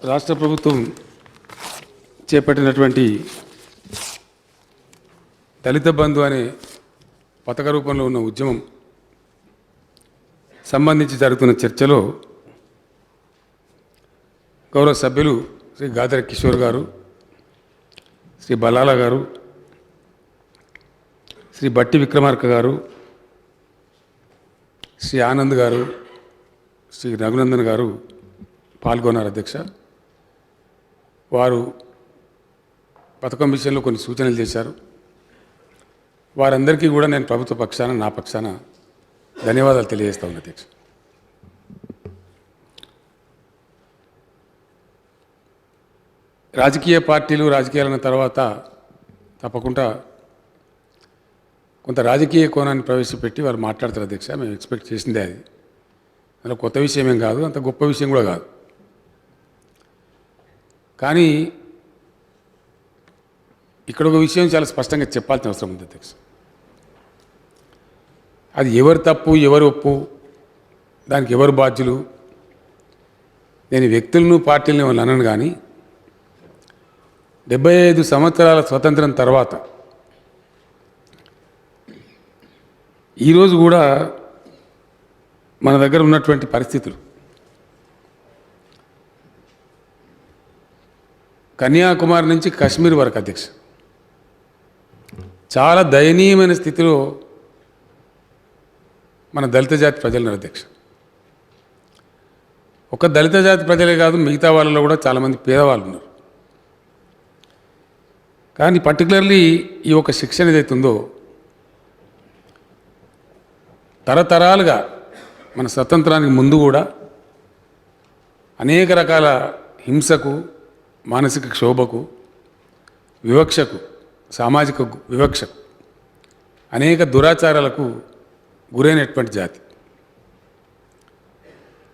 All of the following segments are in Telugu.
రాష్ట్ర ప్రభుత్వం చేపట్టినటువంటి దళిత బంధు అనే పథక రూపంలో ఉన్న ఉద్యమం సంబంధించి జరుగుతున్న చర్చలో గౌరవ సభ్యులు శ్రీ గాదరి కిషోర్ గారు, శ్రీ బలాల గారు, శ్రీ బట్టి విక్రమార్క గారు, శ్రీ ఆనంద్ గారు, శ్రీ రఘునందన్ గారు పాల్గొన్నారు. అధ్యక్ష, వారు పథకం విషయంలో కొన్ని సూచనలు చేశారు. వారందరికీ కూడా నేను ప్రభుత్వ పక్షాన, నా పక్షాన ధన్యవాదాలు తెలియజేస్తా ఉన్నా. అధ్యక్ష, రాజకీయ పార్టీలు రాజకీయాలన్న తర్వాత తప్పకుండా కొంత రాజకీయ కోణాన్ని ప్రవేశపెట్టి వారు మాట్లాడతారు. అధ్యక్ష, మేము ఎక్స్పెక్ట్ చేసిందే అది. అందులో కొత్త విషయం ఏం కాదు, అంత గొప్ప విషయం కూడా కాదు. కానీ ఇక్కడ ఒక విషయం చాలా స్పష్టంగా చెప్పాల్సిన అవసరం ఉంది. అధ్యక్ష, అది ఎవరు తప్పు ఎవరు ఒప్పు, దానికి ఎవరు బాధ్యులు, నేను వ్యక్తులను పార్టీలను వాళ్ళు అనను. కానీ 75 సంవత్సరాల స్వతంత్రం తర్వాత ఈరోజు కూడా మన దగ్గర ఉన్నటువంటి పరిస్థితులు, కన్యాకుమారి నుంచి కాశ్మీర్ వరకు అధ్యక్ష, చాలా దయనీయమైన స్థితిలో మన దళిత జాతి ప్రజలు ఉన్నారు. అధ్యక్ష, ఒక దళిత జాతి ప్రజలే కాదు, మిగతా వాళ్ళలో కూడా చాలామంది పేదవాళ్ళు ఉన్నారు. కానీ పర్టికులర్లీ ఈ ఒక శిక్షణ ఏదైతే ఉందో, తరతరాలుగా మన స్వతంత్రానికి ముందు కూడా అనేక రకాల హింసకు, మానసిక క్షోభకు, వివక్షకు, సామాజిక వివక్షకు, అనేక దురాచారాలకు గురైనటువంటి జాతి.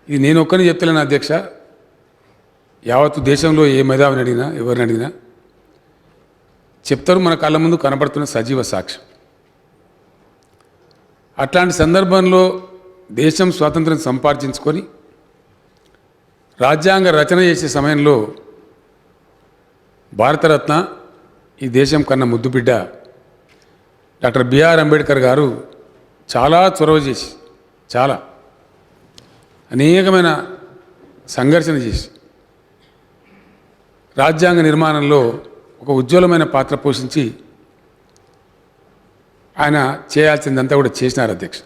ఇది నేను ఒక్కరిని చెప్తలేను అధ్యక్ష, యావత్తు దేశంలో ఏ మేధావిని అడిగినా, ఎవరిని అడిగినా చెప్తారు. మన కళ్ళ ముందు కనబడుతున్న సజీవ సాక్ష్యం. అట్లాంటి సందర్భంలో దేశం స్వాతంత్రం సంపాదించుకొని రాజ్యాంగ రచన చేసే సమయంలో భారతరత్న, ఈ దేశం కన్నా ముద్దు బిడ్డ డాక్టర్ బిఆర్ అంబేద్కర్ గారు చాలా చొరవ చేసి, చాలా అనేకమైన సంఘర్షణ చేసి రాజ్యాంగ నిర్మాణంలో ఒక ఉజ్వలమైన పాత్ర పోషించి ఆయన చేయాల్సిందంతా కూడా చేసినారు. అధ్యక్ష,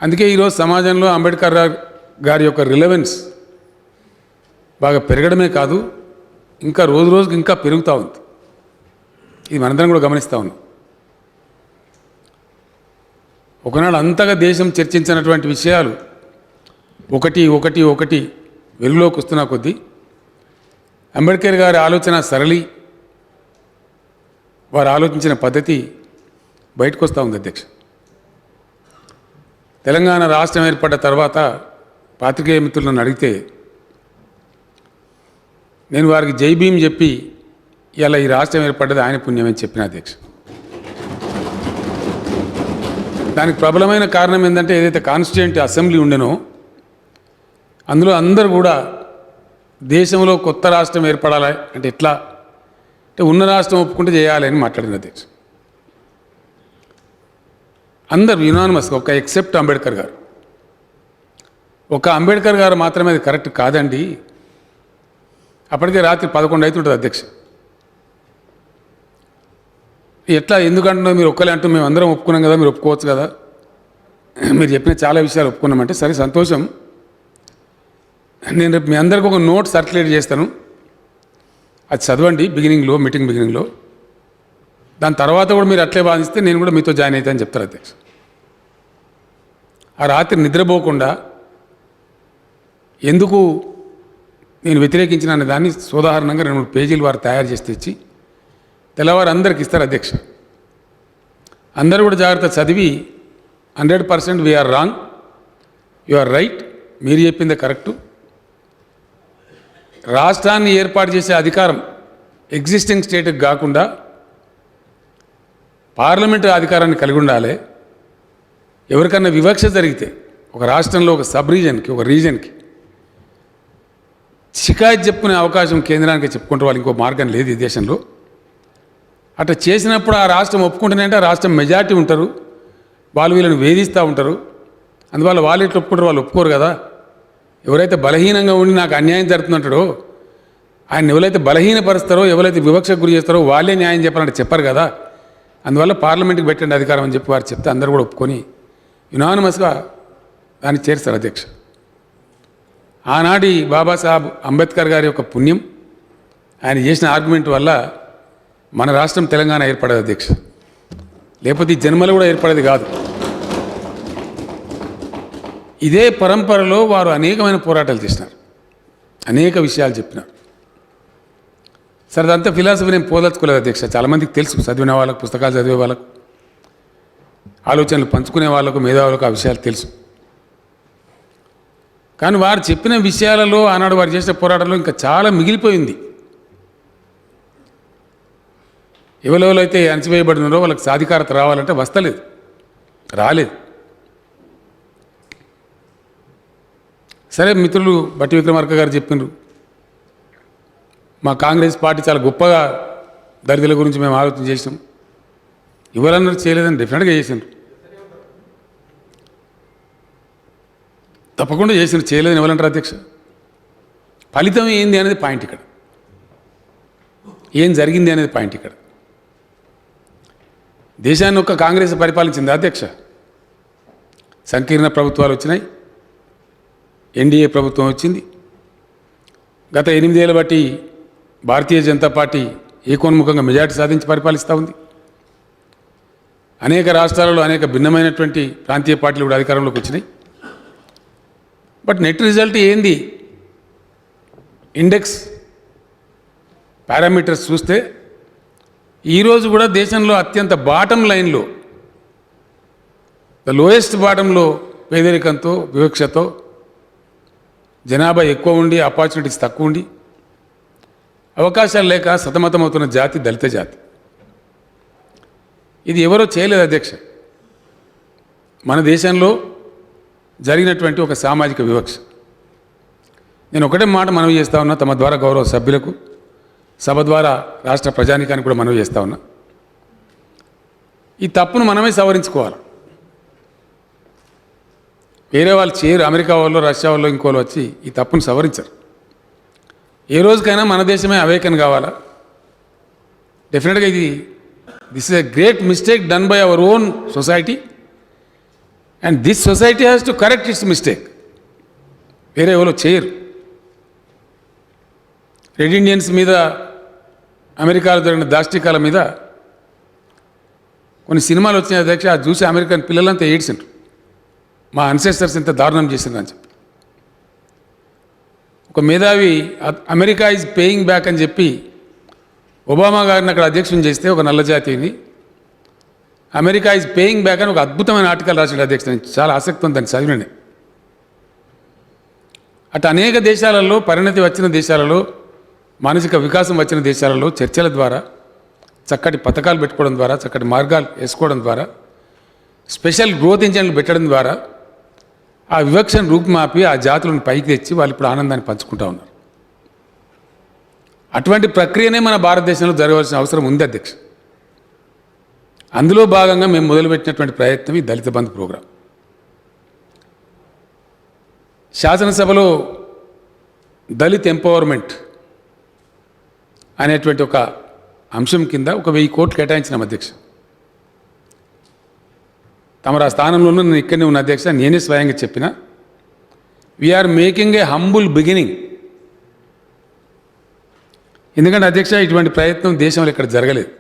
అందుకే ఈరోజు సమాజంలో అంబేద్కర్ గారి యొక్క రిలవెన్స్ బాగా పెరగడమే కాదు, ఇంకా రోజు రోజుకి ఇంకా పెరుగుతూ ఉంది. ఇది మనందరం కూడా గమనిస్తూ ఉన్నాం. ఒకనాడు అంతగా దేశం చర్చించినటువంటి విషయాలు ఒకటి ఒకటి ఒకటి వెలుగులోకి వస్తున్న కొద్దీ అంబేద్కర్ గారి ఆలోచన సరళి, వారు ఆలోచించిన పద్ధతి బయటకు వస్తూ ఉంది. అధ్యక్ష, తెలంగాణ రాష్ట్రం ఏర్పడ్డ తర్వాత పాత్రికేయ మిత్రులను అడిగితే నేను వారికి జై భీమ్ చెప్పి ఇలా ఈ రాష్ట్రం ఏర్పడ్డది ఆయన పుణ్యమని చెప్పిన. అధ్యక్ష, దానికి ప్రబలమైన కారణం ఏంటంటే, ఏదైతే కాన్స్టిట్యూయెంట్ అసెంబ్లీ ఉండేనో అందులో అందరూ కూడా దేశంలో కొత్త రాష్ట్రం ఏర్పడాలి అంటే ఎట్లా అంటే ఉన్న రాష్ట్రం ఒప్పుకుంటే చేయాలి అని మాట్లాడిన. అధ్యక్ష, అందరు యునానిమస్గా, ఒక ఎక్సెప్ట్ అంబేద్కర్ గారు, ఒక అంబేద్కర్ గారు మాత్రమే అది కరెక్ట్ కాదండి. అప్పటికే రాత్రి 11 అవుతుంటుంది. అధ్యక్ష, ఎట్లా ఎందుకంటున్నా మీరు ఒక్కలే అంటూ మేము అందరం ఒప్పుకున్నాం కదా, మీరు ఒప్పుకోవచ్చు కదా, మీరు చెప్పిన చాలా విషయాలు ఒప్పుకున్నామంటే సరే సంతోషం, నేను రేపు మీ అందరికీ ఒక నోట్ సర్క్యులేట్ చేస్తాను, అది చదవండి బిగినింగ్లో, మీటింగ్ బిగినింగ్లో, దాని తర్వాత కూడా మీరు అట్లే బాధిస్తే నేను కూడా మీతో జాయిన్ అవుతానని చెప్తారు. అధ్యక్ష, ఆ రాత్రి నిద్రపోకుండా ఎందుకు నేను వ్యతిరేకించిన అనే దాన్ని సోదాహరణంగా 2-3 పేజీలు వారు తయారు చేసి తెచ్చి తెల్లవారు అందరికి ఇస్తారు. అధ్యక్ష, అందరూ కూడా జాగ్రత్త చదివి 100% we are wrong, you are right, మీరు చెప్పిందే కరెక్టు, రాష్ట్రాన్ని ఏర్పాటు చేసే అధికారం ఎగ్జిస్టింగ్ స్టేట్కి కాకుండా పార్లమెంటు అధికారాన్ని కలిగి ఉండాలి. ఎవరికన్నా వివక్ష జరిగితే ఒక రాష్ట్రంలో ఒక సబ్ రీజన్కి, ఒక రీజన్కి షికాయత్ చెప్పుకునే అవకాశం కేంద్రానికి చెప్పుకుంటే వాళ్ళు ఇంకో మార్గం లేదు ఈ దేశంలో. అట్లా చేసినప్పుడు ఆ రాష్ట్రం ఒప్పుకుంటేనంటే ఆ రాష్ట్రం మెజార్టీ ఉంటారు, వాళ్ళు వీళ్ళని వేధిస్తూ ఉంటారు. అందువల్ల వాళ్ళు ఎట్లా ఒప్పుకుంటారు, వాళ్ళు ఒప్పుకోరు కదా. ఎవరైతే బలహీనంగా ఉండి నాకు అన్యాయం జరుగుతుందంటాడో ఆయన ఎవరైతే బలహీనపరుస్తారో, ఎవరైతే వివక్షకు గురి చేస్తారో వాళ్ళే న్యాయం చెప్పాలంటే చెప్పరు కదా. అందువల్ల పార్లమెంట్కి పెట్టండి అధికారం అని చెప్పి వారు చెప్తే అందరూ కూడా ఒప్పుకొని యునానిమస్గా దాన్ని చేరుస్తారు అధ్యక్ష. ఆనాటి బాబాసాహెబ్ అంబేద్కర్ గారి యొక్క పుణ్యం, ఆయన చేసిన ఆర్గ్యుమెంట్ వల్ల మన రాష్ట్రం తెలంగాణ ఏర్పడేది అధ్యక్ష. లేకపోతే ఈ జన్మలో కూడా ఏర్పడేది కాదు. ఇదే పరంపరలో వారు అనేకమైన పోరాటాలు చేసినారు, అనేక విషయాలు చెప్పినారు. సరే అదంతా ఫిలాసఫీ నేను పోదలుచుకోలేదు అధ్యక్ష. చాలామందికి తెలుసు, చదివిన వాళ్ళకు, పుస్తకాలు చదివే వాళ్ళకు, ఆలోచనలు పంచుకునే వాళ్ళకు, మేధావులకు ఆ విషయాలు తెలుసు. కానీ వారు చెప్పిన విషయాలలో, ఆనాడు వారు చేసిన పోరాటంలో ఇంకా చాలా మిగిలిపోయింది. ఎవరెవరైతే అణచివేయబడినారో వాళ్ళకి సాధికారత రావాలంటే వస్తలేదు, రాలేదు. సరే మిత్రులు బట్టి విక్రమార్క గారు చెప్పినారు, మా కాంగ్రెస్ పార్టీ చాలా గొప్పగా దళితుల గురించి మేము ఆలోచన చేసినాం. ఎవరన్నారు చేయలేదని డెఫినెట్గా చేసినారు, తప్పకుండా చేసినారు. చేయలేదని ఎవరంటారు అధ్యక్ష? ఫలితం ఏంది అనేది పాయింట్ ఇక్కడ, ఏం జరిగింది అనేది పాయింట్ ఇక్కడ. దేశాన్ని ఒక్క కాంగ్రెస్ పరిపాలించింది అధ్యక్ష. సంకీర్ణ ప్రభుత్వాలు వచ్చినాయి, ఎన్డీఏ ప్రభుత్వం వచ్చింది. గత 8 ఏళ్ళ బట్టి భారతీయ జనతా పార్టీ ఏకోన్ముఖంగా మెజార్టీ సాధించి పరిపాలిస్తూ ఉంది. అనేక రాష్ట్రాలలో అనేక భిన్నమైనటువంటి ప్రాంతీయ పార్టీలు కూడా అధికారంలోకి వచ్చినాయి. బట్ నెట్ రిజల్ట్ ఏంది? ఇండెక్స్ పారామీటర్స్ చూస్తే ఈరోజు కూడా దేశంలో అత్యంత బాటం లైన్లో, ద లోయెస్ట్ బాటంలో పేదరికంతో, వివక్షతో, జనాభా ఎక్కువ ఉండి ఆపర్చునిటీస్ తక్కువ ఉండి అవకాశాలు లేక సతమతమవుతున్న జాతి దళిత జాతి. ఇది ఎవరో చేయలేదు అధ్యక్ష. మన దేశంలో జరిగినటువంటి ఒక సామాజిక వివక్ష. నేను ఒకటే మాట మనవి చేస్తా ఉన్నా, తమ ద్వారా గౌరవ సభ్యులకు, సభ ద్వారా రాష్ట్ర ప్రజానికానికి కూడా మనవి చేస్తా ఉన్నా, ఈ తప్పును మనమే సవరించుకోవాలి. వేరే వాళ్ళు చేయరు, అమెరికా వాళ్ళు, రష్యా వాళ్ళు, ఇంకోళ్ళు వచ్చి ఈ తప్పును సవరించరు. ఏ రోజుకైనా మన దేశమే అవేకన్ కావాలా? డెఫినెట్గా this is a great mistake done by our own society and this society has to correct it's mistake. వేరే ఎవరో చేయరు. రెడ్ ఇండియన్స్ మీద అమెరికాలో జరిగిన దాష్టికాల మీద కొన్ని సినిమాలు వచ్చినాయి అధ్యక్ష. అది చూసి అమెరికన్ పిల్లలంతా ఏడ్చిండ్రు, మా అన్సెస్టర్స్ ఇంత దారుణం చేసిండ్రు అని చెప్పి. ఒక మేధావి అమెరికా ఈజ్ పేయింగ్ బ్యాక్ అని చెప్పి ఒబామా గారిని అక్కడ అధ్యక్షుని చేస్తే, ఒక నల్ల జాతిని, అమెరికా ఈజ్ పేయింగ్ బ్యాక్ అని ఒక అద్భుతమైన ఆర్టికల్ రాసిన అధ్యక్షుడు. చాలా ఆసక్తి ఉంది దాన్ని చదివినండి. అటు అనేక దేశాలలో, పరిణతి వచ్చిన దేశాలలో, మానసిక వికాసం వచ్చిన దేశాలలో చర్చల ద్వారా, చక్కటి పథకాలు పెట్టుకోవడం ద్వారా, చక్కటి మార్గాలు వేసుకోవడం ద్వారా, స్పెషల్ గ్రోత్ ఇంజన్లు పెట్టడం ద్వారా ఆ వివక్షను రూపుమాపి ఆ జాతులను పైకి తెచ్చి వాళ్ళు ఇప్పుడు ఆనందాన్ని పంచుకుంటూ ఉన్నారు. అటువంటి ప్రక్రియనే మన భారతదేశంలో జరగవలసిన అవసరం ఉంది అధ్యక్ష. అందులో భాగంగా మేము మొదలుపెట్టినటువంటి ప్రయత్నం ఈ దళిత బంధు ప్రోగ్రాం. శాసనసభలో దళిత్ ఎంపవర్మెంట్ అనేటువంటి ఒక అంశం కింద 1000 కోట్లు కేటాయించినాం అధ్యక్ష. తమరు ఆ స్థానంలోనూ నేను ఇక్కడనే ఉన్న అధ్యక్ష, నేనే స్వయంగా చెప్పిన, we are making a humble beginning. ఎందుకంటే అధ్యక్ష, ఇటువంటి ప్రయత్నం దేశంలో ఇక్కడ జరగలేదు,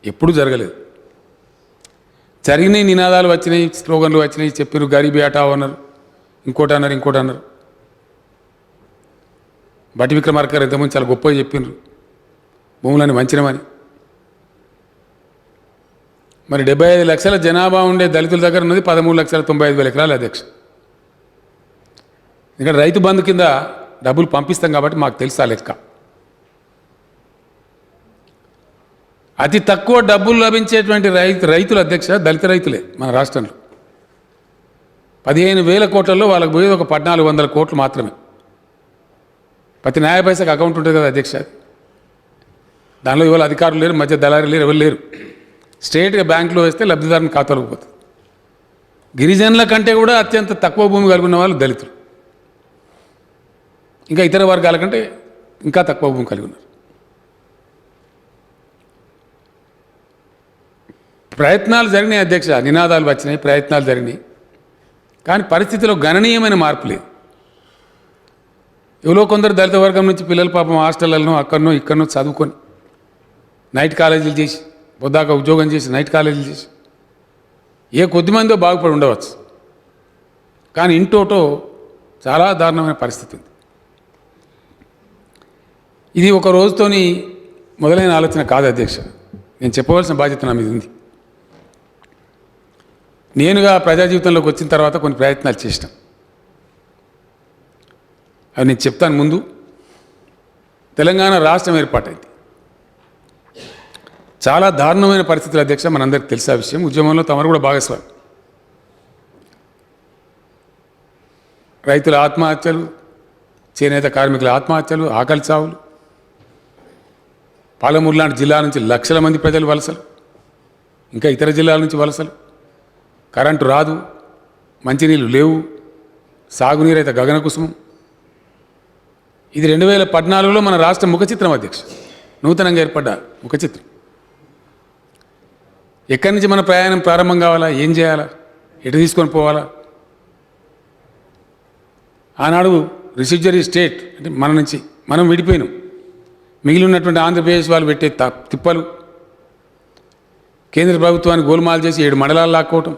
ఎప్పుడు జరగలేదు. జరిగినాయి, నినాదాలు వచ్చినాయి, స్లోగన్లు వచ్చినాయి, చెప్పారు గరీబీ హటావో అన్నారు, ఇంకోటి అన్నారు. బట్టి విక్రమార్క గారు ఇంతకుముందు చాలా గొప్పగా చెప్పిండ్రు, భూములని వంచినమని. మరి 75 లక్షల జనాభా ఉండే దళితుల దగ్గర ఉన్నది 13,95,000 ఎకరాలు అధ్యక్ష. ఇక్కడ రైతు బంధు కింద డబ్బులు పంపిస్తాం కాబట్టి మాకు తెలుసా లెక్క. అతి తక్కువ డబ్బులు లభించేటువంటి రైతులు అధ్యక్ష దళిత రైతులే మన రాష్ట్రంలో. 15,000 కోట్లలో వాళ్ళకు పోయేది ఒక 1,400 కోట్లు మాత్రమే. ప్రతి న్యాయ పైసకు అకౌంట్ ఉంటుంది కదా అధ్యక్ష. దానిలో ఇవాళ అధికారులు లేరు, మధ్య దళారీ లేరు, ఎవరు లేరు. స్ట్రైట్గా బ్యాంకులో వేస్తే లబ్ధిదారుని ఖాతాలోకి పోతుంది. గిరిజనుల కంటే కూడా అత్యంత తక్కువ భూమి కలిగిన వాళ్ళు దళితులు, ఇంకా ఇతర వర్గాల కంటే ఇంకా తక్కువ భూమి కలిగి ఉన్నారు. ప్రయత్నాలు జరిగినాయి అధ్యక్ష, నినాదాలు వచ్చినాయి, ప్రయత్నాలు జరిగినాయి, కానీ పరిస్థితిలో గణనీయమైన మార్పు లేదు. ఎవరో కొందరు దళిత వర్గం నుంచి పిల్లలు పాపం హాస్టళ్లను అక్కడనో ఇక్కడనో చదువుకొని నైట్ కాలేజీలు చేసి పొద్దాక ఉద్యోగం చేసి నైట్ కాలేజీలు చేసి ఏ కొద్దిమందో బాగుపడి ఉండవచ్చు, కానీ ఇంటోటో చాలా దారుణమైన పరిస్థితి ఉంది. ఇది ఒక రోజుతోని మొదలైన ఆలోచన కాదు అధ్యక్ష. నేను చెప్పవలసిన బాధ్యత నా మీద ఉంది. నేనుగా ప్రజా జీవితంలోకి వచ్చిన తర్వాత కొన్ని ప్రయత్నాలు చేసినాం, అవి నేను చెప్తాను. ముందు తెలంగాణ రాష్ట్రం ఏర్పాటైంది. చాలా దారుణమైన పరిస్థితులు అధ్యక్ష, మనందరికీ తెలిసే విషయం. ఉద్యమంలో తమరు కూడా భాగస్వామి. రైతుల ఆత్మహత్యలు, చేనేత కార్మికుల ఆత్మహత్యలు, ఆకలి చావులు, పాలమూరు లాంటి జిల్లా నుంచి లక్షల మంది ప్రజలు వలసలు, ఇంకా ఇతర జిల్లాల నుంచి వలసలు, కరెంటు రాదు, మంచినీళ్ళు లేవు, సాగునీరు అయితే గగన కుసుమం. ఇది 2014లో మన రాష్ట్ర ముఖ చిత్రం అధ్యక్ష, నూతనంగా ఏర్పడ్డ ముఖ చిత్రం. ఎక్కడి నుంచి మన ప్రయాణం ప్రారంభం కావాలా, ఏం చేయాలా, ఎటు తీసుకొని పోవాలా? ఆనాడు రిసిడ్యూరీ స్టేట్ అంటే మన నుంచి మనం విడిపోయినాం. మిగిలి ఉన్నటువంటి ఆంధ్రప్రదేశ్ వాళ్ళు పెట్టే తిప్పలు, కేంద్ర ప్రభుత్వాన్ని గోల్మాల్ చేసి 7 మండలాలు లాక్కోవటం,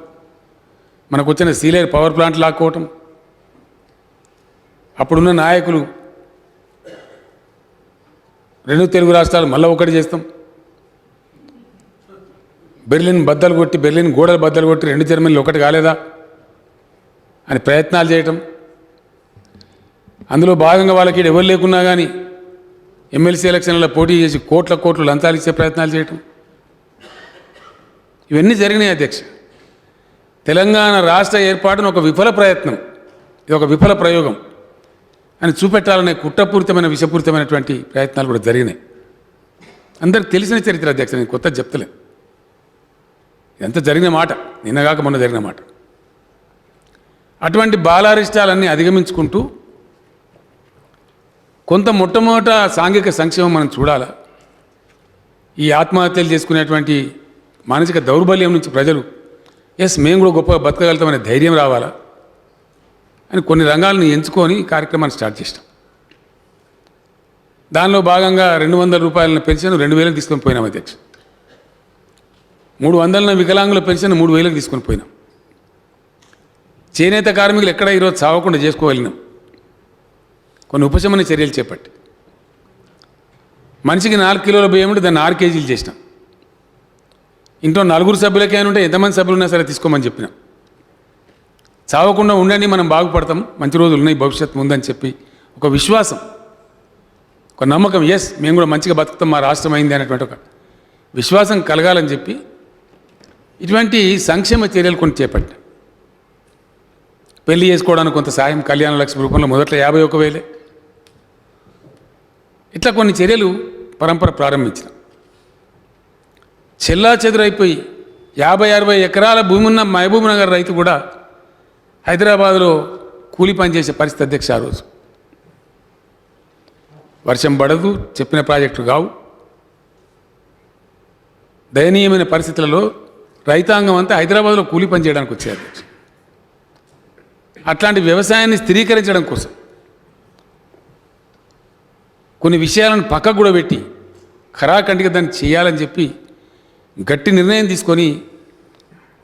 మనకు వచ్చిన సీలేరు పవర్ ప్లాంట్ లాక్కోవటం, అప్పుడున్న నాయకులు 2 తెలుగు రాష్ట్రాలు మళ్ళీ ఒకటి చేస్తాం, బెర్లిన్ బద్దలు కొట్టి, బెర్లిన్ గోడలు బద్దలు కొట్టి 2 జర్మనీలు ఒకటి కాలేదా అని ప్రయత్నాలు చేయటం. అందులో భాగంగా వాళ్ళకి ఎవరు లేకున్నా కానీ ఎమ్మెల్సీ ఎలక్షన్లలో పోటీ చేసి కోట్లు లంచాలు ఇచ్చే ప్రయత్నాలు చేయటం, ఇవన్నీ జరిగినాయి అధ్యక్ష. తెలంగాణ రాష్ట్ర ఏర్పాటును ఒక విఫల ప్రయత్నం, ఇది ఒక విఫల ప్రయోగం అని చూపెట్టాలనే కుట్రపూరితమైన విషపూరితమైనటువంటి ప్రయత్నాలు కూడా జరిగినాయి. అందరికి తెలిసిన చరిత్ర అధ్యక్ష, నేను కొత్త చెప్తలేదు. ఇదంతా జరిగిన మాట, నిన్నగాక మొన్న జరిగిన మాట. అటువంటి బాలారిష్టాలన్నీ అధిగమించుకుంటూ కొంత మొట్టమొదట సాంఘిక సంక్షేమం మనం చూడాలా. ఈ ఆత్మహత్యలు చేసుకునేటువంటి మానసిక దౌర్బల్యం నుంచి ప్రజలు మేము కూడా గొప్పగా బతకగలుగుతామనే ధైర్యం రావాలా అని కొన్ని రంగాలను ఎంచుకొని ఈ కార్యక్రమాన్ని స్టార్ట్ చేసినాం. దానిలో భాగంగా 200 రూపాయల పెన్షన్ 2000కి తీసుకొని పోయినాం అధ్యక్ష. 300 వికలాంగుల పెన్షన్ 3000కి తీసుకొని పోయినాం. చేనేత కార్మికులు ఎక్కడ ఈరోజు చావకుండా చేసుకోగలిగినాం కొన్ని ఉపశమన చర్యలు చేపట్టి. మనిషికి 4 కిలోల బియ్యం ఉంటే దాన్ని 6 కేజీలు చేసినాం. ఇంట్లో 4 సభ్యులకే ఉంటే ఎంతమంది సభ్యులు ఉన్నా సరే తీసుకోమని చెప్పినాం. చావకుండా ఉండండి, మనం బాగుపడతాం, మంచి రోజులు ఉన్నాయి, భవిష్యత్తు ఉందని చెప్పి ఒక విశ్వాసం, ఒక నమ్మకం, మేము కూడా మంచిగా బతుకుతాం, మా రాష్ట్రం అయింది అనేటువంటి ఒక విశ్వాసం కలగాలని చెప్పి ఇటువంటి సంక్షేమ చర్యలు కొన్ని చేపట్టాం. పెళ్లి చేసుకోవడానికి కొంత సాయం, కళ్యాణ లక్ష్మి రూపంలో మొదట్లో 51,000. ఇట్లా కొన్ని చర్యలు పరంపర ప్రారంభించిన. చెల్లా చెదురైపోయి 50-60 ఎకరాల భూమి ఉన్న మహబూబ్ నగర్ రైతు కూడా హైదరాబాద్లో కూలి పని చేసే పరిస్థితి అధ్యక్ష. ఆ రోజు వర్షం పడదు, చెప్పిన ప్రాజెక్టులు కావు, దయనీయమైన పరిస్థితులలో రైతాంగం అంతా హైదరాబాద్లో కూలి పని చేయడానికి వచ్చే అధ్యక్ష. అట్లాంటి వ్యవసాయాన్ని స్థిరీకరించడం కోసం కొన్ని విషయాలను పక్కకు కూడా పెట్టి ఖరాఖండిగా దాన్ని చేయాలని చెప్పి గట్టి నిర్ణయం తీసుకొని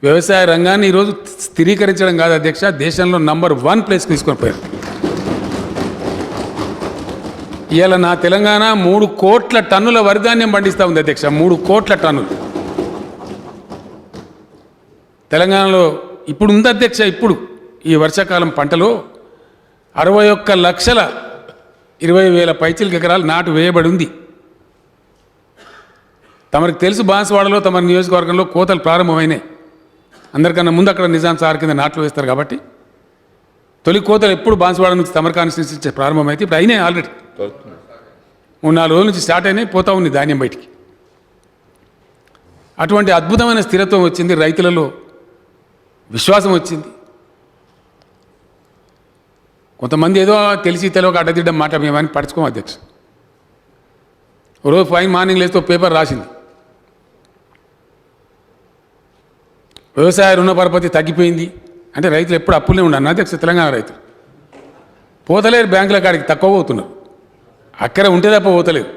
వ్యవసాయ రంగాన్ని ఈరోజు స్థిరీకరించడం కాదు అధ్యక్ష, దేశంలో నంబర్ 1 ప్లేస్కి తీసుకొని పోయారు. ఇవాళ నా తెలంగాణ 3 కోట్ల టన్నుల వరిధాన్యం పండిస్తూ ఉంది అధ్యక్ష. 3 కోట్ల టన్నులు తెలంగాణలో ఇప్పుడు ఉంది అధ్యక్ష. ఇప్పుడు ఈ వర్షాకాలం పంటలో 61,20,000 పైచిలకు ఎకరాలు నాటు వేయబడి ఉంది. తమరికి తెలుసు, బాన్స్వాడలో తమ నియోజకవర్గంలో కోతలు ప్రారంభమైనాయి. అందరికన్నా ముందు అక్కడ నిజాం సార్ కింద నాట్లు వేస్తారు కాబట్టి తొలి కోతలు ఎప్పుడు బాన్స్వాడ నుంచి తమర్ కాన్స్టిట్యూన్సీ ప్రారంభమైతే ఇప్పుడు అయినాయి ఆల్రెడీ. 3-4 రోజుల నుంచి స్టార్ట్ అయినాయి, పోతా ఉంది ధాన్యం బయటికి. అటువంటి అద్భుతమైన స్థిరత్వం వచ్చింది, రైతులలో విశ్వాసం వచ్చింది. కొంతమంది ఏదో తెలిసి తెలియక అడ్డదిడ్డం మాట మేమని పడుచుకోం అధ్యక్ష. రోజు ఫైన్ మార్నింగ్ లేస్తే పేపర్ రాసింది, వ్యవసాయ రుణ పరపతి తగ్గిపోయింది అంటే రైతులు ఎప్పుడు అప్పులే ఉండను అధ్యక్ష. తెలంగాణ రైతులు పోతలేరు, బ్యాంకుల కాడికి తక్కువ పోతున్నారు, అక్కడే ఉంటే తప్ప పోతలేదు.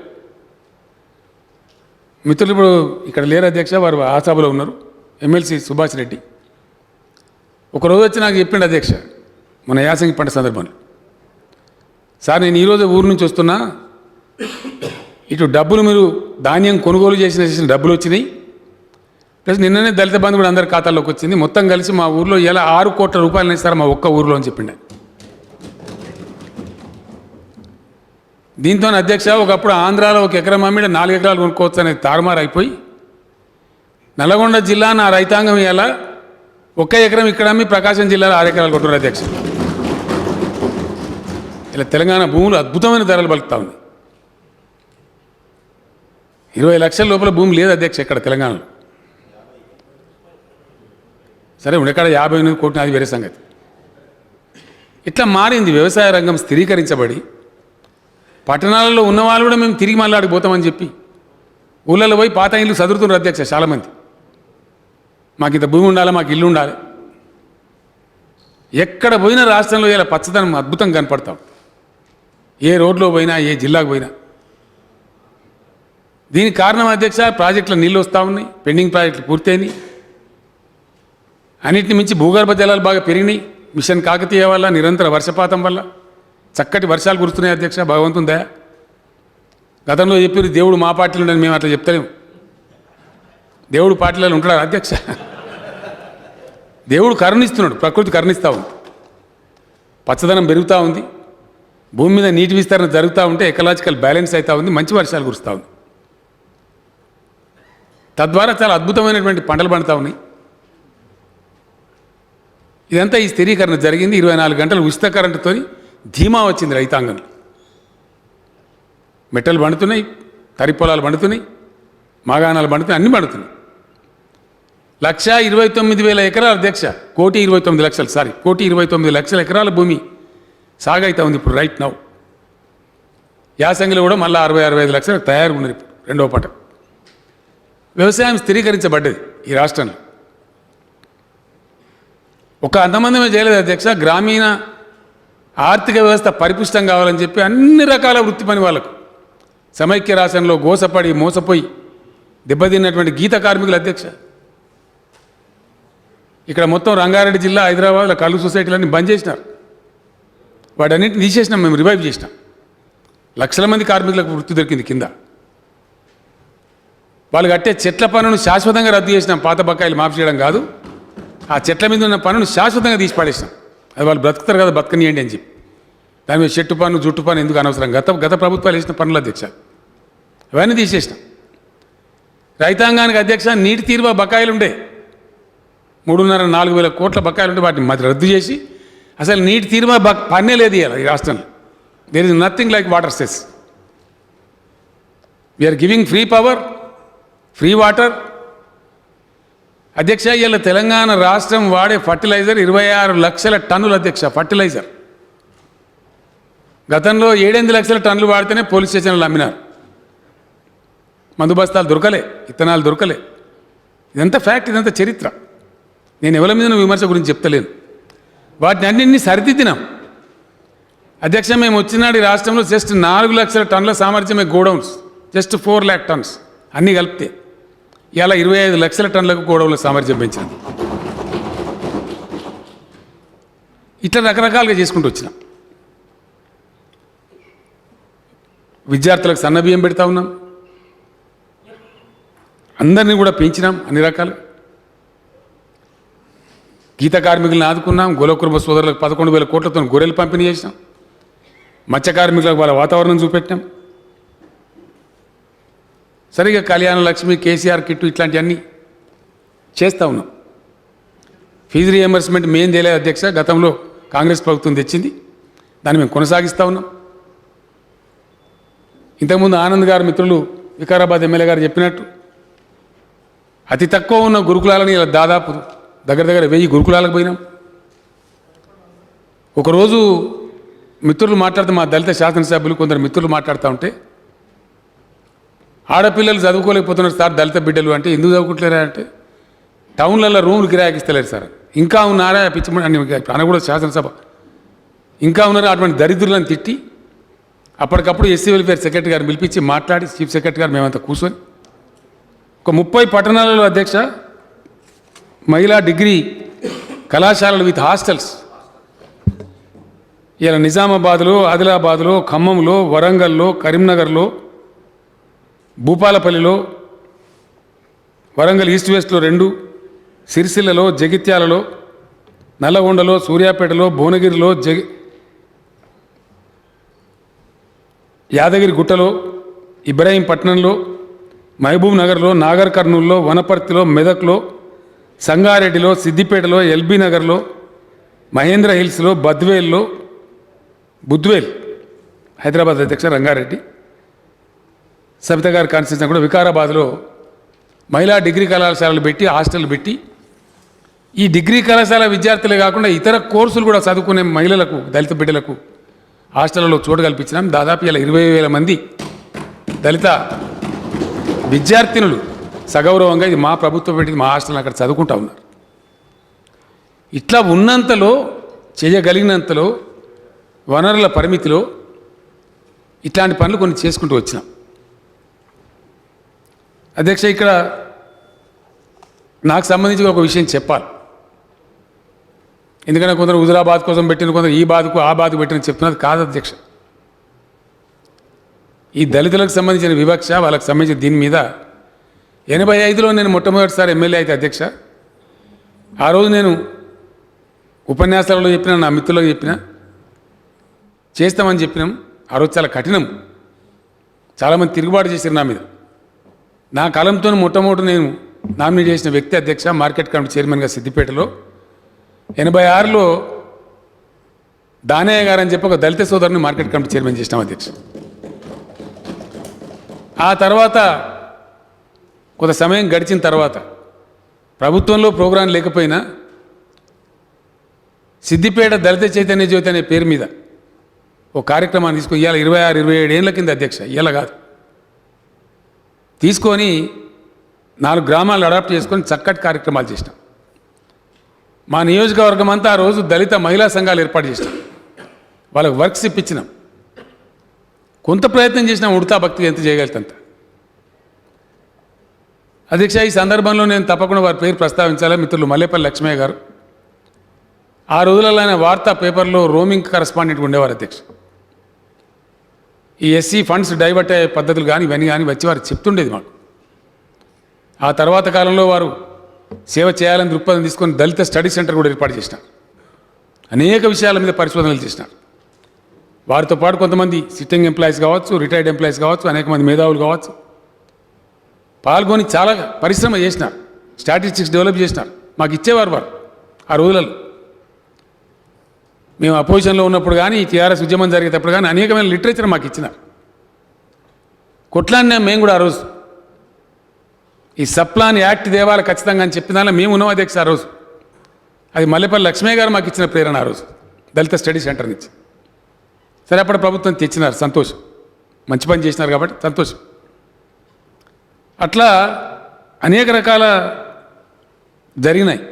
మిత్రులు ఇప్పుడు ఇక్కడ లేరు అధ్యక్ష, వారు ఆ సభలో ఉన్నారు, ఎమ్మెల్సీ సుభాష్ రెడ్డి. ఒకరోజు వచ్చి నాకు చెప్పిండు అధ్యక్ష, మన యాసంగి పంట సందర్భంలో, సార్ నేను ఈరోజు ఊరు నుంచి వస్తున్నా, ఇటు డబ్బులు మీరు ధాన్యం కొనుగోలు చేసిన డబ్బులు వచ్చినాయి, ప్లస్ నిన్ననే దళిత బంధు కూడా అందరి ఖాతాల్లోకి వచ్చింది, మొత్తం కలిసి మా ఊర్లో ఇలా 6 కోట్ల రూపాయలు ఇస్తారు మా ఒక్క ఊరిలో అని చెప్పిండు. దీంతో అధ్యక్ష ఒకప్పుడు ఆంధ్రాలో 1 ఎకరం అమ్మిడ 4 ఎకరాలు కొనుక్కోవచ్చు అనేది తారుమారు అయిపోయి, నల్గొండ జిల్లా నా రైతాంగం ఇలా 1 ఎకరం ఇక్కడ అమ్మి ప్రకాశం జిల్లాలో 6 ఎకరాలు కొట్టున్నారు అధ్యక్ష. ఇలా తెలంగాణ భూములు అద్భుతమైన ధరలు పలుకుతా ఉంది. 20 లక్షల లోపల భూమి లేదు అధ్యక్ష ఇక్కడ తెలంగాణలో. సరే ఉండేకాడ 58 కోట్లు, అది వేరే సంగతి. ఇట్లా మారింది వ్యవసాయ రంగం స్థిరీకరించబడి, పట్టణాలలో ఉన్నవాళ్ళు కూడా మేము తిరిగి మళ్ళీ ఆడిపోతామని చెప్పి ఊళ్ళలో పోయి పాత ఇల్లు చదువుతున్నారు అధ్యక్ష చాలామంది. మాకు ఇంత భూమి ఉండాలి, మాకు ఇల్లు ఉండాలి. ఎక్కడ పోయినా రాష్ట్రంలో ఇలా పచ్చదనం అద్భుతంగా కనపడతాం, ఏ రోడ్లో పోయినా, ఏ జిల్లాకు పోయినా. దీనికి కారణం అధ్యక్ష, ప్రాజెక్టుల నీళ్ళు వస్తూ ఉన్నాయి, పెండింగ్ ప్రాజెక్టులు పూర్తయినాయి, అన్నింటిని మించి భూగర్భ జలాలు బాగా పెరిగినాయి. మిషన్ కాకతీయ వల్ల, నిరంతర వర్షపాతం వల్ల చక్కటి వర్షాలు కురుస్తున్నాయి అధ్యక్ష, భగవంతుని దయ. గతంలో చెప్పారు దేవుడు మా పార్టీలో ఉండని, మేము అట్లా చెప్తలేము. దేవుడు పార్టీలలో ఉంటాడు అధ్యక్ష, దేవుడు కరుణిస్తున్నాడు, ప్రకృతి కరుణిస్తూ ఉంది, పచ్చదనం పెరుగుతూ ఉంది, భూమి మీద నీటి విస్తరణ జరుగుతూ ఉంటే ఎకలాజికల్ బ్యాలెన్స్ అవుతూ ఉంది, మంచి వర్షాలు కురుస్తూ ఉంది. తద్వారా చాలా అద్భుతమైనటువంటి పంటలు పండుతూ ఉన్నాయి. ఇదంతా ఈ స్థిరీకరణ జరిగింది. 24 గంటలు ఉచిత కరెంటుతో ధీమా వచ్చింది రైతాంగంలో. మెట్టలు పండుతున్నాయి, తరి పొలాలు పండుతున్నాయి, మాగాణాలు పండుతున్నాయి, అన్నీ పండుతున్నాయి. 1,29,000 ఎకరాల అధ్యక్ష, 1,29 లక్షల ఎకరాల భూమి సాగైతా ఉంది ఇప్పుడు రైట్ నౌ. యాసంగిలో కూడా మళ్ళీ 60-65 లక్షలకు తయారు ఉన్నది ఇప్పుడు రెండవ పట. వ్యవసాయం స్థిరీకరించబడ్డది ఈ రాష్ట్రంలో. ఒక అంతమందమే చేయలేదు అధ్యక్ష, గ్రామీణ ఆర్థిక వ్యవస్థ పరిపుష్టం కావాలని చెప్పి అన్ని రకాల వృత్తి పని వాళ్ళకు సమైక్య రాష్ట్రంలో గోసపడి మోసపోయి దెబ్బతిన్నటువంటి గీత కార్మికుల అధ్యక్ష. ఇక్కడ మొత్తం రంగారెడ్డి జిల్లా, హైదరాబాద్లో కళ్ళు సొసైటీలన్నీ బంద్ చేసినారు, వాటన్నింటిని తీసేసినాం, మేము రివైవ్ చేసినాం. లక్షల మంది కార్మికులకు వృత్తి దొరికింది కింద. వాళ్ళు కట్టే చెట్ల పనును శాశ్వతంగా రద్దు చేసినాం, పాత బకాయిలు మాఫ్ చేయడం కాదు, ఆ చెట్ల మీద ఉన్న పనును శాశ్వతంగా తీసి పడేసినాం. అది వాళ్ళు బ్రతుకుతారు కదా, బతకనియండి అని చెప్పి దాని మీద చెట్టు పన్ను, జుట్టు పన్ను ఎందుకు అనవసరం, గత ప్రభుత్వాలు వేసిన పనులు అధ్యక్ష అవన్నీ తీసేసినాం. రైతాంగానికి అధ్యక్ష నీటి తీరువా బకాయిలు ఉండే 3,500-4,000 కోట్ల బకాయిలు ఉంటే వాటిని మరి రద్దు చేసి అసలు నీటి తీరువా పన్నే లేదు ఇవాళ ఈ రాష్ట్రంలో. There is nothing like water cess. We are giving free power, free water. అధ్యక్ష ఇవాళ తెలంగాణ రాష్ట్రం వాడే ఫర్టిలైజర్ 26 లక్షల టన్నులు అధ్యక్ష. ఫర్టిలైజర్ గతంలో 7-8 లక్షల టన్నులు వాడితేనే పోలీస్ స్టేషన్లు అమ్మినారు. మందు బస్తాలు దొరకలే, ఇత్తనాలు దొరకలే. ఇదంతా ఫ్యాక్ట్, ఇదంతా చరిత్ర. నేను ఎవరి మీద విమర్శ గురించి చెప్తలేను. వాటిని అన్నింటినీ సరిదిద్దినాం అధ్యక్ష. మేము వచ్చినాడు ఈ రాష్ట్రంలో జస్ట్ 4 లక్షల టన్నుల సామర్థ్యమే గోడౌన్స్, జస్ట్ 4 lakh tons అన్నీ కలిపితే. ఇలా 25 లక్షల టన్నులకు గోడౌన్ల సామర్థ్యం పెంచింది. ఇట్లా రకరకాలుగా చేసుకుంటూ వచ్చినాం. విద్యార్థులకు సన్నబియ్యం పెడతా ఉన్నాం, అందరినీ కూడా పెంచినాం అన్ని రకాలు. గీత కార్మికులను ఆదుకున్నాం, గోలకుటుంబ సోదరులకు 11,000 కోట్లతో గొర్రెలు పంపిణీ చేసినాం, మత్స్య కార్మికులకు వాళ్ళ వాతావరణం చూపెట్టినాం. సరిగా కళ్యాణ లక్ష్మి, కేసీఆర్ కిట్టు ఇట్లాంటివన్నీ చేస్తూ ఉన్నాం. ఫీజు రియంబర్స్మెంట్ మేము తెలియదు అధ్యక్ష, గతంలో కాంగ్రెస్ ప్రభుత్వం తెచ్చింది, దాన్ని మేము కొనసాగిస్తూ ఉన్నాం. ఇంతకుముందు ఆనంద్ గారు మిత్రులు వికారాబాద్ ఎమ్మెల్యే గారు చెప్పినట్టు అతి తక్కువ ఉన్న గురుకులాలని ఇలా దాదాపు దగ్గర 1000 గురుకులాలకు పోయినాం. ఒకరోజు మిత్రులు మాట్లాడితే మా దళిత శాసనసభ్యులు కొందరు మిత్రులు మాట్లాడుతూ ఉంటే ఆడపిల్లలు చదువుకోలేకపోతున్నారు సార్ దళిత బిడ్డలు అంటే ఎందుకు చదువుకుంటలేరా అంటే టౌన్లలో రూములు కిరాయికిస్తలేరు సార్. ఇంకా ఉన్నారా పిచ్చి అని అనకూడదు శాసనసభ. ఇంకా ఉన్నారా అటువంటి దరిద్రులను తిట్టి అప్పటికప్పుడు ఎస్సీ వెల్ఫేర్ సెక్రటరీ గారు పిలిపించి మాట్లాడి చీఫ్ సెక్రటరీ గారు మేమంతా కూర్చొని ఒక 30 పట్టణాలలో అధ్యక్ష మహిళా డిగ్రీ కళాశాలలు విత్ హాస్టల్స్ ఇలా నిజామాబాద్లో, ఆదిలాబాద్లో, ఖమ్మంలో, వరంగల్లో, కరీంనగర్లో, భూపాలపల్లిలో, వరంగల్ ఈస్ట్ వెస్ట్లో 2, సిరిసిల్లలో, జగిత్యాలలో, నల్లగొండలో, సూర్యాపేటలో, భువనగిరిలో, యాదగిరి గుట్టలో, ఇబ్రాహీంపట్నంలో, మహబూబ్ నగర్లో, నాగర్ కర్నూల్లో, వనపర్తిలో, మెదక్లో, సంగారెడ్డిలో, సిద్దిపేటలో, ఎల్బీ నగర్లో, మహేంద్ర హిల్స్లో, బుద్వేల్ హైదరాబాద్ అధ్యక్ష రంగారెడ్డి సబిత గారి కాన్స్టిట్యూషన్ కూడా వికారాబాద్లో మహిళా డిగ్రీ కళాశాలలు పెట్టి హాస్టల్ పెట్టి ఈ డిగ్రీ కళాశాల విద్యార్థులే కాకుండా ఇతర కోర్సులు కూడా చదువుకునే మహిళలకు దళిత బిడ్డలకు హాస్టళ్లలో చోటు కల్పించినాం. దాదాపు ఇలా 20,000 మంది దళిత విద్యార్థినులు సగౌరవంగా ఇది మా ప్రభుత్వం పెట్టింది మా హాస్టల్ అక్కడ చదువుకుంటా ఉన్నారు. ఇట్లా ఉన్నంతలో చేయగలిగినంతలో వనరుల పరిమితిలో ఇట్లాంటి పనులు కొన్ని చేసుకుంటూ వచ్చినాం. అధ్యక్ష ఇక్కడ నాకు సంబంధించి ఒక విషయం చెప్పాలి. ఎందుకంటే కొందరు హుజురాబాద్ కోసం పెట్టిన, కొందరు ఈ బాధకు ఆ బాధకు పెట్టిన చెప్తున్నది కాదు అధ్యక్ష. ఈ దళితులకు సంబంధించిన వివక్ష వాళ్ళకి సంబంధించిన దీని మీద 85లో నేను మొట్టమొదటిసారి ఎమ్మెల్యే అయితే అధ్యక్ష ఆ రోజు నేను ఉపన్యాసాలలో చెప్పిన, నా మిత్రులకు చెప్పిన, చేస్తామని చెప్పినాం. ఆ రోజు చాలా కఠినం, చాలామంది తిరుగుబాటు చేశారు నా మీద. నా కాలంతో మొట్టమొదటి నేను నామినేట్ చేసిన వ్యక్తి అధ్యక్ష మార్కెట్ కమిటీ చైర్మన్గా సిద్దిపేటలో 86లో దానయ్య గారు అని చెప్పి ఒక దళిత సోదరుని మార్కెట్ కమిటీ చైర్మన్ చేసినాం అధ్యక్ష. ఆ తర్వాత కొంత సమయం గడిచిన తర్వాత ప్రభుత్వంలో ప్రోగ్రాం లేకపోయినా సిద్దిపేట దళిత చైతన్య జ్యోతి అనే పేరు మీద ఓ కార్యక్రమాన్ని తీసుకొని ఇవాళ 26-27 ఏళ్ల కింద అధ్యక్ష, ఇవాళ కాదు, తీసుకొని 4 గ్రామాలను అడాప్ట్ చేసుకొని చక్కటి కార్యక్రమాలు చేసినాం. మా నియోజకవర్గం అంతా ఆ రోజు దళిత మహిళా సంఘాలు ఏర్పాటు చేసినాం, వాళ్ళకి వర్క్స్ ఇప్పించినాం. కొంత ప్రయత్నం చేసినాం, ఉడతా భక్తిగా ఎంత చేయగలుగుతంత. అధ్యక్ష ఈ సందర్భంలో నేను తప్పకుండా వారి పేరు ప్రస్తావించాలి. మిత్రులు మల్లేపల్లి లక్ష్మయ్య గారు ఆ రోజులలో ఆయన వార్తా పేపర్లో రోమింగ్ కరస్పాండెంట్ ఉండేవారు అధ్యక్ష. ఈ ఎస్సీ ఫండ్స్ డైవర్ట్ అయ్యే పద్ధతులు కానీ ఇవన్నీ కానీ వచ్చి వారు చెప్తుండేది మాకు. ఆ తర్వాత కాలంలో వారు సేవ చేయాలని దృక్పథం తీసుకొని దళిత స్టడీ సెంటర్ కూడా ఏర్పాటు చేసినారు. అనేక విషయాల మీద పరిశోధనలు చేసినారు. వారితో పాటు కొంతమంది సిట్టింగ్ ఎంప్లాయీస్ కావచ్చు, రిటైర్డ్ ఎంప్లాయీస్ కావచ్చు, అనేక మంది మేధావులు కావచ్చు పాల్గొని చాలా పరిశ్రమ చేసినారు, స్టాటిస్టిక్స్ డెవలప్ చేసినారు. మాకు ఇచ్చేవారు వారు ఆ రోజులలో. మేము అపోజిషన్లో ఉన్నప్పుడు కానీ టీఆర్ఎస్ ఉద్యమం జరిగేటప్పుడు కానీ అనేకమైన లిటరేచర్ మాకు ఇచ్చినారు. కొట్లాడినాం మేము కూడా ఆ రోజు. ఈ సప్లాన్ యాక్ట్ దేవాలి ఖచ్చితంగా అని చెప్పిన దానిలో మేము ఉన్నాం అధ్యక్ష ఆ రోజు. అది మల్లెపల్లి లక్ష్మయ్య గారు మాకు ఇచ్చిన ప్రేరణ ఆ రోజు దళిత స్టడీ సెంటర్ నుంచి. సరే అప్పుడు ప్రభుత్వం తెచ్చినారు, సంతోషం, మంచి పని చేసినారు కాబట్టి సంతోషం. అట్లా అనేక రకాల జరిగినాయి.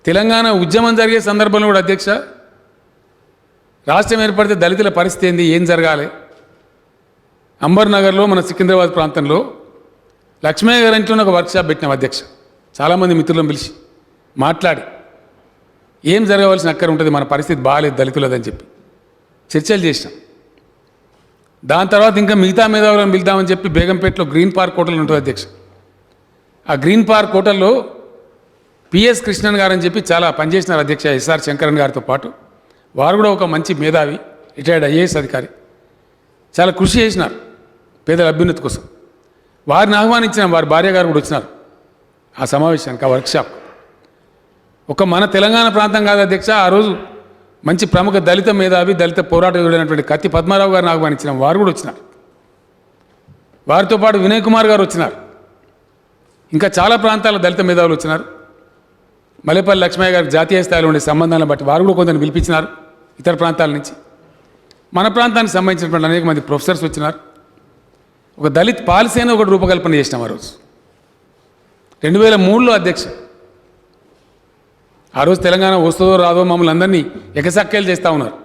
తెలంగాణ ఉద్యమం జరిగే సందర్భంలో కూడా అధ్యక్ష రాష్ట్రం ఏర్పడితే దళితుల పరిస్థితి ఏంది, ఏం జరగాలి. అంబర్ నగర్లో మన సికింద్రాబాద్ ప్రాంతంలో లక్ష్మయ్య గారి ఇంట్లో ఒక వర్క్షాప్ పెట్టినాం అధ్యక్ష. చాలామంది మిత్రులను పిలిచి మాట్లాడి ఏం జరగవలసిన అక్కర ఉంటుంది, మన పరిస్థితి బాగాలేదు దళితులదని చెప్పి చర్చలు చేసినాం. దాని తర్వాత ఇంకా మిగతా మేధావులను పిలుద్దామని చెప్పి బేగంపేటలో గ్రీన్ పార్క్ హోటల్ ఉంటుంది అధ్యక్ష. ఆ గ్రీన్ పార్క్ హోటల్లో పిఎస్ కృష్ణన్ గారు అని చెప్పి చాలా పనిచేసినారు అధ్యక్ష, ఎస్ఆర్ శంకరన్ గారితో పాటు. వారు కూడా ఒక మంచి మేధావి, రిటైర్డ్ ఐఏఎస్ అధికారి, చాలా కృషి చేసినారు పేదల అభ్యున్నతి కోసం. వారిని ఆహ్వానించిన వారి భార్య గారు కూడా వచ్చినారు ఆ సమావేశానికి, ఆ వర్క్షాప్. ఒక మన తెలంగాణ ప్రాంతం కాదు అధ్యక్ష, ఆ రోజు మంచి ప్రముఖ దళిత మేధావి, దళిత పోరాట యోధుడైనటువంటి కత్తి పద్మారావు గారిని ఆహ్వానించిన వారు కూడా వచ్చినారు. వారితో పాటు వినయ్ కుమార్ గారు వచ్చినారు. ఇంకా చాలా ప్రాంతాల దళిత మేధావులు వచ్చినారు. మల్లెపల్లి లక్ష్మయ్య గారికి జాతీయ స్థాయిలో ఉండే సంబంధాలను బట్టి వారు కూడా కొందరిని పిలిపించినారు ఇతర ప్రాంతాల నుంచి. మన ప్రాంతానికి సంబంధించినటువంటి అనేక మంది ప్రొఫెసర్స్ వచ్చినారు. ఒక దళిత్ పాలసీ అని ఒకటి రూపకల్పన చేసినాం ఆ రోజు 2003లో అధ్యక్ష. ఆ రోజు తెలంగాణ వస్తుందో రాదో మమ్మల్ని అందరినీ ఎకసక్కేలు చేస్తూ ఉన్నారు.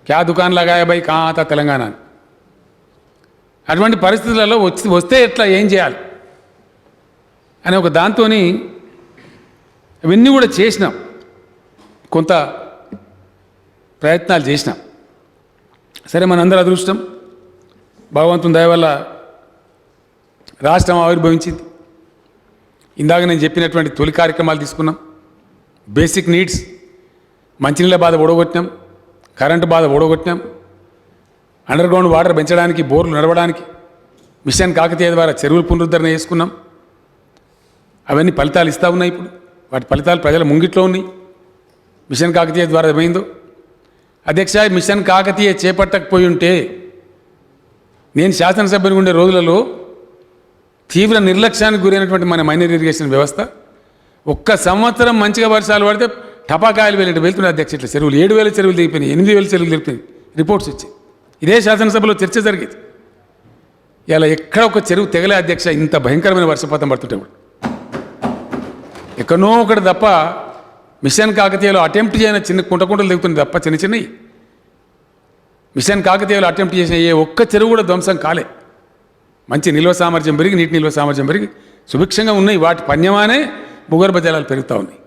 క్యా దుకాన్ లగాయ బై కా ఆతా తెలంగాణ అని. అటువంటి పరిస్థితులలో వస్తే ఎట్లా ఏం చేయాలి అనే ఒక దాంతో అవన్నీ కూడా చేసినాం. కొంత ప్రయత్నాలు చేసినాం. సరే, మనందరి అదృష్టం భగవంతుని దయ వల్ల రాష్ట్రం ఆవిర్భవించింది. ఇందాక నేను చెప్పినటువంటి తొలి కార్యక్రమాలు తీసుకున్నాం. బేసిక్ నీడ్స్, మంచినీళ్ళ బాధ ఓడగొట్టినాం, కరెంటు బాధ ఓడగొట్టినాం, అండర్గ్రౌండ్ వాటర్ పెంచడానికి, బోర్లు నడవడానికి మిషన్ కాకతీయ ద్వారా చెరువులు పునరుద్ధరణ చేసుకున్నాం. అవన్నీ ఫలితాలు ఇస్తూ ఉన్నాయి. ఇప్పుడు వాటి ఫలితాలు ప్రజల ముంగిట్లో ఉన్నాయి. మిషన్ కాకతీయ ద్వారా ఏమైందో అధ్యక్ష, మిషన్ కాకతీయ చేపట్టకపోయి ఉంటే నేను శాసనసభ్యుని ఉండే రోజులలో తీవ్ర నిర్లక్ష్యానికి గురైనటువంటి మన మైనర్ ఇరిగేషన్ వ్యవస్థ ఒక్క సంవత్సరం మంచిగా వర్షాలు పడితే టపాకాయలు వెళ్తున్నాయి అధ్యక్ష. ఇట్లా చెరువులు 7,000 చెరువులు దిగిపోయినాయి, 8,000 చెరువులు దిగిపోయినాయి. రిపోర్ట్స్ వచ్చాయి. ఇదే శాసనసభలో చర్చ జరిగేది. ఇలా ఎక్కడ ఒక చెరువు తెగలే అధ్యక్ష. ఇంత భయంకరమైన వర్షపాతం పడుతుంటే కూడా ఎక్కడనో ఒకటి తప్ప మిషన్ కాకతీయలో అటెంప్ట్ చేయని చిన్న కుంటలు దిగుతుంది తప్ప చిన్నవి మిషన్ కాకతీయలో అటెంప్ట్ చేసిన ఏ ఒక్క చెరువు కూడా ధ్వంసం కాలే. మంచి నిల్వ సామర్థ్యం పెరిగి, నీటి నిల్వ సామర్థ్యం పెరిగి సుభిక్షంగా ఉన్నాయి. వాటి పన్యమానే భూగర్భ జలాలు పెరుగుతూ ఉన్నాయి.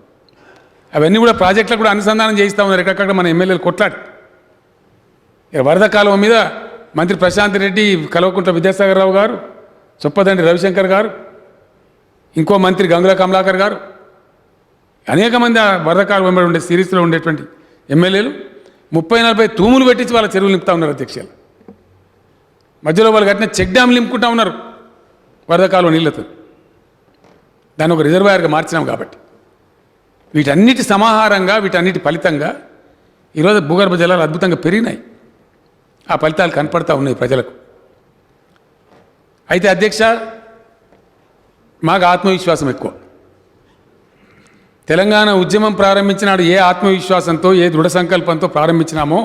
అవన్నీ కూడా ప్రాజెక్టులకు కూడా అనుసంధానం చేయిస్తూ ఉన్నారు. ఎక్కడెక్కడ మన ఎమ్మెల్యేలు కొట్లాడి వరద కాలువ మీద మంత్రి ప్రశాంత్ రెడ్డి, కల్వకుంట్ల విద్యాసాగర్ రావు గారు, చొప్పదండి రవిశంకర్ గారు, ఇంకో మంత్రి గంగుల కమలాకర్ గారు, అనేక మంది ఆ వరద కాలువ వెంబడి ఉండే సిరీస్లో ఉండేటువంటి ఎమ్మెల్యేలు 30-40 తూములు పెట్టించి వాళ్ళ చెరువులు నింపుతా ఉన్నారు అధ్యక్షులు. మధ్యలో వాళ్ళు కట్టిన చెక్ డ్యామ్లు నింపుకుంటా ఉన్నారు వరద కాలువ నీళ్లతో. దాన్ని ఒక రిజర్వాయర్గా మార్చినాం. కాబట్టి వీటన్నిటి సమాహారంగా, వీటన్నిటి ఫలితంగా ఈరోజు భూగర్భ జలాలు అద్భుతంగా పెరిగినాయి. ఆ ఫలితాలు కనపడతా ఉన్నాయి ప్రజలకు. అయితే అధ్యక్ష, మాకు ఆత్మవిశ్వాసం ఎక్కువ. తెలంగాణ ఉద్యమం ప్రారంభించినాడు ఏ ఆత్మవిశ్వాసంతో, ఏ దృఢ సంకల్పంతో ప్రారంభించినామో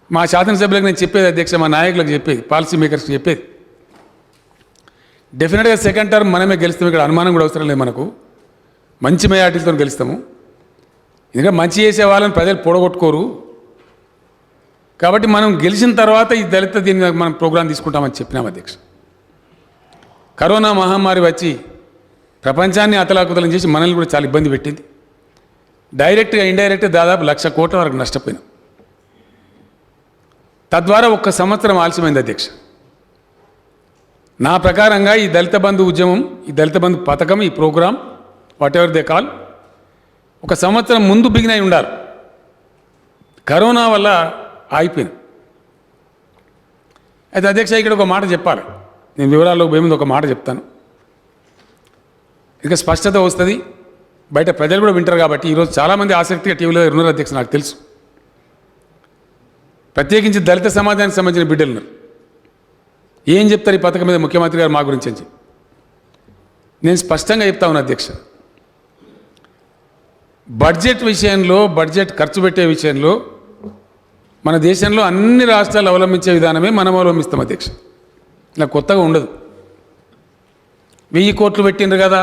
మా శాసనసభ్యులకు నేను చెప్పేది అధ్యక్ష, మా నాయకులకు చెప్పేది, పాలసీ మేకర్స్కి చెప్పేది, డెఫినెట్గా సెకండ్ టర్మ్ మనమే గెలుస్తాం. ఇక్కడ అనుమానం కూడా అవసరం లేదు. మనకు మంచి మెజార్టీలతో గెలుస్తాము. ఎందుకంటే మంచి చేసే వాళ్ళని ప్రజలు పొడగొట్టుకోరు. కాబట్టి మనం గెలిచిన తర్వాత ఈ దళిత దీన్ని మనం ప్రోగ్రాం తీసుకుంటామని చెప్పినాం అధ్యక్ష. కరోనా మహమ్మారి వచ్చి ప్రపంచాన్ని అతలాకుతలం చేసి మనల్ని కూడా చాలా ఇబ్బంది పెట్టింది. డైరెక్ట్గా ఇండైరెక్ట్గా దాదాపు 1,00,000 కోట్ల వరకు నష్టపోయినాం. తద్వారా ఒక్క సంవత్సరం ఆలస్యమైంది అధ్యక్ష. నా ప్రకారంగా ఈ దళిత బంధు ఉద్యమం, ఈ దళిత బంధు పథకం, ఈ programme whatever they call, ఒక సంవత్సరం ముందు బిగినై ఉండాలి. కరోనా వల్ల ఆగిపోయింది. అయితే అధ్యక్ష, ఇక్కడ ఒక మాట చెప్పాలి. నేను వివరాల్లోకి పోయే ముందు ఒక మాట చెప్తాను. ఇక స్పష్టత వస్తుంది, బయట ప్రజలు కూడా వింటారు. కాబట్టి ఈరోజు చాలామంది ఆసక్తిగా టీవీలో ఉన్నారు అధ్యక్ష, నాకు తెలుసు. ప్రత్యేకించి దళిత సమాజానికి సంబంధించిన బిడ్డలు ఉన్నారు. ఏం చెప్తారు ఈ పథకం మీద ముఖ్యమంత్రి గారు మా గురించి అని? నేను స్పష్టంగా చెప్తా ఉన్నా అధ్యక్ష, బడ్జెట్ విషయంలో, బడ్జెట్ ఖర్చు పెట్టే విషయంలో మన దేశంలో అన్ని రాష్ట్రాలు అవలంబించే విధానమే మనం అవలంబిస్తాం అధ్యక్ష. ఇలా కొత్తగా ఉండదు. 1000 కోట్లు పెట్టిండ్రు కదా,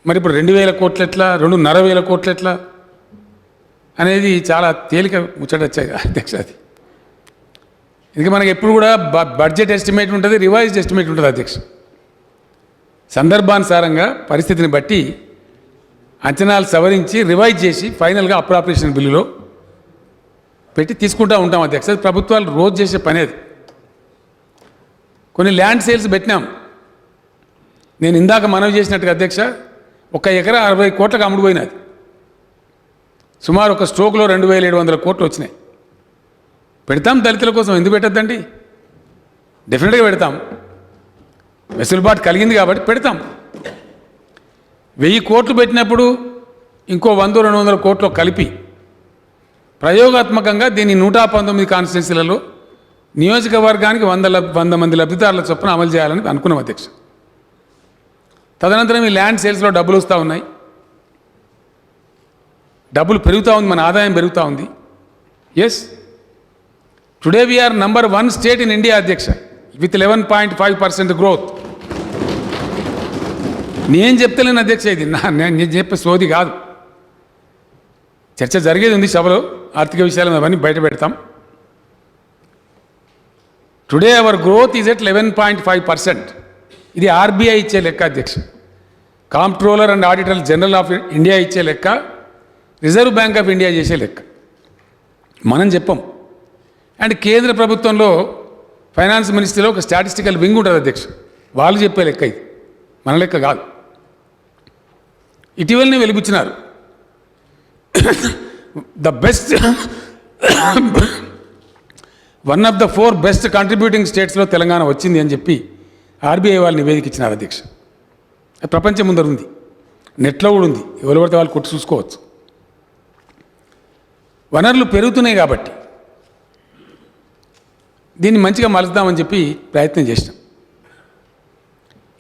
మరి ఇప్పుడు 2,000 కోట్లు ఎట్లా, 2,500 కోట్లు ఎట్లా అనేది చాలా తేలిక ముచ్చట వచ్చాయి అధ్యక్ష. అది ఇందుకే మనకి ఎప్పుడు కూడా బడ్జెట్ ఎస్టిమేట్ ఉంటుంది, రివైజ్డ్ ఎస్టిమేట్ ఉంటుంది అధ్యక్ష. సందర్భానుసారంగా పరిస్థితిని బట్టి అంచనాలు సవరించి రివైజ్ చేసి ఫైనల్గా అప్రాప్రియేషన్ బిల్లులో పెట్టి తీసుకుంటూ ఉంటాం అధ్యక్ష. ప్రభుత్వాలు రోజు చేసే పని అది. కొన్ని ల్యాండ్ సేల్స్ పెట్టినాం. నేను ఇందాక మనవి చేసినట్టుగా అధ్యక్ష, 1 ఎకరా 60 కోట్లకు అమ్ముడుపోయినది. సుమారు ఒక స్ట్రోక్లో 2,700 కోట్లు వచ్చినాయి. పెడతాం దళితుల కోసం, ఎందుకు పెట్టద్దండి? డెఫినెట్గా పెడతాం. వెసులుబాటు కలిగింది కాబట్టి పెడతాం. 1000 కోట్లు పెట్టినప్పుడు ఇంకో 100-200 కోట్లు కలిపి ప్రయోగాత్మకంగా దీన్ని 119 కాన్స్టిట్యున్సీలలో నియోజకవర్గానికి 100 మంది లబ్ధిదారుల చొప్పున అమలు చేయాలని అనుకున్నాం అధ్యక్ష. తదనంతరం ఈ ల్యాండ్ సేల్స్లో డబ్బులు వస్తూ ఉన్నాయి, డబ్బులు పెరుగుతూ ఉంది, మన ఆదాయం పెరుగుతూ ఉంది. Yes, today we are number 1 state in India అధ్యక్ష, విత్ 11.5% గ్రోత్. నేను చెప్తలేను అధ్యక్ష, ఇది నేను చెప్పే సోది కాదు. చర్చ జరిగేది ఉంది సభలో, ఆర్థిక విషయాలు అవన్నీ బయట పెడతాం. Today our growth is at 11.5%. ఇది ఆర్బీఐ ఇచ్చే లెక్క అధ్యక్ష, comptroller and auditor general of India ఇచ్చే లెక్క, రిజర్వ్ బ్యాంక్ ఆఫ్ ఇండియా చేసే లెక్క, మనం చెప్పం. అండ్ కేంద్ర ప్రభుత్వంలో ఫైనాన్స్ మినిస్ట్రీలో ఒక స్టాటిస్టికల్ వింగ్ ఉంటుంది అధ్యక్ష, వాళ్ళు చెప్పే లెక్క ఇది, మన లెక్క కాదు. ఇటీవలనే వెలిబుచ్చినారు, the best 1 of the 4 best contributing స్టేట్స్లో తెలంగాణ వచ్చింది అని చెప్పి ఆర్బీఐ వాళ్ళు నివేదిక ఇచ్చినారు అధ్యక్ష. ప్రపంచం ముందర ఉంది, నెట్లో కూడా ఉంది, ఎవరు పడితే వాళ్ళు కొట్టి చూసుకోవచ్చు. వనరులు పెరుగుతున్నాయి కాబట్టి దీన్ని మంచిగా మలుద్దామని చెప్పి ప్రయత్నం చేసినాం.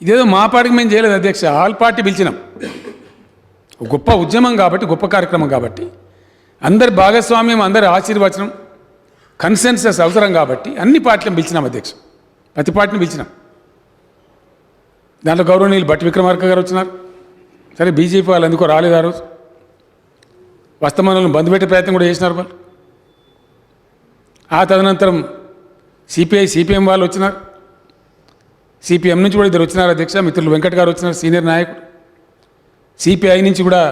ఇదేదో మా పార్టీకి మేము చేయలేదు అధ్యక్ష, ఆల్ పార్టీ పిలిచినాం. గొప్ప ఉద్యమం కాబట్టి, గొప్ప కార్యక్రమం కాబట్టి, అందరి భాగస్వామ్యం, అందరి ఆశీర్వచనం, కన్సెన్సస్ అవసరం కాబట్టి అన్ని పార్టీలను పిలిచినాం అధ్యక్ష, ప్రతి పార్టీని పిలిచినాం. దాంట్లో గౌరవనీయులు భట్టి విక్రమార్క గారు వచ్చినారు. సరే, బీజేపీ వాళ్ళు ఎందుకో రాలేదు ఆ రోజు, వస్తమానాలను బంద్ పెట్టే ప్రయత్నం కూడా చేసినారు వాళ్ళు. ఆ తదనంతరం సిపిఐ సిపిఎం వాళ్ళు వచ్చినారు, సిపిఎం నుంచి కూడా 2 వచ్చినారు అధ్యక్ష, మిత్రులు వెంకట్ గారు వచ్చినారు, సీనియర్ నాయకుడు. సిపిఐ నుంచి కూడా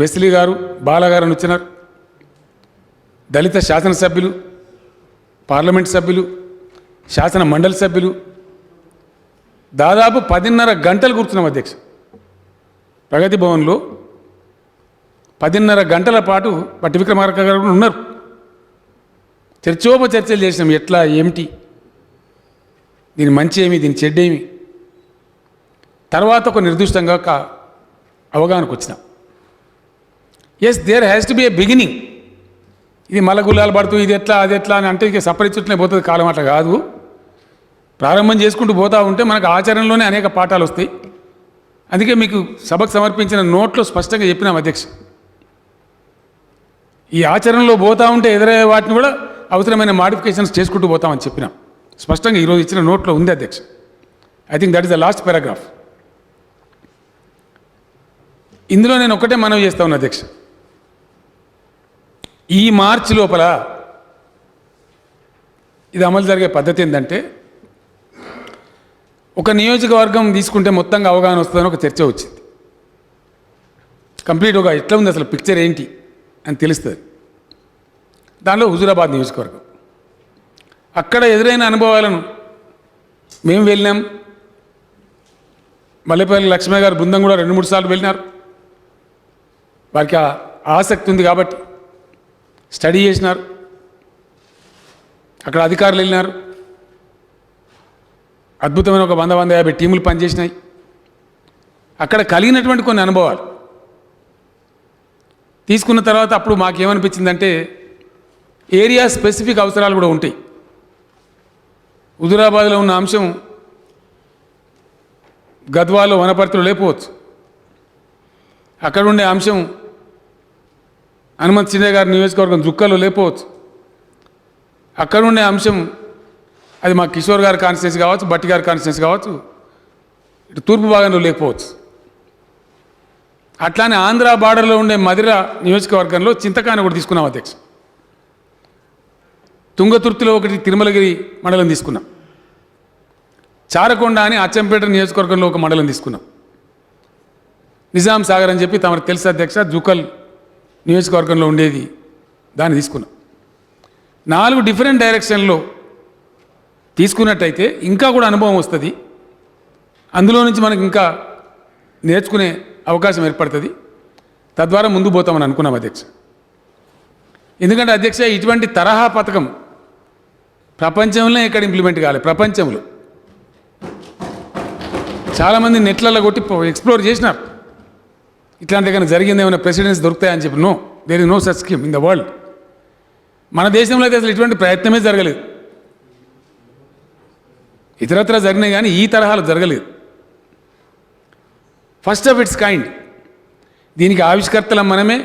వెస్లీ గారు, బాలగారు అని వచ్చినారు. దళిత శాసనసభ్యులు, పార్లమెంట్ సభ్యులు, శాసన మండలి సభ్యులు, దాదాపు 10:30 గంటలు కూర్చున్నాం అధ్యక్ష. ప్రగతి భవన్లో 10:30 గంటల పాటు భట్టి విక్రమార్క గారు కూడా ఉన్నారు. చర్చలు చేసినాం, ఎట్లా ఏమిటి, దీని మంచి ఏమి, దీని చెడ్డేమి. తర్వాత ఒక నిర్దిష్టంగా ఒక అవగాహనకు వచ్చినాం. Yes, there has to be a beginning. ఇది మల్ల గుల్లాలు పడుతూ ఇది ఎట్లా అది ఎట్లా అని అంటే ఇక సపరిచుట్లనే పోతుంది కాలం, అట్లా కాదు. ప్రారంభం చేసుకుంటూ పోతూ ఉంటే మనకు ఆచరణలోనే అనేక పాఠాలు వస్తాయి. అందుకే మీకు సభకు సమర్పించిన నోట్లో స్పష్టంగా చెప్పినాం అధ్యక్ష, ఈ ఆచరణలో పోతూ ఉంటే ఎదురయ్యే వాటిని కూడా అవసరమైన మాడిఫికేషన్స్ చేసుకుంటూ పోతామని చెప్పినాం. స్పష్టంగా ఈరోజు ఇచ్చిన నోట్లో ఉంది అధ్యక్ష. I think that is the last paragraph. ఇందులో నేను ఒక్కటే మనవి చేస్తా ఉన్నా అధ్యక్ష, ఈ మార్చి లోపల ఇది అమలు జరిగే పద్ధతి ఏంటంటే, ఒక నియోజకవర్గం తీసుకుంటే మొత్తంగా అవగాహన వస్తుందని ఒక చర్చ వచ్చింది. కంప్లీట్గా ఎట్లా ఉంది అసలు పిక్చర్ ఏంటి అని తెలుస్తుంది. దానిలో హుజూరాబాద్ నియోజకవర్గం, అక్కడ ఎదురైన అనుభవాలను మేము వెళ్ళినాం. మల్లెపల్లి లక్ష్మయ్య గారు బృందం కూడా 2-3 సార్లు వెళ్ళినారు. వారికి ఆసక్తి ఉంది కాబట్టి స్టడీ చేసినారు. అక్కడ అధికారులు వెళ్ళినారు. అద్భుతమైన ఒక 100-150 టీములు పనిచేసినాయి. అక్కడ కలిగినటువంటి కొన్ని అనుభవాలు తీసుకున్న తర్వాత అప్పుడు మాకేమనిపించిందంటే, ఏరియా స్పెసిఫిక్ అవసరాలు కూడా ఉంటాయి. హుజూరాబాద్లో ఉన్న అంశం గద్వాలో వనపర్తిలో లేకపోవచ్చు, అక్కడ ఉండే అంశం హనుమంత్ సిండే గారి నియోజకవర్గం జుక్కలో లేకపోవచ్చు, అక్కడ ఉండే అంశం అది మా కిషోర్ గారి కాన్స్టిట్యున్సీ కావచ్చు, భట్టి గారి కాన్స్టిట్యున్సీ కావచ్చు, ఇటు తూర్పు భాగంలో లేకపోవచ్చు. అట్లానే ఆంధ్ర బార్డర్లో ఉండే మదిర నియోజకవర్గంలో చింతకాని ఒకటి తీసుకున్నాం అధ్యక్ష. తుంగతుర్తిలో ఒకటి తిరుమలగిరి మండలం తీసుకున్నాం. చారకొండ అని అచ్చంపేట నియోజకవర్గంలో ఒక మండలం తీసుకున్నాం. నిజాం సాగర్ అని చెప్పి తమకు తెలుసు అధ్యక్ష, జుకల్ నియోజకవర్గంలో ఉండేది, దాన్ని తీసుకున్నాం. 4 డిఫరెంట్ డైరెక్షన్లో తీసుకున్నట్టయితే ఇంకా కూడా అనుభవం వస్తుంది. అందులో నుంచి మనకి ఇంకా నేర్చుకునే అవకాశం ఏర్పడుతుంది. తద్వారా ముందు పోతామని అనుకున్నాం అధ్యక్ష. ఎందుకంటే అధ్యక్ష, ఇటువంటి తరహా పథకం ప్రపంచంలో ఎక్కడ ఇంప్లిమెంట్ కాలేదు. ప్రపంచంలో చాలామంది నెట్లలో కొట్టి ఎక్స్ప్లోర్ చేసినారు, ఇట్లాంటి కన్నా జరిగింది ఏమైనా ప్రెసిడెన్స్ దొరుకుతాయని చెప్పి. No, there is no such scheme in the world. మన దేశంలో అయితే అసలు ఇటువంటి ప్రయత్నమే జరగలేదు. ఇతరత్ర జరిగినాయి కానీ ఈ తరహాలో జరగలేదు. First of it's kind. దీనికి ఆవిష్కర్తలం మనమే,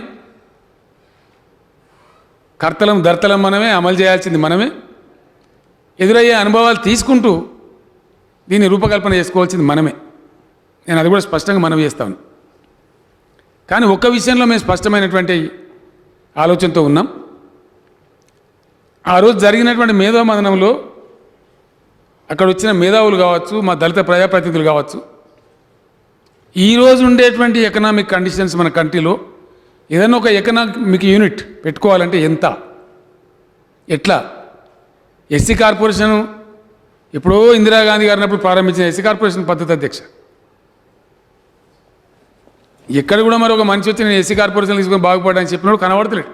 కర్తలం దర్తలం మనమే, అమలు చేయాల్సింది మనమే, ఎదురయ్యే అనుభవాలు తీసుకుంటూ దీన్ని రూపకల్పన చేసుకోవాల్సింది మనమే. నేను అది కూడా స్పష్టంగా మనవి చేస్తాను. కానీ ఒక్క విషయంలో మేము స్పష్టమైనటువంటి ఆలోచనతో ఉన్నాం. ఆ రోజు జరిగినటువంటి మేధోమథనంలో అక్కడ వచ్చిన మేధావులు కావచ్చు, మా దళిత ప్రజాప్రతినిధులు కావచ్చు, ఈరోజు ఉండేటువంటి ఎకనామిక్ కండిషన్స్ మన కంట్రీలో ఏదైనా ఒక ఎకనామిక్ యూనిట్ పెట్టుకోవాలంటే ఎంత, ఎట్లా? ఎస్సీ కార్పొరేషను ఎప్పుడో ఇందిరాగాంధీ గారు అన్నప్పుడు ప్రారంభించిన ఎస్సీ కార్పొరేషన్ పద్ధతి అధ్యక్ష. ఎక్కడ కూడా మరి ఒక మనిషి వచ్చి నేను ఎస్సీ కార్పొరేషన్ తీసుకొని బాగుపడని చెప్పినప్పుడు కనబడతలేడు.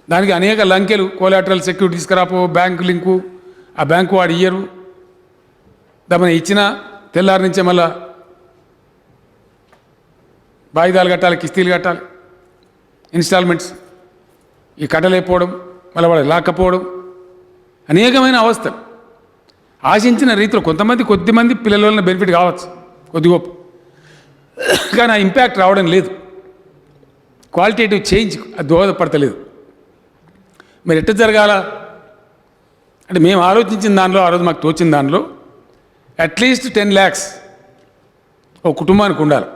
దానికి అనేక లంకెలు, కోలాటరల్ సెక్యూరిటీ తీసుకురాపో, బ్యాంకు లింకు, ఆ బ్యాంకు వాడు ఇయ్యరు, దాని ఇచ్చిన తెల్లారి నుంచే మళ్ళా వాయిదాలు కట్టాలి, కిస్తీలు కట్టాలి, ఇన్స్టాల్మెంట్స్, ఈ కట్టలేకపోవడం, మళ్ళీ వాడు లాక్కపోవడం, అనేకమైన అవస్థలు. ఆశించిన రీతిలో కొద్దిమంది పిల్లల వలన బెనిఫిట్ కావచ్చు కొద్ది గొప్ప, కానీ ఆ ఇంపాక్ట్ రావడం లేదు. క్వాలిటేటివ్ చేంజ్ అది దోహదపడతలేదు. మరి ఎట్లా జరగాల అంటే మేము ఆలోచించిన దానిలో, ఆ రోజు మాకు తోచిన దానిలో అట్లీస్ట్ 10 lakhs ఒక కుటుంబానికి ఉండాలి.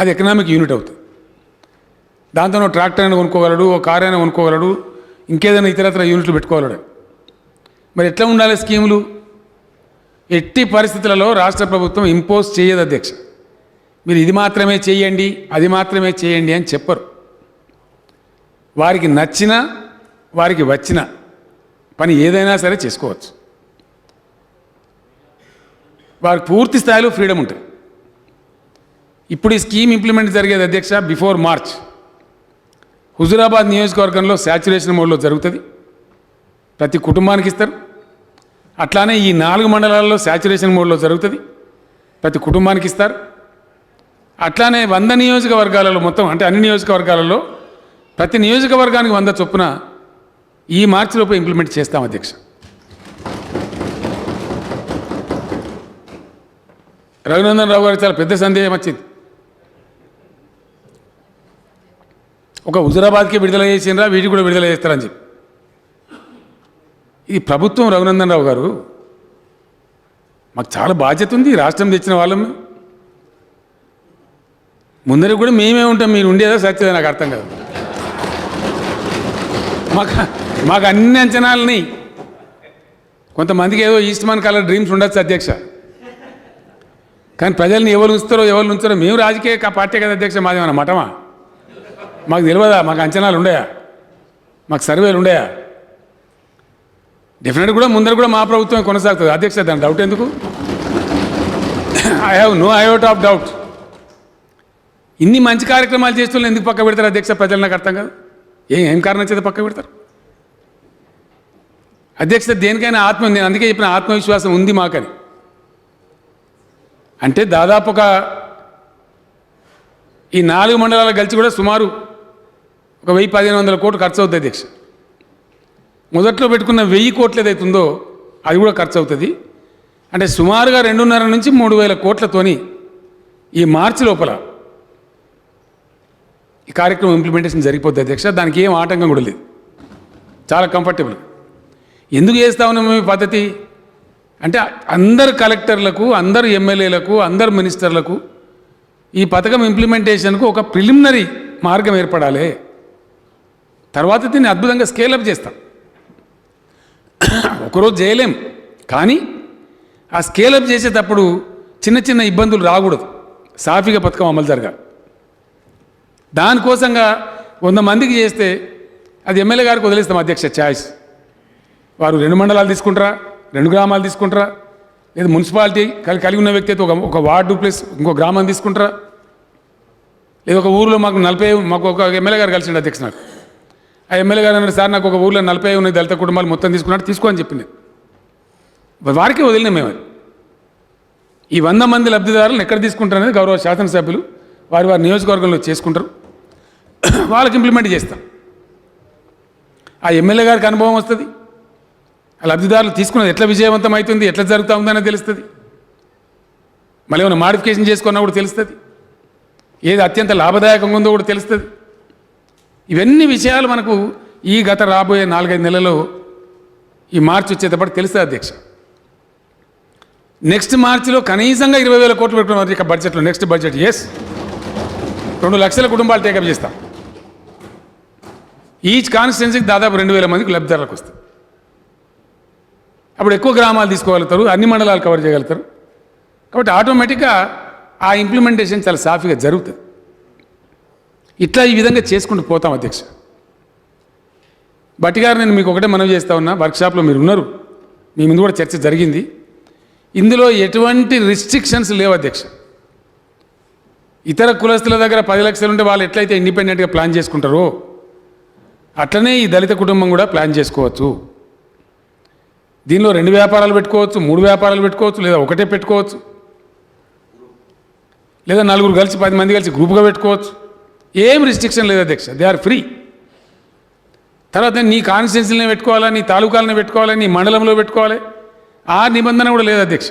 అది ఎకనామిక్ యూనిట్ అవుతుంది. దాంతో ట్రాక్టర్ అయినా కొనుక్కోగలడు, ఒక కార్ అయినా కొనుక్కోగలడు, ఇంకేదైనా ఇతరత్ర యూనిట్లు పెట్టుకోగలడు. మరి ఎట్లా ఉండాలి స్కీములు? ఎట్టి పరిస్థితులలో రాష్ట్ర ప్రభుత్వం ఇంపోజ్ చేయదు అధ్యక్ష. మీరు ఇది మాత్రమే చేయండి, అది మాత్రమే చేయండి అని చెప్పరు. వారికి నచ్చిన, వారికి వచ్చిన పని ఏదైనా సరే చేసుకోవచ్చు. వారికి పూర్తి స్థాయిలో ఫ్రీడమ్ ఉంటుంది. ఇప్పుడు ఈ స్కీమ్ ఇంప్లిమెంట్ జరిగేది అధ్యక్ష బిఫోర్ మార్చ్. హుజూరాబాద్ నియోజకవర్గంలో శాచ్యురేషన్ మోడ్లో జరుగుతుంది, ప్రతి కుటుంబానికి ఇస్తారు. అట్లానే ఈ 4 మండలాల్లో శాచ్యురేషన్ మోడ్లో జరుగుతుంది, ప్రతి కుటుంబానికి ఇస్తారు. అట్లానే 100 నియోజకవర్గాలలో మొత్తం అంటే అన్ని నియోజకవర్గాలలో ప్రతి నియోజకవర్గానికి 100 చొప్పున ఈ మార్చిలోపు ఇంప్లిమెంట్ చేస్తాం అధ్యక్ష. రఘునందన్ రావు గారు చాలా పెద్ద సందేహం వచ్చింది. ఒక హుజూరాబాద్కి విడుదల చేసినరా, వీటికి కూడా విడుదల చేస్తారని చెప్పి. ఇది ప్రభుత్వం రఘునందన్ రావు గారు, మాకు చాలా బాధ్యత ఉంది. రాష్ట్రం తెచ్చిన వాళ్ళం ముందర కూడా మేమే ఉంటాం, మీరు ఉండేదా సత్యదా నాకు అర్థం కాదు. మాకు అన్ని అంచనాలని, కొంతమందికి ఏదో ఈస్ట్మన్ కలర్ డ్రీమ్స్ ఉండొచ్చు అధ్యక్ష, కానీ ప్రజల్ని ఎవరు ఉంచుతారో మేము రాజకీయ పార్టీ కదా అధ్యక్ష, మాదేమన్నా మఠమా? మాకు తెలియదా? మాకు అంచనాలు ఉండయా? మాకు సర్వేలు ఉండయా? డెఫినెట్ కూడా ముందర కూడా మా ప్రభుత్వమే కొనసాగుతుంది అధ్యక్ష, దాని డౌట్ ఎందుకు? I have no iota of doubt. ఇన్ని మంచి కార్యక్రమాలు చేస్తున్న ఎందుకు పక్క పెడతారు అధ్యక్ష? ప్రజలు నాకు అర్థం కాదు. ఏం కారణం చేత పక్క పెడతారు అధ్యక్ష? దేనికైనా నేను అందుకే చెప్పిన ఆత్మవిశ్వాసం ఉంది మాకని. అంటే దాదాపు ఒక ఈ 4 మండలాలు కలిసి కూడా సుమారు ఒక 1000-1500 కోట్లు ఖర్చు అవుతుంది అధ్యక్ష. మొదట్లో పెట్టుకున్న 1000 కోట్లు ఏదైతుందో అది కూడా ఖర్చు అవుతుంది. అంటే సుమారుగా 2.5 నుంచి 3,000 కోట్లతోని ఈ మార్చి లోపల ఈ కార్యక్రమం ఇంప్లిమెంటేషన్ జరిగిపోతుంది అధ్యక్ష. దానికి ఏం ఆటంకం కూడా లేదు, చాలా కంఫర్టబుల్. ఎందుకు చేస్తా ఉన్నాం మేము పద్ధతి అంటే అందరు కలెక్టర్లకు, అందరు ఎమ్మెల్యేలకు, అందరు మినిస్టర్లకు ఈ పథకం ఇంప్లిమెంటేషన్కు ఒక ప్రిలిమినరీ మార్గం ఏర్పడాలి. తర్వాత దీన్ని అద్భుతంగా స్కేలప్ చేస్తాం. ఒకరోజు చేయలేం, కానీ ఆ స్కేలప్ చేసేటప్పుడు చిన్న ఇబ్బందులు రాకూడదు, సాఫీగా పథకం అమలు జరగాలి. దానికోసంగా 100 మందికి చేస్తే అది ఎమ్మెల్యే గారికి వదిలేస్తాం అధ్యక్ష ఛాయిస్. వారు 2 మండలాలు తీసుకుంటారా, 2 గ్రామాలు తీసుకుంటారా, లేదా మున్సిపాలిటీ కలిగి ఉన్న వ్యక్తి అయితే ఒక వార్డు ప్లస్ ఇంకో గ్రామం తీసుకుంటారా, లేదా ఒక ఊరిలో మాకు ఒక ఎమ్మెల్యే గారు కలిసిండు అధ్యక్ష. నాకు ఆ ఎమ్మెల్యే గారు అన్నాడు, సార్ నాకు ఒక ఊళ్ళో 40 ఉన్నాయి దళిత కుటుంబాలు మొత్తం తీసుకున్నాడు, తీసుకో అని చెప్పింది. వారికి వదిలినాం మేము. ఈ 100 మంది లబ్ధిదారులను ఎక్కడ తీసుకుంటారు అనేది గౌరవ శాసనసభ్యులు వారి నియోజకవర్గంలో చేసుకుంటారు, వాళ్ళకి ఇంప్లిమెంట్ చేస్తాం. ఆ ఎమ్మెల్యే గారికి అనుభవం వస్తుంది, ఆ లబ్ధిదారులు తీసుకున్నది ఎట్లా విజయవంతం అవుతుంది, ఎట్లా జరుగుతూ ఉందనే తెలుస్తుంది. మళ్ళీ ఏమైనా మాడిఫికేషన్ చేసుకున్నా కూడా తెలుస్తుంది. ఏది అత్యంత లాభదాయకంగా ఉందో కూడా తెలుస్తుంది. ఇవన్నీ విషయాలు మనకు ఈ గత రాబోయే 4-5 నెలల్లో ఈ మార్చి వచ్చేటప్పుడు తెలుస్తుంది అధ్యక్ష. నెక్స్ట్ మార్చిలో కనీసంగా 20,000 కోట్లు పెట్టుకున్నారు ఇక బడ్జెట్లో. నెక్స్ట్ బడ్జెట్ 2 లక్షల కుటుంబాలు టేకప్ చేస్తాం. ఈచ్ కాన్స్టిట్యున్సీకి దాదాపు 2,000 మందికి లబ్ధిదారులకు వస్తుంది. అప్పుడు ఎక్కువ గ్రామాలు తీసుకోగలుగుతారు, అన్ని మండలాలు కవర్ చేయగలుగుతారు. కాబట్టి ఆటోమేటిక్గా ఆ ఇంప్లిమెంటేషన్ చాలా సాఫీగా జరుగుతుంది. ఇట్లా ఈ విధంగా చేసుకుంటూ పోతాం అధ్యక్ష. బట్టి గారు, నేను మీకు ఒకటే మనవి చేస్తా ఉన్నా, వర్క్షాప్లో మీరు ఉన్నారు, మీ ముందు కూడా చర్చ జరిగింది. ఇందులో ఎటువంటి రిస్ట్రిక్షన్స్ లేవు అధ్యక్ష. ఇతర కులస్తుల దగ్గర 10 లక్షలు ఉంటే వాళ్ళు ఎట్లయితే ఇండిపెండెంట్గా ప్లాన్ చేసుకుంటారో అట్లనే ఈ దళిత కుటుంబం కూడా ప్లాన్ చేసుకోవచ్చు. దీనిలో 2 వ్యాపారాలు పెట్టుకోవచ్చు, 3 వ్యాపారాలు పెట్టుకోవచ్చు, లేదా ఒకటే పెట్టుకోవచ్చు, లేదా 4 కలిసి 10 మంది కలిసి గ్రూప్గా పెట్టుకోవచ్చు. ఏం రిస్ట్రిక్షన్ లేదు అధ్యక్ష, దే ఆర్ ఫ్రీ. తర్వాత నీ కాన్స్టిట్యున్సీలనే పెట్టుకోవాలా, నీ తాలూకాలనే పెట్టుకోవాలి, నీ మండలంలో పెట్టుకోవాలి, ఆ నిబంధన కూడా లేదు అధ్యక్ష.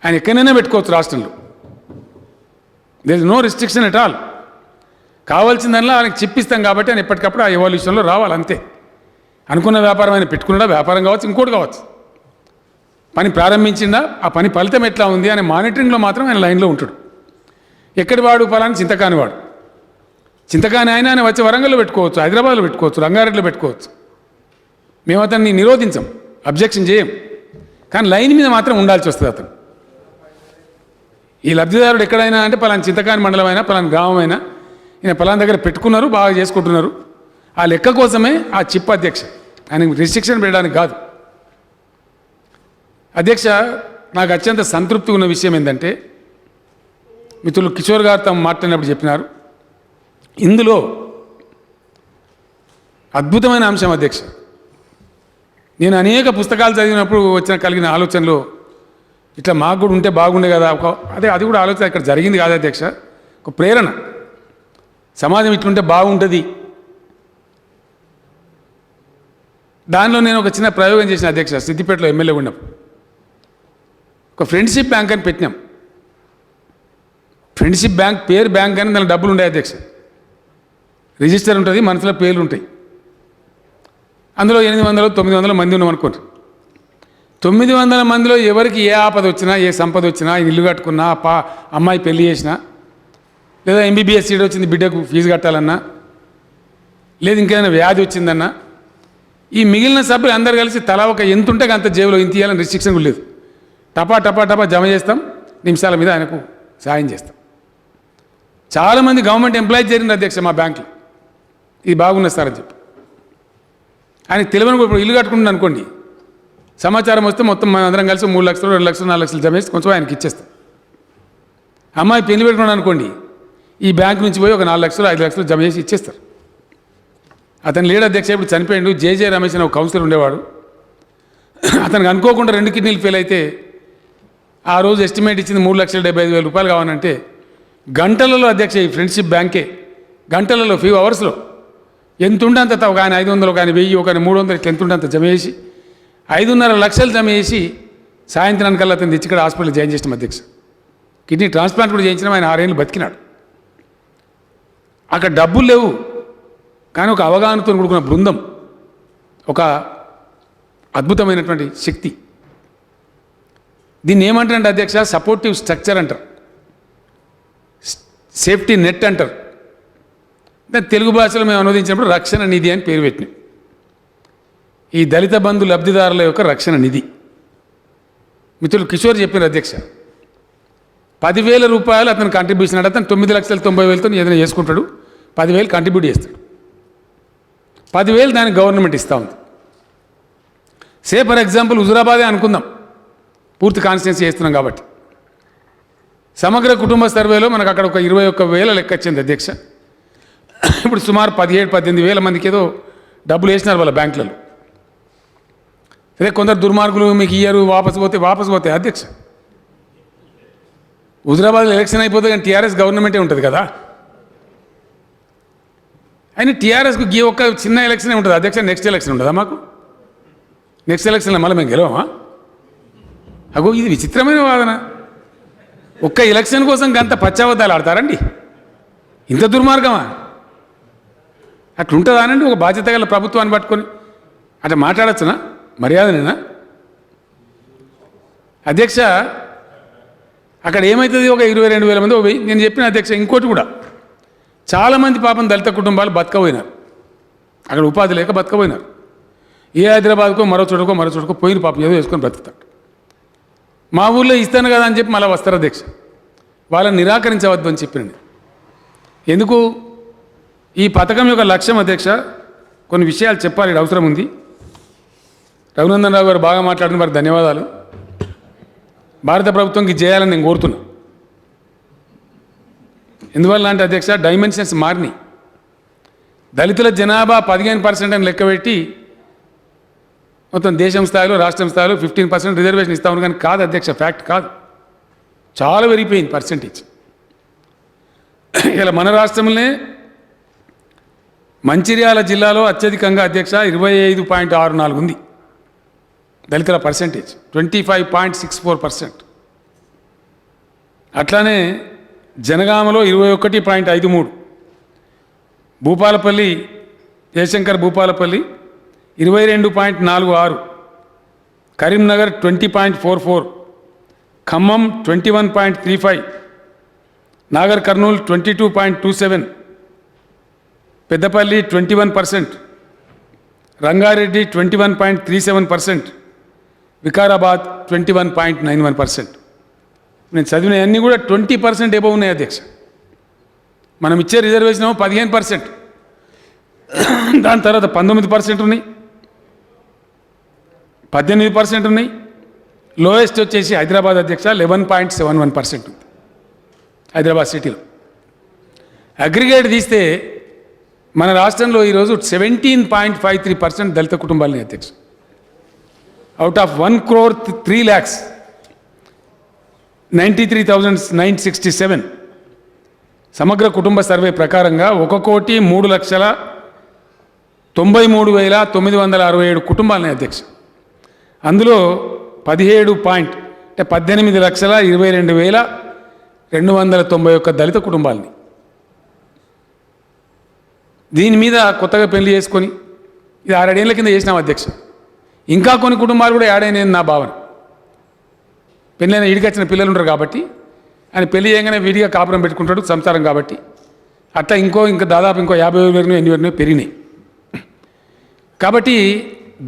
ఆయన ఎక్కడైనా పెట్టుకోవచ్చు రాష్ట్రంలో. There is no restriction at all. కావాల్సిందల్లా ఆయనకు చెప్పిస్తాం కాబట్టి ఆయన ఎప్పటికప్పుడు ఆ ఎవల్యూషన్లో రావాలి అంతే. అనుకున్న వ్యాపారం ఆయన పెట్టుకున్నాడా, వ్యాపారం కావచ్చు, ఇంకోటి కావచ్చు, పని ప్రారంభించిందా, ఆ పని ఫలితం ఎట్లా ఉంది అనే మానిటరింగ్లో మాత్రం ఆయన లైన్లో ఉంటాడు. ఎక్కడి వాడు ఫలాని చింతకాని వాడు, చింతకాని ఆయన వచ్చి వరంగల్లో పెట్టుకోవచ్చు, హైదరాబాద్లో పెట్టుకోవచ్చు, రంగారెడ్డిలో పెట్టుకోవచ్చు. మేము అతన్ని నిరోధించాం, అబ్జెక్షన్ చేయం. కానీ లైన్ మీద మాత్రం ఉండాల్సి వస్తుంది అతను. ఈ లబ్ధిదారుడు ఎక్కడైనా అంటే పలానా చింతకాని మండలం అయినా పలానా గ్రామం అయినా ఈయన పలానా దగ్గర పెట్టుకున్నారు, బాగా చేసుకుంటున్నారు, ఆ లెక్క కోసమే ఆ చిప్ అధ్యక్ష. ఆయనకు రిస్ట్రిక్షన్ పెట్టడానికి కాదు అధ్యక్ష. నాకు అత్యంత సంతృప్తి ఉన్న విషయం ఏంటంటే, మిత్రులు కిషోర్ గారు తాము మాట్లాడినప్పుడు చెప్పినారు, ఇందులో అద్భుతమైన అంశం అధ్యక్ష. నేను అనేక పుస్తకాలు చదివినప్పుడు కలిగిన ఆలోచనలో ఇట్లా మాకు కూడా ఉంటే బాగుండే కదా, అది కూడా ఆలోచన ఇక్కడ జరిగింది కాదు అధ్యక్ష, ఒక ప్రేరణ. సమాజం ఇట్లుంటే బాగుంటుంది. దానిలో నేను ఒక చిన్న ప్రయోగం చేసిన అధ్యక్ష. సిద్దిపేటలో ఎమ్మెల్యే ఉన్నప్పుడు ఒక ఫ్రెండ్షిప్ బ్యాంక్ అని పెట్టినాం. ఫ్రెండ్షిప్ బ్యాంక్ పేరు బ్యాంక్ అని దాని డబ్బులు ఉండే అధ్యక్ష. రిజిస్టర్ ఉంటుంది, మనసులో పేర్లు ఉంటాయి. అందులో 800-900 మంది ఉన్నాం అనుకోండి. 900 మందిలో ఎవరికి ఏ ఆపద వచ్చినా, ఏ సంపద వచ్చినా, ఇల్లు కట్టుకున్నా, అమ్మాయి పెళ్లి చేసినా, లేదా MBBS సీట్ వచ్చింది బిడ్డకు ఫీజు కట్టాలన్నా, లేదు ఇంకేదైనా వ్యాధి వచ్చిందన్నా, ఈ మిగిలిన సభ్యులు అందరు కలిసి తలా ఒక ఎంత ఉంటే అంత జేబులో ఇంత ఇవ్వాలని రిస్ట్రిక్షన్ కూడా లేదు. టపా టపా టపా జమ చేస్తాం, నిమిషాల మీద ఆయనకు సాయం చేస్తాం. చాలామంది గవర్నమెంట్ ఎంప్లాయీస్ చేరింది అధ్యక్ష మా బ్యాంకులో. ఇది బాగున్నది సార్ అని చెప్పి. ఆయనకు తెలియని ఇప్పుడు ఇల్లు కట్టుకుంటుంది అనుకోండి, సమాచారం వస్తే మొత్తం మనం అందరం కలిసి 3 లక్షలు 2 లక్షలు 4 లక్షలు జమ చేసి కొంచెం ఆయనకి ఇచ్చేస్తాం. అమ్మాయి పెళ్లి పెట్టుకున్నాడు అనుకోండి, ఈ బ్యాంక్ నుంచి పోయి ఒక 4 లక్షలు 5 లక్షలు జమ చేసి ఇచ్చేస్తారు. అతను లేడు అధ్యక్ష, ఇప్పుడు చనిపోయాడు. జేజే రమేష్ అని ఒక కౌన్సిలర్ ఉండేవాడు. అతనికి అనుకోకుండా 2 కిడ్నీలు ఫెయిల్ అయితే ఆ రోజు ఎస్టిమేట్ ఇచ్చింది 3,75,000 రూపాయలు కావాలంటే గంటలలో అధ్యక్ష ఈ ఫ్రెండ్షిప్ బ్యాంకే గంటలలో ఫ్యూ అవర్స్లో ఎంత ఉంటే అంత, ఒక ఆయన 500, ఒక ఆయన 1000, ఒక ఆయన 300, ఇట్లా ఎంత ఉంటే అంత జమ చేసి 5.5 లక్షలు జమ చేసి సాయంత్రానికల్లా అతను తెచ్చి ఇక్కడ హాస్పిటల్ జాయిన్ చేసిన అధ్యక్ష. కిడ్నీ ట్రాన్స్ప్లాంట్ కూడా చేయించిన ఆయన 6 ఏళ్ళు బతికినాడు. అక్కడ డబ్బులు లేవు, కానీ ఒక అవగాహనతో కూడుకున్న బృందం, ఒక అద్భుతమైనటువంటి శక్తి. దీన్ని ఏమంటారంటే అధ్యక్ష, సపోర్టివ్ స్ట్రక్చర్ అంటారు, సేఫ్టీ నెట్ అంటారు. దాని తెలుగు భాషలో మేము అనువదించినప్పుడు రక్షణ నిధి అని పేరు పెట్టినాం. ఈ దళిత బంధు లబ్ధిదారుల యొక్క రక్షణ నిధి. మిత్రులు కిషోర్ చెప్పిన అధ్యక్ష, 10,000 రూపాయలు అతను కంట్రిబ్యూషన్ అంటే అతను 9,90,000తో ఏదైనా చేసుకుంటాడు, 10,000 కంట్రిబ్యూట్ చేస్తాడు. 10,000 దానికి గవర్నమెంట్ ఇస్తూ ఉంది. ఫర్ ఎగ్జాంపుల్ హుజురాబాదే అనుకుందాం, పూర్తి కాన్స్టిట్యున్సీ చేస్తున్నాం కాబట్టి. సమగ్ర కుటుంబ సర్వేలో మనకు అక్కడ ఒక 21,000 లెక్క వచ్చింది అధ్యక్ష. ఇప్పుడు సుమారు 17-18 మందికి ఏదో డబ్బులు వేసినారు వాళ్ళ బ్యాంకులలో. సరే, కొందరు దుర్మార్గులు మీకు ఇయ్యరు, వాపసు పోతే అధ్యక్ష. హుజురాబాద్లో ఎలక్షన్ అయిపోతే కానీ టీఆర్ఎస్ గవర్నమెంటే ఉంటుంది కదా. అయినా టీఆర్ఎస్కు ఒక్క చిన్న ఎలక్షనే ఉంటుంది అధ్యక్ష, నెక్స్ట్ ఎలక్షన్ ఉంటుందా మాకు? నెక్స్ట్ ఎలక్షన్లో మళ్ళీ మేము గెలవమా? అగో ఇది విచిత్రమైన వాదన. ఒక్క ఎలక్షన్ కోసం గంత పచ్చాబద్దాలు ఆడతారండి? ఇంత దుర్మార్గమా? అట్లుంటుందా అనండి ఒక బాధ్యత గల ప్రభుత్వాన్ని పట్టుకొని అట్లా మాట్లాడచ్చునా? మర్యాదనేనా? అధ్యక్ష, అక్కడ ఏమవుతుంది? ఒక 22,000 మంది పోయి నేను చెప్పిన అధ్యక్ష, ఇంకోటి కూడా చాలామంది పాపం దళిత కుటుంబాలు బతకపోయినారు. అక్కడ ఉపాధి లేక బతకపోయినారు. ఏ హైదరాబాద్కో మరో చోటకో పోయిన పాపం ఏదో వేసుకొని బ్రతుకుతాడు. మా ఊళ్ళో ఇస్తాను కదా అని చెప్పి మళ్ళీ వస్తారు అధ్యక్ష. వాళ్ళని నిరాకరించవద్దు అని చెప్పినండి. ఎందుకు? ఈ పథకం యొక్క లక్ష్యం అధ్యక్ష, కొన్ని విషయాలు చెప్పాలి, అవసరం ఉంది. రఘునందన్ రావు గారు బాగా మాట్లాడిన వారికి ధన్యవాదాలు. భారత ప్రభుత్వంకి చేయాలని నేను కోరుతున్నా. ఎందువల్ల అంటే అధ్యక్ష, డైమెన్షన్స్ మారినాయి. దళితుల జనాభా 15% అని లెక్కబెట్టి మొత్తం దేశం స్థాయిలో రాష్ట్రం స్థాయిలో 15% రిజర్వేషన్ ఇస్తామని, కానీ కాదు అధ్యక్ష, ఫ్యాక్ట్ కాదు. చాలా పెరిగిపోయింది పర్సెంటేజ్. ఇలా మన రాష్ట్రంలోనే మంచిర్యాల జిల్లాలో అత్యధికంగా అధ్యక్ష 25.64 ఉంది దళితుల పర్సెంటేజ్, 25.64%. అట్లానే జనగామలో 21.53, భూపాలపల్లి జయశంకర్ భూపాలపల్లి 22.46, కరీంనగర్ 20.44, ఖమ్మం 21.35, నాగర్ కర్నూలు 22.27, పెద్దపల్లి 21%, రంగారెడ్డి 21.37%, వికారాబాద్ 21.91%. నేను చదివిన అన్నీ కూడా 20% ఎబవ్ ఉన్నాయి అధ్యక్ష. మనం ఇచ్చే రిజర్వేషన్ 15%, దాని తర్వాత 19% ఉన్నాయి, 18% ఉన్నాయి. లోయెస్ట్ వచ్చేసి హైదరాబాద్ అధ్యక్ష 11.71% ఉంది హైదరాబాద్ సిటీలో. అగ్రిగేట్ తీస్తే మన రాష్ట్రంలో ఈరోజు 17.53% దళిత కుటుంబాలని అధ్యక్ష. అవుట్ ఆఫ్ 1,03,93,967 సమగ్ర కుటుంబ సర్వే ప్రకారంగా 1,93,93,967 కుటుంబాలని అధ్యక్ష. అందులో 18,22,291 దళిత కుటుంబాలని. దీని మీద కొత్తగా పెళ్లి చేసుకొని ఇది 6 ఏళ్ల కింద చేసినాం అధ్యక్ష. ఇంకా కొన్ని కుటుంబాలు కూడా యాడ్ అయినాయని నా భావన. పెళ్ళైన ఈడికి వచ్చిన పిల్లలు ఉంటారు కాబట్టి ఆయన పెళ్లి చేయగానే విడిగా కాపురం పెట్టుకుంటాడు, సంసారం కాబట్టి అట్లా ఇంకా దాదాపు 50,000 ఎన్ని పెరిగినాయి. కాబట్టి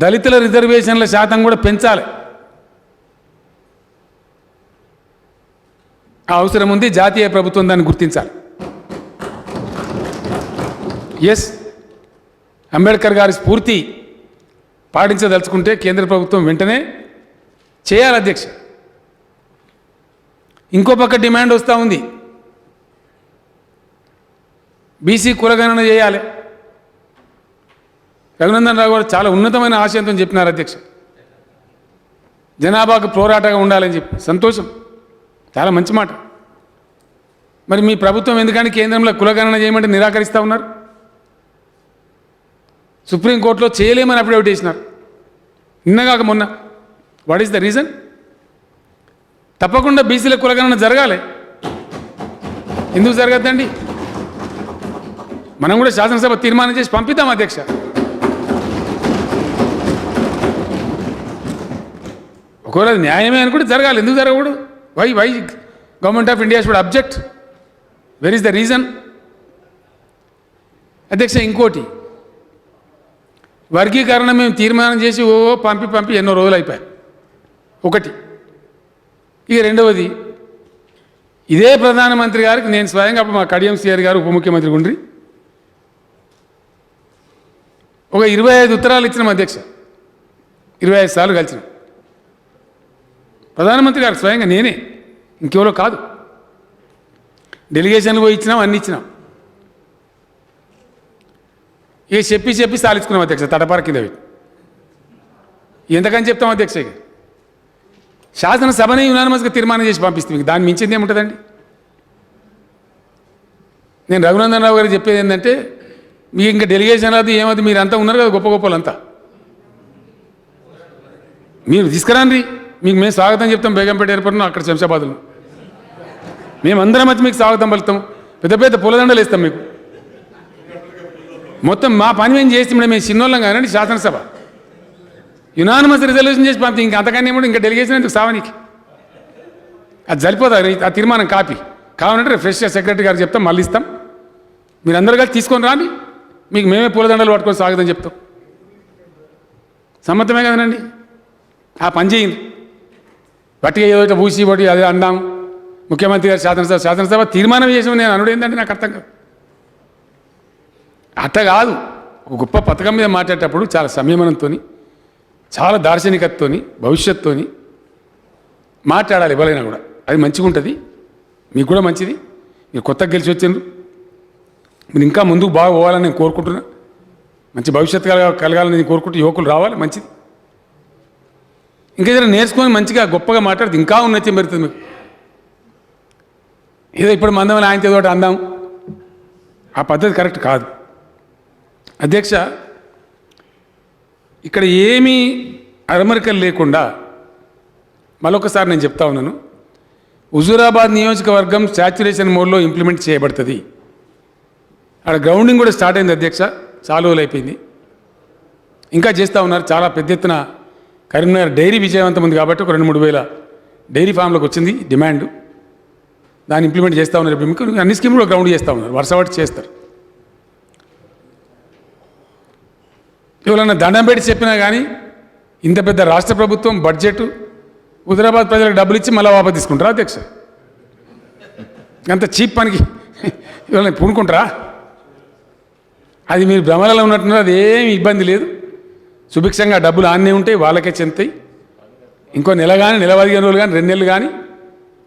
దళితుల రిజర్వేషన్ల శాతం కూడా పెంచాలి. ఆ అవసరం ఉంది. జాతీయ ప్రభుత్వం దాన్ని గుర్తించాలి. ఎస్, అంబేద్కర్ గారి స్ఫూర్తి పాటించదలుచుకుంటే కేంద్ర ప్రభుత్వం వెంటనే చేయాలి అధ్యక్ష. ఇంకో పక్క డిమాండ్ వస్తూ ఉంది, బీసీ కులగణన చేయాలి. రఘునందన్ రావు గారు చాలా ఉన్నతమైన ఆశయంతో చెప్పినారు అధ్యక్ష. జనాభాకు పోరాటగా ఉండాలని చెప్పి సంతోషం, చాలా మంచి మాట. మరి మీ ప్రభుత్వం ఎందుకని కేంద్రంలో కులగణన చేయమంటే నిరాకరిస్తూ ఉన్నారు? సుప్రీంకోర్టులో చేయలేమని అఫిడవిట్ చేసినారు నిన్నగాక మొన్న. What is the reason? తప్పకుండా బీసీల కులగణన జరగాలి. ఎందుకు జరగద్దండి? మనం కూడా శాసనసభ తీర్మానం చేసి పంపిద్దాం అధ్యక్ష. ఒకవేళ న్యాయమే అనుకుంటే జరగాలి, ఎందుకు జరగకూడదు? Why government of India should object? Where is the reason? అధ్యక్ష, ఇంకోటి, వర్గీకరణ మేము తీర్మానం చేసి పంపి ఎన్నో రోజులు అయిపోయాయి. ఒకటి. ఇక రెండవది, ఇదే ప్రధానమంత్రి గారికి నేను స్వయంగా మా కడియం సిఆర్ గారు ఉప ముఖ్యమంత్రి ఉండ్రి ఒక 25 ఉత్తరాలు ఇచ్చినాం అధ్యక్ష. 25 సార్లు కలిసినాం. ప్రధానమంత్రి గారు స్వయంగా నేనే, ఇంకెవరో కాదు. డెలిగేషన్లు పోయి ఇచ్చినాం, అన్నీ ఇచ్చినాం. ఇక చెప్పి సాలించుకున్నాం అధ్యక్ష. తటపార కింద పెట్టి ఎంతకని చెప్తాం అధ్యక్ష? ఇక శాసనసభనే యునానిమస్గా తీర్మానం చేసి పంపిస్తాం. దాన్ని మించింది ఏముంటుందండి? నేను రఘునందన్ రావు గారికి చెప్పేది ఏంటంటే, మీకు ఇంకా డెలిగేషన్ రాదు ఏమవుతుంది, మీరంతా ఉన్నారు కదా గొప్ప గొప్పలంతా. మీరు తీసుకురాండి, మీకు మేము స్వాగతం చెప్తాం. బేగంపేట ఎయిర్పోర్ట్ను అక్కడ శంషాబాద్లో మేమందరం వచ్చి మీకు స్వాగతం పలుకుతాం. పెద్ద పెద్ద పూలదండలు వేస్తాం మీకు. మొత్తం మా పని మేము చేస్తే మేము చిన్నోళ్ళం కాదండి. శాసనసభ యునానిమస్ రిజల్యూషన్ చేసి పంపి ఇంకా అంతకన్నా ఏమో ఇంకా డెలిగేషన్ ఎందుకు సావనికి? అది సరిపోతుంది. ఆ తీర్మానం కాపీ కావాలంటే ఫ్రెష్ సెక్రటరీ గారు చెప్తాం, మళ్ళీ ఇస్తాం. మీరు అందరు కలిసి తీసుకొని రాండి, మీకు మేమే పూలదండలు పట్టుకొని స్వాగతం చెప్తాం. సమ్మతమే కదనండి. ఆ పని చేయండి. పట్టిగా ఏదో పూసి పట్టి అదే అందాం. ముఖ్యమంత్రి గారు శాసనసభ తీర్మానం చేసామని నేను అనుడు ఏంటంటే నాకు అర్థం కాదు. అట్ట కాదు. ఒక గొప్ప పథకం మీద మాట్లాడేటప్పుడు చాలా సంయమనంతో, చాలా దార్శనికతతో, భవిష్యత్తుతో మాట్లాడాలి. ఎవరైనా కూడా అది మంచిగా ఉంటుంది, మీకు కూడా మంచిది. మీరు కొత్తగా గెలిచి వచ్చిండ్రు, మీరు ఇంకా ముందుకు బాగా పోవాలని నేను కోరుకుంటున్నా. మంచి భవిష్యత్తు కలగాలని నేను కోరుకుంటూ యువకులు రావాలి, మంచిది. ఇంకేదైనా నేర్చుకొని మంచిగా గొప్పగా మాట్లాడితే ఇంకా ఉన్నత్యం పెరుగుతుంది మీకు. ఏదో ఇప్పుడు మందమని ఆయనతో ఏదో అందాం, ఆ పద్ధతి కరెక్ట్ కాదు. అధ్యక్ష, ఇక్కడ ఏమీ అరమరికలు లేకుండా మరొకసారి నేను చెప్తా ఉన్నాను. హుజూరాబాద్ నియోజకవర్గం శాచ్యురేషన్ మోడ్లో ఇంప్లిమెంట్ చేయబడుతుంది. అక్కడ గ్రౌండింగ్ కూడా స్టార్ట్ అయింది అధ్యక్ష, చాలా రోజులు అయిపోయింది. ఇంకా చేస్తూ ఉన్నారు. చాలా పెద్ద ఎత్తున కరీంనగర్ డైరీ విజయవంతం ఉంది కాబట్టి ఒక 2-3 వేల డైరీ ఫామ్లకు వచ్చింది డిమాండ్. దాన్ని ఇంప్లిమెంట్ చేస్తూ ఉన్నారు. ఇప్పుడు మీకు అన్ని స్కీములు కూడా గ్రౌండ్ చేస్తూ ఉన్నారు, వరుస చేస్తారు. ఎవరన్నా దండం పెట్టి చెప్పినా కానీ ఇంత పెద్ద రాష్ట్ర ప్రభుత్వం బడ్జెట్ హుజూరాబాద్ ప్రజలకు డబ్బులు ఇచ్చి మళ్ళీ వాపసు తీసుకుంటారా అధ్యక్ష? అంత చీప్ పనికి ఎవరైనా పూనుకుంటారా? అది మీరు భ్రమలలో ఉన్నట్టున్నారు. అది ఏమి ఇబ్బంది లేదు. సుభిక్షంగా డబ్బులు ఆన్నే ఉంటాయి, వాళ్ళకే చెందుతాయి. ఇంకో నెల కానీ, నెల 15 రోజులు కానీ, 2 నెలలు కానీ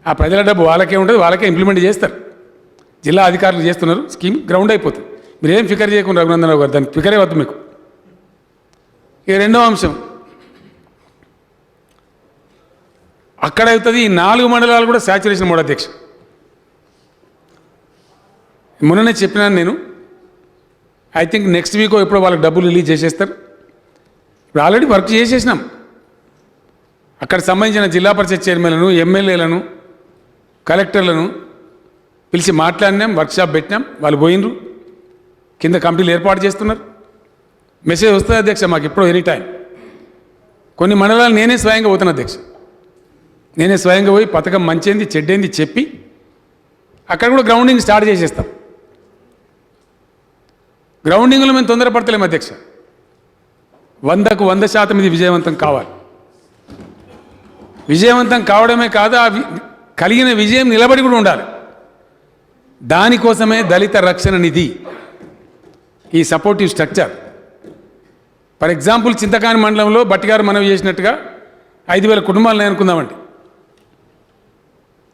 ఆ ప్రజల డబ్బు వాళ్ళకే ఉంటుంది, వాళ్ళకే ఇంప్లిమెంట్ చేస్తారు. జిల్లా అధికారులు చేస్తున్నారు. స్కీమ్ గ్రౌండ్ అయిపోతుంది. మీరు ఏం ఫికర్ చేయకుండా రఘునందనరావు గారు, దానికి ఫికరే వద్దు మీకు. ఇక రెండవ అంశం అక్కడ అవుతుంది. ఈ 4 మండలాలు కూడా శాచ్యురేషన్ మోడ్ అధ్యక్ష. మొన్ననే చెప్పినాను నేను. ఐ థింక్ నెక్స్ట్ వీక్ ఎప్పుడో వాళ్ళకి డబ్బులు రిలీజ్ చేసేస్తారు. ఇప్పుడు ఆల్రెడీ వర్క్ చేసేసినాం. అక్కడ సంబంధించిన జిల్లా పరిషత్ చైర్మన్లను, ఎమ్మెల్యేలను, కలెక్టర్లను పిలిచి మాట్లాడినాం, వర్క్షాప్ పెట్టినాం. వాళ్ళు పోయినరు, కింద కమిటీలు ఏర్పాటు చేస్తున్నారు. మెసేజ్ వస్తుంది అధ్యక్ష మాకు ఎప్పుడో ఎనీ టైం. కొన్ని మండలాలు నేనే స్వయంగా పోతున్నా అధ్యక్ష. నేనే స్వయంగా పోయి పథకం మంచిది చెడ్డేంది చెప్పి అక్కడ కూడా గ్రౌండింగ్ స్టార్ట్ చేసేస్తాం. గ్రౌండింగ్లో మేము తొందరపడతలేము అధ్యక్ష. 100కు 100% ఇది విజయవంతం కావాలి. విజయవంతం కావడమే కాదు, ఆ కలిగిన విజయం నిలబడి కూడా ఉండాలి. దానికోసమే దళిత రక్షణ నిధి, ఈ supportive structure. For example Chintakani మండలంలో బట్టిగారు మనవి చేసినట్టుగా 5,000 కుటుంబాలను అనుకుందామండి.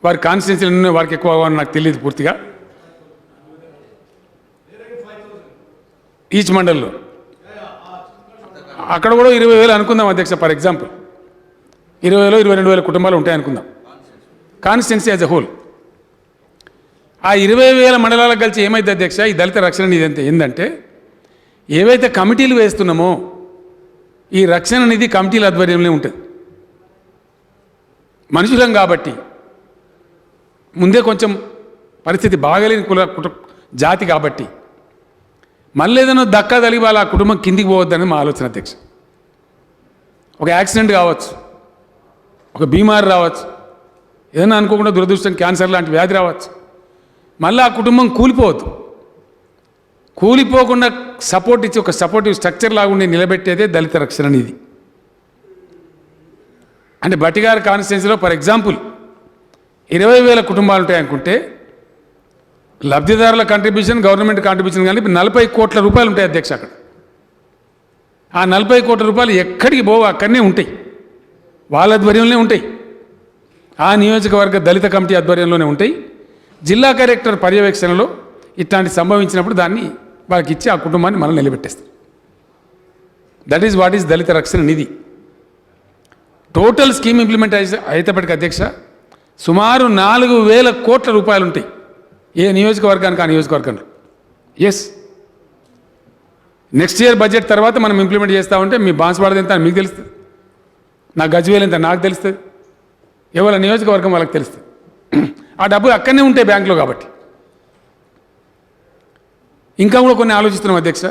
వారి కాన్స్టిట్యున్సీలు ఉన్నాయి, వారికి ఎక్కువ అని నాకు తెలియదు పూర్తిగా. ఈచ్ మండల్లో అక్కడ కూడా 20,000 అనుకుందాం అధ్యక్ష. ఫర్ ఎగ్జాంపుల్ 20,000 22,000 కుటుంబాలు ఉంటాయి అనుకుందాం, కాన్స్టిట్యున్సీ యాజ్ ఎ హోల్. ఆ 20,000 మండలాలకు కలిసి ఏమైంది అధ్యక్ష ఈ దళిత రక్షణ నిధి అంటే ఏంటంటే, ఏవైతే కమిటీలు వేస్తున్నామో ఈ రక్షణ నిధి కమిటీల ఆధ్వర్యంలో ఉంటుంది. మనుషులం కాబట్టి ముందే కొంచెం పరిస్థితి బాగలేని జాతి కాబట్టి మళ్ళీ ఏదైనా దక్కా తగిలి వాళ్ళ ఆ కుటుంబం కిందికి పోవద్దని మా ఆలోచన అధ్యక్ష. ఒక యాక్సిడెంట్ కావచ్చు, ఒక బీమారి రావచ్చు, ఏదైనా అనుకోకుండా దురదృష్టం క్యాన్సర్ లాంటి వ్యాధి రావచ్చు. మళ్ళీ ఆ కుటుంబం కూలిపోవద్దు. కూలిపోకుండా సపోర్ట్ ఇచ్చి ఒక సపోర్టివ్ స్ట్రక్చర్ లాగుండి నిలబెట్టేదే దళిత రక్షణ నిధి. అంటే బట్టిగారి కాన్స్టిట్యున్సీలో ఫర్ ఎగ్జాంపుల్ 20,000 కుటుంబాలు ఉంటాయనుకుంటే లబ్ధిదారుల కంట్రిబ్యూషన్, గవర్నమెంట్ కాంట్రిబ్యూషన్ కానీ 40 కోట్ల రూపాయలు ఉంటాయి అధ్యక్ష అక్కడ. ఆ 40 కోట్ల రూపాయలు ఎక్కడికి పోవు, అక్కడనే ఉంటాయి, వాళ్ళ ఆధ్వర్యంలోనే ఉంటాయి. ఆ నియోజకవర్గ దళిత కమిటీ ఆధ్వర్యంలోనే ఉంటాయి. జిల్లా కలెక్టర్ పర్యవేక్షణలో ఇట్లాంటి సంభవించినప్పుడు దాన్ని వాళ్ళకి ఇచ్చి ఆ కుటుంబాన్ని మనం నిలబెట్టేస్తారు. దట్ ఈజ్ వాట్ ఈజ్ దళిత రక్షణ నిధి. టోటల్ స్కీమ్ ఇంప్లిమెంట్ అయ్యేటప్పటికి అధ్యక్ష సుమారు 4,000 కోట్ల రూపాయలు ఉంటాయి ఏ నియోజకవర్గానికి ఆ నియోజకవర్గంలో. ఎస్, నెక్స్ట్ ఇయర్ బడ్జెట్ తర్వాత మనం ఇంప్లిమెంట్ చేస్తూ ఉంటే మీ బాన్స్వాడది ఎంత మీకు తెలుస్తుంది. నా గజ్వేల్ ఎంత నాకు తెలుస్తుంది, ఎవరి నియోజకవర్గం వాళ్ళకి తెలుస్తుంది. ఆ డబ్బులు అక్కడనే ఉంటాయి బ్యాంకులో కాబట్టి. ఇంకా కూడా కొన్ని ఆలోచిస్తున్నాం అధ్యక్ష.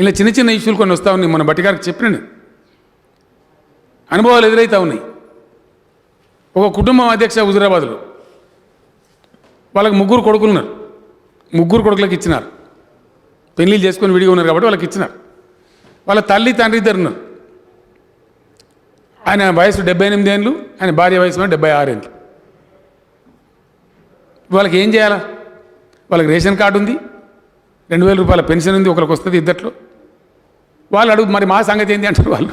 ఇలా చిన్న చిన్న ఇష్యూలు కొన్ని వస్తూ ఉన్నాయి. మన బట్టి గారికి చెప్పిన నేను అనుభవాలు ఎదురవుతూ ఉన్నాయి. ఒక కుటుంబం అధ్యక్ష హుజురాబాద్లో, వాళ్ళకి 3 కొడుకులు ఉన్నారు. 3 కొడుకులకు ఇచ్చినారు. పెళ్ళిళ్ళు చేసుకొని విడిగా ఉన్నారు కాబట్టి వాళ్ళకి ఇచ్చినారు. వాళ్ళ తల్లి తండ్రి ఇద్దరు ఉన్నారు. ఆయన వయసు 78 ఏళ్ళు, ఆయన భార్య వయసు 76 ఏళ్ళు. వాళ్ళకి ఏం చేయాలా? వాళ్ళకి రేషన్ కార్డు ఉంది, 2000 రూపాయల పెన్షన్ ఉంది, ఒకరికి వస్తుంది ఇద్దట్లో. వాళ్ళు అడుగు మరి మా సంగతి ఏంటి అంటారు వాళ్ళు.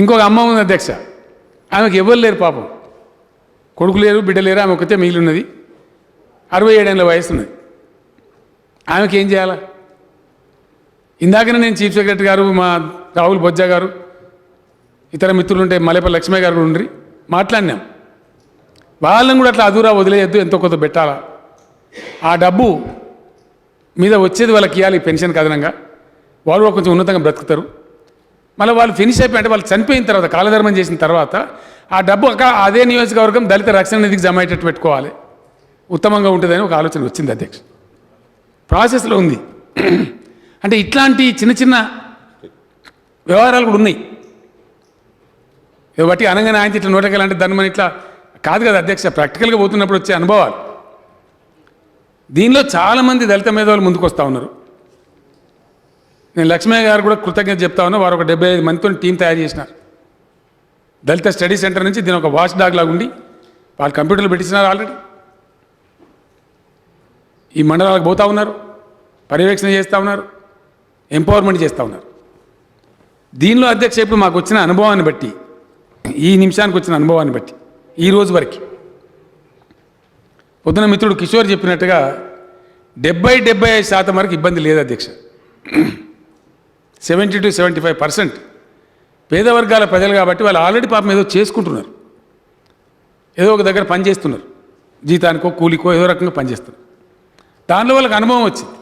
ఇంకొక అమ్మ ఉంది అధ్యక్ష, ఆమెకు ఎవరు లేరు పాపం, కొడుకు లేరు బిడ్డ లేరు, ఆమె ఒకతే మిగిలి ఉన్నది, 67 ఏళ్ళ వయసు ఉన్నది. ఆమెకి ఏం చేయాలా? ఇందాకనే నేను చీఫ్ సెక్రటరీ గారు, మా రాహుల్ బొజ్జా గారు, ఇతర మిత్రులు ఉంటే మలేపల్లి లక్ష్మయ్య గారు ఉండ్రి మాట్లాడినాం. వాళ్ళని కూడా అట్లా అదూరా వదిలేయద్దు, ఎంతో కొంత పెట్టాలా. ఆ డబ్బు మీద వచ్చేది వాళ్ళకి ఇవ్వాలి పెన్షన్ అదనంగా. వాళ్ళు కూడా కొంచెం ఉన్నతంగా బ్రతుకుతారు. మళ్ళీ వాళ్ళు ఫినిష్ అయిపోయి అంటే వాళ్ళు చనిపోయిన తర్వాత, కాలధర్మం చేసిన తర్వాత ఆ డబ్బు అదే నియోజకవర్గం దళిత రక్షణ నిధికి జమ అయ్యేటట్టు పెట్టుకోవాలి, ఉత్తమంగా ఉంటుందని ఒక ఆలోచన వచ్చింది అధ్యక్ష. ప్రాసెస్లో ఉంది. అంటే ఇట్లాంటి చిన్న చిన్న వ్యవహారాలు కూడా ఉన్నాయి. బట్టి అనగానే ఆయన ఇట్లా నోటకెళ్ళంటే దాన్ని ఇట్లా కాదు కదా అధ్యక్ష, ప్రాక్టికల్గా పోతున్నప్పుడు వచ్చే అనుభవాలు. దీనిలో చాలామంది దళిత మేధావులు ముందుకు వస్తూ ఉన్నారు. నేను లక్ష్మయ్య గారు కూడా కృతజ్ఞత చెప్తా ఉన్నా. వారు ఒక 75 మందితో టీం తయారు చేసినారు. దళిత స్టడీ సెంటర్ నుంచి దీని ఒక వాచ్ డాగ్ లాగా ఉండి వాళ్ళు కంప్యూటర్లు పెట్టించినారు ఆల్రెడీ. ఈ మండలాలకు పోతూ ఉన్నారు, పర్యవేక్షణ చేస్తూ ఉన్నారు, ఎంపవర్మెంట్ చేస్తూ ఉన్నారు. దీనిలో అధ్యక్ష ఇప్పుడు మాకు వచ్చిన అనుభవాన్ని బట్టి, ఈ నిమిషానికి వచ్చిన అనుభవాన్ని బట్టి, ఈ రోజు వరకు పొద్దున మిత్రుడు కిషోర్ చెప్పినట్టుగా 70-75% వరకు ఇబ్బంది లేదు అధ్యక్ష. 70 to 75% పేద వర్గాల ప్రజలు కాబట్టి వాళ్ళు ఆల్రెడీ పాపం ఏదో చేసుకుంటున్నారు, ఏదో ఒక దగ్గర పనిచేస్తున్నారు, జీతానికో కూలికో ఏదో రకంగా పనిచేస్తున్నారు. దానిలో వాళ్ళకి అనుభవం వచ్చింది.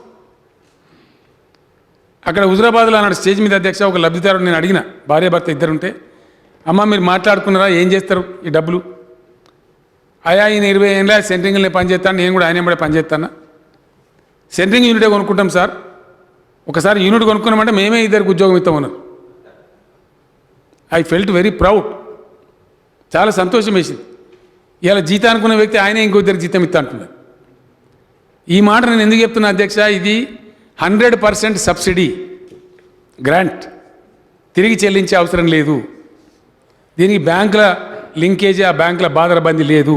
అక్కడ హుజురాబాద్లో అన్నాడు స్టేజ్ మీద అధ్యక్ష ఒక లబ్ధిదారుడు, నేను అడిగిన, భార్య భర్త ఇద్దరు ఉంటే, అమ్మ మీరు మాట్లాడుకున్నారా, ఏం చేస్తారు ఈ డబ్బులు? అయా ఈయన 20 ఏళ్ళ సెంట్రింగ్ని పనిచేస్తాను, నేను కూడా ఆయన కూడా పనిచేస్తాను, సెంట్రింగ్ యూనిటే కొనుక్కుంటాం సార్, ఒకసారి యూనిట్ కొనుక్కున్నామంటే మేమే ఇద్దరికి ఉద్యోగం ఇస్తామన్నారు. ఐ ఫెల్ట్ వెరీ ప్రౌడ్, చాలా సంతోషం వేసింది. ఇలా జీతం అనుకున్న వ్యక్తి ఆయనే ఇంకో ఇద్దరికి జీతం ఇస్తా అంటున్నారు. ఈ మాట నేను ఎందుకు చెప్తున్నా అధ్యక్ష, ఇది 100% సబ్సిడీ గ్రాంట్, తిరిగి చెల్లించే అవసరం లేదు. దీనికి బ్యాంకుల లింకేజీ, ఆ బ్యాంకుల బాధరబందీ లేదు.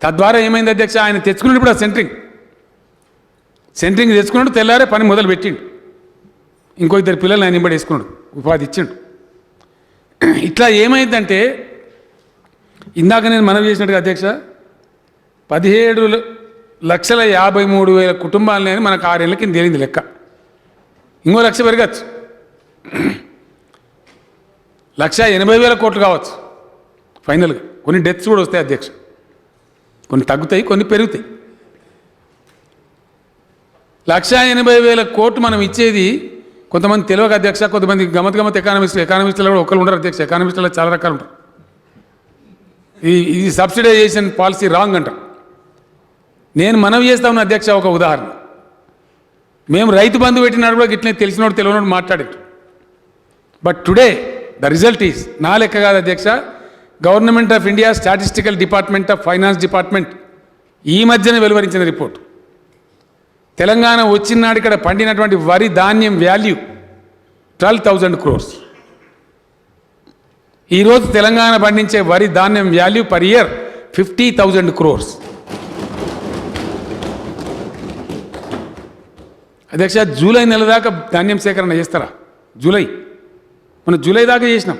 తద్వారా ఏమైంది అధ్యక్ష, ఆయన తెచ్చుకున్నప్పుడు ఆ సెంట్రింగ్ తెచ్చుకున్నాడు, తెల్లారే పని మొదలు పెట్టిండు, ఇంకో ఇద్దరు పిల్లలు ఆయన ఇంబడి వేసుకున్నాడు, ఉపాధి ఇచ్చిండు. ఇట్లా ఏమైందంటే ఇందాక నేను మనవి చేసినట్టుగా అధ్యక్ష 17,53,000 కుటుంబాలని మనకు 6 ఏళ్ళ కింద తేలింది లెక్క. ఇంకో 1,00,000 పెరగచ్చు, 1,80,000 కోట్లు కావచ్చు ఫైనల్గా. కొన్ని డెత్స్ కూడా వస్తాయి అధ్యక్ష, కొన్ని తగ్గుతాయి, కొన్ని పెరుగుతాయి. 1,80,000 కోట్లు మనం ఇచ్చేది కొంతమంది తెలియక అధ్యక్ష, కొంతమంది గమత్ ఎకానమిస్టులు కూడా ఒకరు ఉండరు అధ్యక్ష. ఎకానమిస్టులు చాలా రకాలు ఉంటారు. ఇది సబ్సిడైజేషన్ పాలసీ రాంగ్ అంటారు. నేను మనవి చేస్తా ఉన్న అధ్యక్ష ఒక ఉదాహరణ, మేము రైతు బంధు పెట్టినాడు కూడా ఇట్లనే తెలిసినోడు తెలియనోడు మాట్లాడారు. But today the result is, నా లెక్క కాదు అధ్యక్ష, government of India statistical department of finance department ఈ మధ్యన వెలువరించిన రిపోర్ట్, తెలంగాణ వచ్చినాడు ఇక్కడ పండినటువంటి వరి ధాన్యం వాల్యూ 12,000 crores. ఈరోజు తెలంగాణ పండించే వరి ధాన్యం వాల్యూ పర్ ఇయర్ 50,000 crores. అధ్యక్ష జూలై నెల దాకా ధాన్యం సేకరణ చేస్తారా? మనం జూలై దాకా చేసినాం.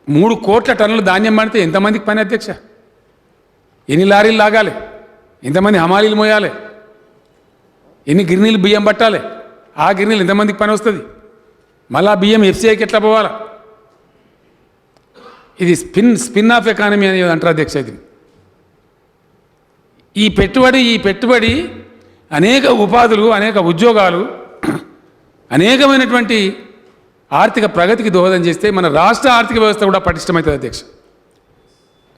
3 కోట్ల టన్నుల ధాన్యం పడితే ఎంతమందికి పని అధ్యక్ష? ఎన్ని లారీలు లాగాలి? ఎంతమంది హమాలీలు మోయాలి? ఎన్ని గిర్నీలు బియ్యం పట్టాలి? ఆ గిర్నీలు ఎంతమందికి పని వస్తుంది? మళ్ళా బియ్యం ఎఫ్సీఐకి ఎట్లా పోవాలా? ఇది స్పిన్ ఆఫ్ ఎకానమీ అనేది అంటారు అధ్యక్ష. ఇది ఈ పెట్టుబడి అనేక ఉపాధులు, అనేక ఉద్యోగాలు అనేకమైనటువంటి ఆర్థిక ప్రగతికి దోహదం చేస్తే మన రాష్ట్ర ఆర్థిక వ్యవస్థ కూడా పటిష్టమవుతుంది అధ్యక్ష.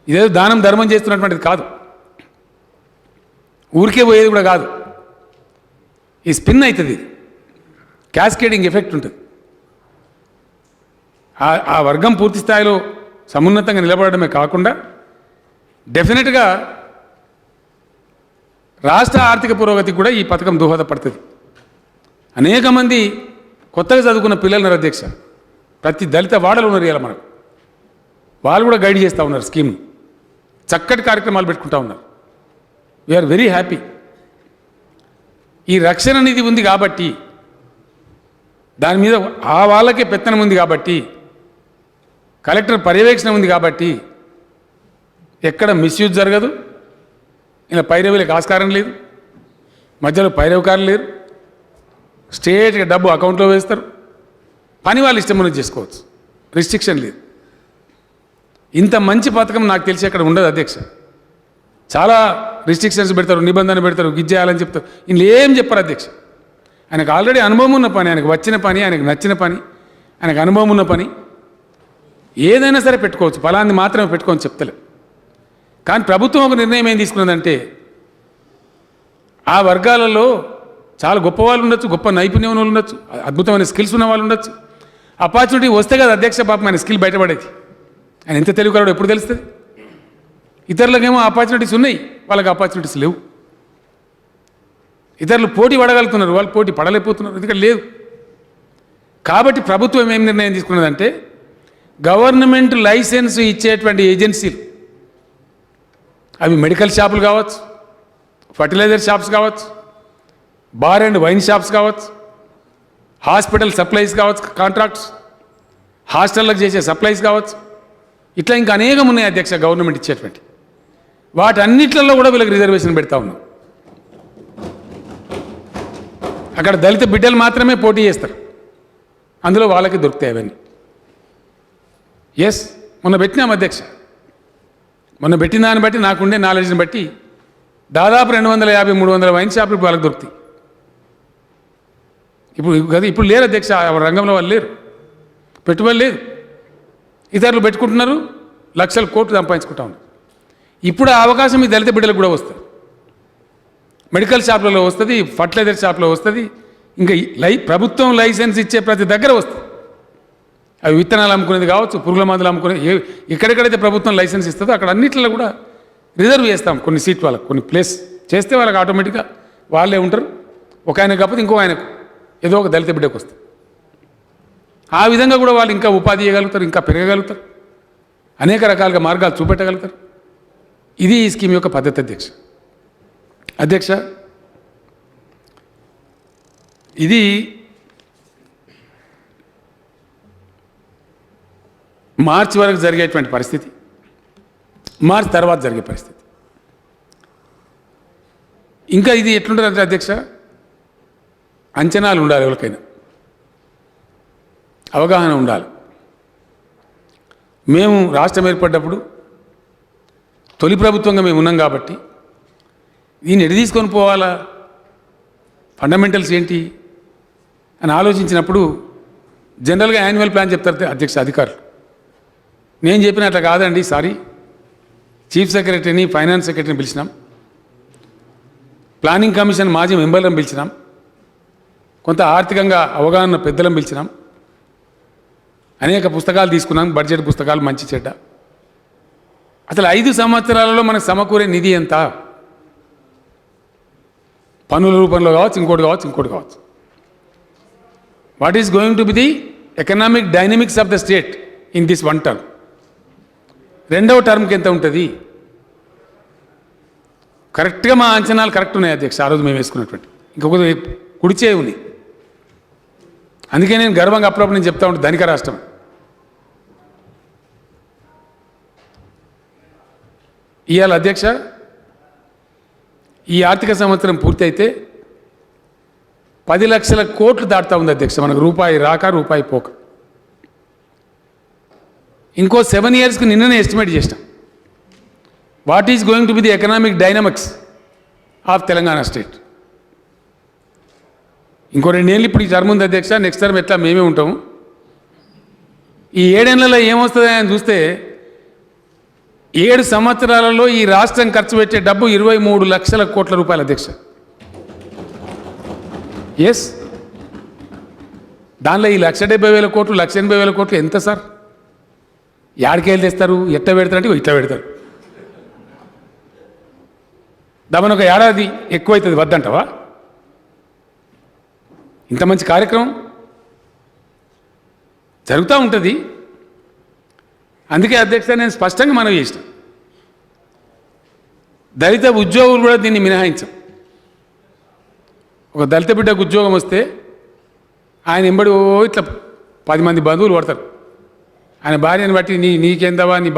ఇదేదో దానం ధర్మం చేస్తున్నటువంటిది కాదు, ఊరికే పోయేది కూడా కాదు. ఈ స్పిన్ అవుతుంది, క్యాస్కేడింగ్ ఎఫెక్ట్ ఉంటుంది. ఆ వర్గం పూర్తి స్థాయిలో సమున్నతంగా నిలబడమే కాకుండా డెఫినెట్గా రాష్ట్ర ఆర్థిక పురోగతికి కూడా ఈ పథకం దోహదపడుతుంది. అనేక మంది కొత్తగా చదువుకున్న పిల్లలు ఉన్నారు అధ్యక్ష, ప్రతి దళిత వాడలు ఉన్నారు ఇలా మనకు. వాళ్ళు కూడా గైడ్ చేస్తూ ఉన్నారు స్కీమ్ను, చక్కటి కార్యక్రమాలు పెట్టుకుంటూ ఉన్నారు. We are very happy. ఈ రక్షణ నిధి ఉంది కాబట్టి, దాని మీద ఆ వాళ్ళకే పెత్తనం ఉంది కాబట్టి, కలెక్టర్ పర్యవేక్షణ ఉంది కాబట్టి ఎక్కడ మిస్యూజ్ జరగదు. ఇలా పైరవీలకు ఆస్కారం లేదు, మధ్యలో పైరవకారులు లేరు. స్ట్రేట్గా డబ్బు అకౌంట్లో వేస్తారు, పని వాళ్ళు ఇష్టం ఉన్నది చేసుకోవచ్చు, రిస్ట్రిక్షన్ లేదు. ఇంత మంచి పథకం నాకు తెలిసి అక్కడ ఉండదు అధ్యక్ష. చాలా రిస్ట్రిక్షన్స్ పెడతారు, నిబంధన పెడతారు, గిజ్జేయాలని చెప్తారు. ఇందులో ఏం చెప్పారు అధ్యక్ష. ఆయనకు ఆల్రెడీ అనుభవం ఉన్న పని, ఆయనకు వచ్చిన పని, ఆయనకు నచ్చిన పని, ఆయనకు అనుభవం ఉన్న పని ఏదైనా సరే పెట్టుకోవచ్చు, ఫలాన్ని మాత్రమే పెట్టుకోని చెప్తలే. కానీ ప్రభుత్వం ఒక నిర్ణయం ఏం తీసుకున్నదంటే, ఆ వర్గాలలో చాలా గొప్ప వాళ్ళు ఉండొచ్చు, గొప్ప నైపుణ్యం వాళ్ళు ఉండొచ్చు, అద్భుతమైన స్కిల్స్ ఉన్న వాళ్ళు ఉండొచ్చు. ఆపర్చునిటీ వస్తే కదా అధ్యక్ష పాపం ఆయన స్కిల్ బయటపడేది. ఆయన ఎంత తెలివికరాడో ఎప్పుడు తెలుస్తుంది. ఇతరులకేమో ఆపర్చునిటీస్ ఉన్నాయి, వాళ్ళకి ఆపర్చునిటీస్ లేవు. ఇతరులు పోటీ పడగలుగుతున్నారు, వాళ్ళు పోటీ పడలేకపోతున్నారు, ఎందుకంటే లేదు. కాబట్టి ప్రభుత్వం ఏం నిర్ణయం తీసుకున్నదంటే, గవర్నమెంట్ లైసెన్స్ ఇచ్చేటువంటి ఏజెన్సీలు, అవి మెడికల్ షాపులు కావచ్చు, ఫర్టిలైజర్ షాప్స్ కావచ్చు, బార్ అండ్ వైన్ షాప్స్ కావచ్చు, హాస్పిటల్ సప్లైస్ కావచ్చు, కాంట్రాక్ట్స్, హాస్టళ్ళకు చేసే సప్లైస్ కావచ్చు, ఇట్లా ఇంకా అనేకం ఉన్నాయి అధ్యక్ష గవర్నమెంట్ ఇచ్చేటువంటి. వాటన్నిట్లలో కూడా వీళ్ళకి రిజర్వేషన్ పెడతా ఉన్నాం. అక్కడ దళిత బిడ్డలు మాత్రమే పోటీ చేస్తారు, అందులో వాళ్ళకి దొరుకుతాయి అవన్నీ. ఎస్, మొన్న పెట్టినాం అధ్యక్ష. మొన్న పెట్టిన దాన్ని బట్టి, నాకుండే నాలెడ్జ్ని బట్టి దాదాపు 250-300 వైన్ షాపులు వాళ్ళకి దొరుకుతాయి. ఇప్పుడు లేరు అధ్యక్ష, రంగంలో వాళ్ళు లేరు, పెట్టుబడి లేదు. ఇతరులు పెట్టుకుంటున్నారు, లక్షల కోట్లు సంపాదించుకుంటా ఉన్నారు. ఇప్పుడు ఆ అవకాశం ఈ దళిత బిడ్డలకు కూడా వస్తుంది. మెడికల్ షాప్లలో వస్తుంది, ఫర్టిలైజర్ షాప్లో వస్తుంది, ఇంకా ప్రభుత్వం లైసెన్స్ ఇచ్చే ప్రతి దగ్గర వస్తుంది. అవి విత్తనాలు అమ్ముకునేది కావచ్చు, పురుగుల మందులు అమ్ముకునేది, ఎక్కడెక్కడైతే ప్రభుత్వం లైసెన్స్ ఇస్తుందో అక్కడ అన్నింటిలో కూడా రిజర్వ్ చేస్తాం కొన్ని సీట్ వాళ్ళకు, కొన్ని ప్లేస్ చేస్తే వాళ్ళకి ఆటోమేటిక్గా వాళ్ళే ఉంటారు. ఒక ఆయన కాకపోతే ఇంకో ఆయనకు ఏదో ఒక దళిత బిడ్డకు వస్తుంది. ఆ విధంగా కూడా వాళ్ళు ఇంకా ఉపాధి చేయగలుగుతారు, ఇంకా పెరగగలుగుతారు, అనేక రకాలుగా మార్గాలు చూపెట్టగలుగుతారు. ఇది ఈ స్కీమ్ యొక్క పద్ధతి అధ్యక్ష. ఇది మార్చి వరకు జరిగేటువంటి పరిస్థితి, మార్చి తర్వాత జరిగే పరిస్థితి. ఇంకా ఇది ఎట్లుంటుంది అధ్యక్ష, అంచనాలు ఉండాలి, ఎవరికైనా అవగాహన ఉండాలి. మేము రాష్ట్రం ఏర్పడ్డప్పుడు తొలి ప్రభుత్వంగా మేము ఉన్నాం కాబట్టి దీన్ని ఎటు తీసుకొని పోవాలా, ఫండమెంటల్స్ ఏంటి అని ఆలోచించినప్పుడు జనరల్గా యాన్యువల్ ప్లాన్ చెప్తారు అధ్యక్ష అధికారులు. నేను చెప్పినట్ల కాదండి, సారీ, చీఫ్ సెక్రటరీని, ఫైనాన్స్ సెక్రటరీని పిలిచినాం, ప్లానింగ్ కమిషన్ మాజీ మెంబర్లను పిలిచినాం, కొంత ఆర్థికంగా అవగాహన పెద్దలను పిలిచినాం, అనేక పుస్తకాలు తీసుకున్నాం, బడ్జెట్ పుస్తకాలు మంచి చెడ్డ. అసలు 5 సంవత్సరాలలో మనకు సమకూరే నిధి ఎంత, పన్నుల రూపంలో కావచ్చు, ఇంకోటి కావచ్చు. What is going to be the economic dynamics of the state in this 1 term. రెండవ టర్మ్కి ఎంత ఉంటుంది? కరెక్ట్గా మా అంచనాలు కరెక్ట్ ఉన్నాయి అధ్యక్ష. ఆ రోజు మేము వేసుకున్నటువంటి ఇంకొక కుడిచే ఉంది. అందుకే నేను గర్వంగా అప్పుడప్పుడు నేను చెప్తా ఉంటాను, ధనిక రాష్ట్రం. ఇవాళ అధ్యక్ష ఈ ఆర్థిక సంవత్సరం పూర్తి అయితే 10 లక్షల కోట్లు దాటుతూ ఉంది అధ్యక్ష. మనకు రూపాయి రాక రూపాయి పోక. ఇంకో 7 ఇయర్స్కి నిన్ననే ఎస్టిమేట్ చేసినాం. What is going to be the economic dynamics of Telangana state. ఇంకో 2 ఏళ్ళు ఇప్పుడు ఈ టర్మ్ ఉంది అధ్యక్ష, నెక్స్ట్ టర్మ్ ఎట్లా మేమే ఉంటాము. ఈ 7 ఏళ్లలో ఏమొస్తుంది అని చూస్తే 7 సంవత్సరాలలో ఈ రాష్ట్రం ఖర్చు పెట్టే డబ్బు 23 లక్షల కోట్ల రూపాయలు అధ్యక్ష. ఎస్, దానిలో ఈ 1,70,000 కోట్లు 1,80,000 కోట్లు ఎంత సార్? యాడికేళ్ళు తెస్తారు, ఎట్ట పెడతారంటే ఇట్లా పెడతారు. దాని ఒక ఏడాది ఎక్కువైతుంది వద్దంటవా? ఇంత మంచి కార్యక్రమం జరుగుతూ ఉంటుంది. అందుకే అధ్యక్ష నేను స్పష్టంగా మనవి చేసిన, దళిత ఉద్యోగులు కూడా దీన్ని మినహాయించాం. ఒక దళిత బిడ్డకు ఉద్యోగం వస్తే ఆయన ఎంబడి ఇట్లా 10 మంది బంధువులు పడతారు. ఆయన భార్యను బట్టి నీకేందవా, నీ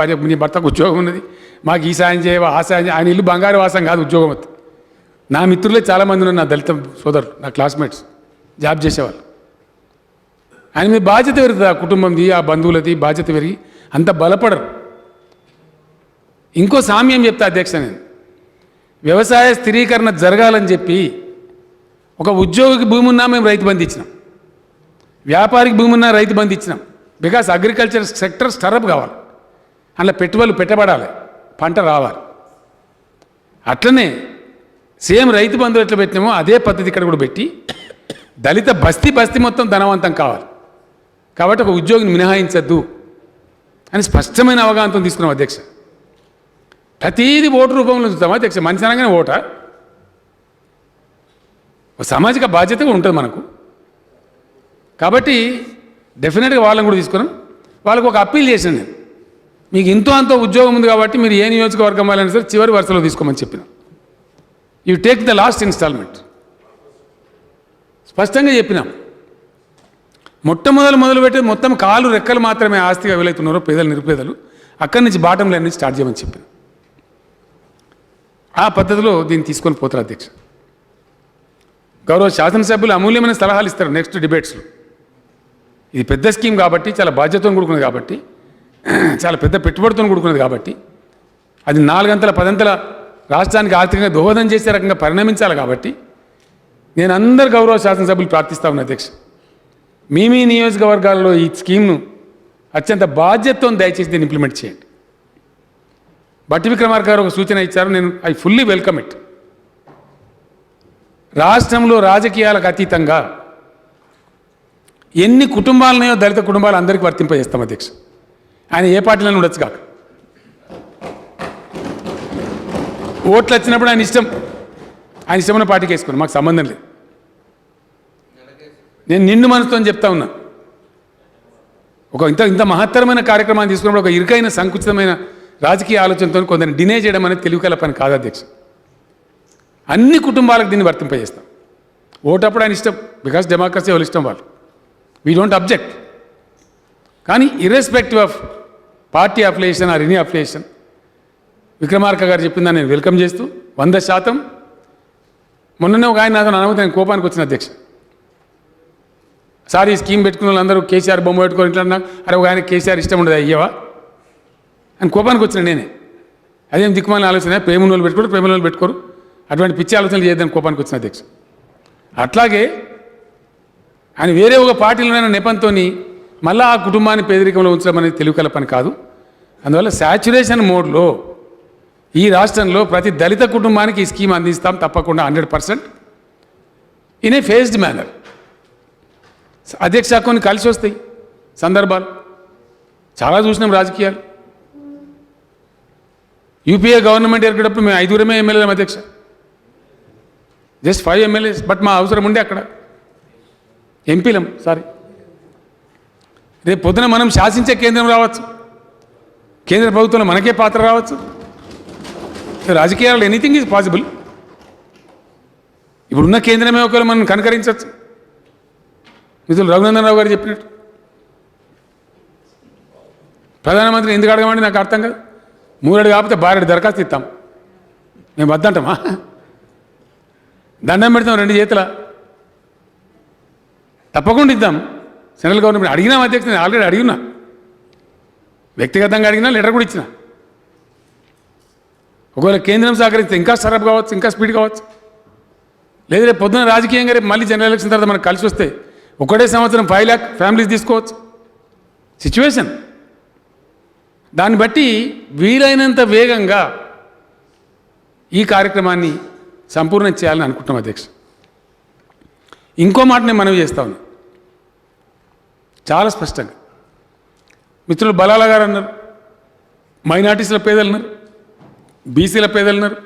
భర్తకు ఉద్యోగం ఉన్నది, మాకు ఈ సాయం చేయవా, ఆ సాయం ఆయన ఇల్లు బంగారు వాసం కాదు ఉద్యోగం వస్తే. నా మిత్రులే చాలామంది ఉన్నారు, నా దళిత సోదరులు, నా క్లాస్మేట్స్ జాబ్ చేసేవాళ్ళు. ఆయన మీద బాధ్యత పెరుగుతుంది, ఆ కుటుంబంది ఆ బంధువులది బాధ్యత పెరిగి అంత బలపడరు. ఇంకో సామ్యం చెప్తా అధ్యక్ష, నేను వ్యవసాయ స్థిరీకరణ జరగాలని చెప్పి ఒక ఉద్యోగికి భూమి ఉన్నా మేము రైతు బంధు ఇచ్చినాం, వ్యాపారికి భూమి ఉన్నా రైతు బంధు ఇచ్చినాం. బికాస్ అగ్రికల్చర్ సెక్టర్ స్టరప్ కావాలి, అందులో పెట్టుబడులు పెట్టబడాలి, పంట రావాలి. అట్లనే సేమ్ రైతు బంధువు ఎట్లా పెట్టినామో అదే పద్ధతి ఇక్కడ కూడా పెట్టి దళిత బస్తీ మొత్తం ధనవంతం కావాలి. కాబట్టి ఒక ఉద్యోగిని మినహాయించద్దు అని స్పష్టమైన అవగాహనతో తీసుకున్నాం అధ్యక్ష. ప్రతీది ఓటు రూపంలో చూస్తాం అధ్యక్ష. మనిషి అనగానే ఓటా? ఒక సామాజిక బాధ్యతగా ఉంటుంది మనకు. కాబట్టి డెఫినెట్గా వాళ్ళని కూడా తీసుకున్నాం. వాళ్ళకు ఒక అప్పీల్ చేశాను నేను, మీకు ఇంతో అంతో ఉద్యోగం ఉంది కాబట్టి మీరు ఏ నియోజకవర్గం వాళ్ళని సరే చివరి వరుసలో తీసుకోమని చెప్పిన. You take the last instalment స్పష్టంగా చెప్పినాం. మొట్టమొదలు మొత్తం కాలు రెక్కలు మాత్రమే ఆస్తిగా ఎవరైతున్నారో పేదలు నిరుపేదలు, అక్కడి నుంచి బాటం లైన్ నుంచి స్టార్ట్ చేయమని చెప్పిన. ఆ పద్ధతిలో దీన్ని తీసుకొని పోతారు అధ్యక్ష. గౌరవ శాసనసభ్యులు అమూల్యమైన సలహాలు ఇస్తారు నెక్స్ట్ డిబేట్స్లో. ఇది పెద్ద స్కీమ్ కాబట్టి, చాలా బాధ్యతతో కూడుకున్నది కాబట్టి, చాలా పెద్ద పెట్టుబడితో కూడుకున్నది కాబట్టి, అది 4 గంటల 10 గంటల రాష్ట్రానికి ఆర్థికంగా దోహదం చేసే రకంగా పరిణమించాలి. కాబట్టి నేను అందరు గౌరవ శాసనసభ్యులు ప్రార్థిస్తా ఉన్నాను అధ్యక్ష, మీ నియోజకవర్గాల్లో ఈ స్కీమ్ను అత్యంత బాధ్యతతో దయచేసి దీన్ని ఇంప్లిమెంట్ చేయండి. బట్టి విక్రమార్క గారు ఒక సూచన ఇచ్చారు, నేను ఐ ఫుల్లీ వెల్కమ్ ఇట్. రాష్ట్రంలో రాజకీయాలకు అతీతంగా ఎన్ని కుటుంబాలనో దళిత కుటుంబాలు అందరికీ వర్తింపజేస్తాం అధ్యక్ష. ఆయన ఏ పార్టీలను ఉండొచ్చు కాక, ఓట్లు వచ్చినప్పుడు ఆయన ఇష్టమైన పార్టీకి వేసుకున్నాను, మాకు సంబంధం లేదు. నేను నిండు మనసుతో చెప్తా ఉన్నా, ఒక ఇంత మహత్తరమైన కార్యక్రమాన్ని తీసుకున్నప్పుడు ఒక ఇరుకైన సంకుచితమైన రాజకీయ ఆలోచనతో కొందరిని డినే చేయడం అనేది తెలివికల పని కాదు అధ్యక్ష. అన్ని కుటుంబాలకు దీన్ని వర్తింపజేస్తాం. ఓటప్పుడు ఆయన ఇష్టం, బికాస్ డెమోక్రసీ వాళ్ళు ఇష్టం, వాళ్ళు వీ డోంట్ అబ్జెక్ట్. కానీ irrespective of party affiliation or any affiliation, Vikramarka గారు చెప్పిందని నేను వెల్కమ్ చేస్తూ 100%. మొన్ననే ఒక ఆయన నాతో అనుమతి, నేను కోపానికి వచ్చిన అధ్యక్ష. సార్ ఈ స్కీమ్ పెట్టుకున్న వాళ్ళందరూ కేసీఆర్ బొమ్మ పెట్టుకొని ఇట్లా నాకు, అరే ఒక ఆయన కేసీఆర్ ఇష్టం ఉండదు అయ్యవా అని కోపానికి వచ్చిన నేనే. అదేం దిక్కుమాలిన ఆలోచన, ప్రేమ వాళ్ళు పెట్టుకోరు, ప్రేమ వాళ్ళు పెట్టుకోరు, అటువంటి పిచ్చి ఆలోచనలు చేయదని కోపానికి వచ్చిన అధ్యక్ష. అట్లాగే ఆయన వేరే ఒక పార్టీలోనైనా నెపంతో మళ్ళీ ఆ కుటుంబాన్ని పేదరికంలో ఉంచడం అనేది తెలివికల పని కాదు. అందువల్ల శాచ్యురేషన్ మోడ్లో ఈ రాష్ట్రంలో ప్రతి దళిత కుటుంబానికి ఈ స్కీమ్ అందిస్తాం తప్పకుండా 100% ఇన్ ఏ ఫేజ్డ్ మేనర్. అధ్యక్ష కొన్ని కలిసి వస్తాయి సందర్భాలు చాలా చూసినాం రాజకీయాలు. యూపీఏ గవర్నమెంట్ ఏర్పడేటప్పుడు మేము 5 ఎమ్మెల్యేలం అధ్యక్ష, జస్ట్ 5 ఎమ్మెల్యేస్. బట్ మా అవసరం ఉండే అక్కడ ఎంపీలం. రేపు పొద్దున మనం శాసించే కేంద్రం రావచ్చు, కేంద్ర ప్రభుత్వంలో మనకే పాత్ర రావచ్చు. రాజకీయాల్లో ఎనీథింగ్ ఈజ్ పాసిబుల్. ఇప్పుడున్న కేంద్రమే ఒకవేళ మనం కనుకరించవచ్చు. మిత్రులు రఘునందన్ రావు గారు చెప్పినట్టు ప్రధానమంత్రి ఎందుకు అడగమండి నాకు అర్థం కాదు. 3 అడుగు కాకపోతే 12 దరఖాస్తు ఇస్తాం, మేము వద్దంటామా? దండం పెడతాం 2 చేతుల, తప్పకుండా ఇద్దాం. సెంట్రల్ గవర్నమెంట్ అడిగినా అధ్యక్ష, నేను ఆల్రెడీ అడిగినా, వ్యక్తిగతంగా అడిగినా, లెటర్ కూడా ఇచ్చిన. ఒకవేళ కేంద్రం సహకరిస్తే ఇంకా సరఫ్ కావచ్చు, ఇంకా స్పీడ్ కావచ్చు. లేదా రేపు పొద్దున రాజకీయంగా రేపు మళ్ళీ జనరల్ ఎలక్షన్ తర్వాత మనకు కలిసి వస్తే ఒకటే సంవత్సరం 5 లక్ష ఫ్యామిలీస్ తీసుకోవచ్చు సిచ్యువేషన్. దాన్ని బట్టి వీలైనంత వేగంగా ఈ కార్యక్రమాన్ని సంపూర్ణం చేయాలని అనుకుంటున్నాం అధ్యక్ష. ఇంకో మాట నేను మనవి చేస్తా ఉన్నా చాలా స్పష్టంగా. మిత్రులు బలాల గారు అన్నారు, మైనార్టీస్ల పేదలు ఉన్నారు, బీసీల పేదలు ఉన్నారు,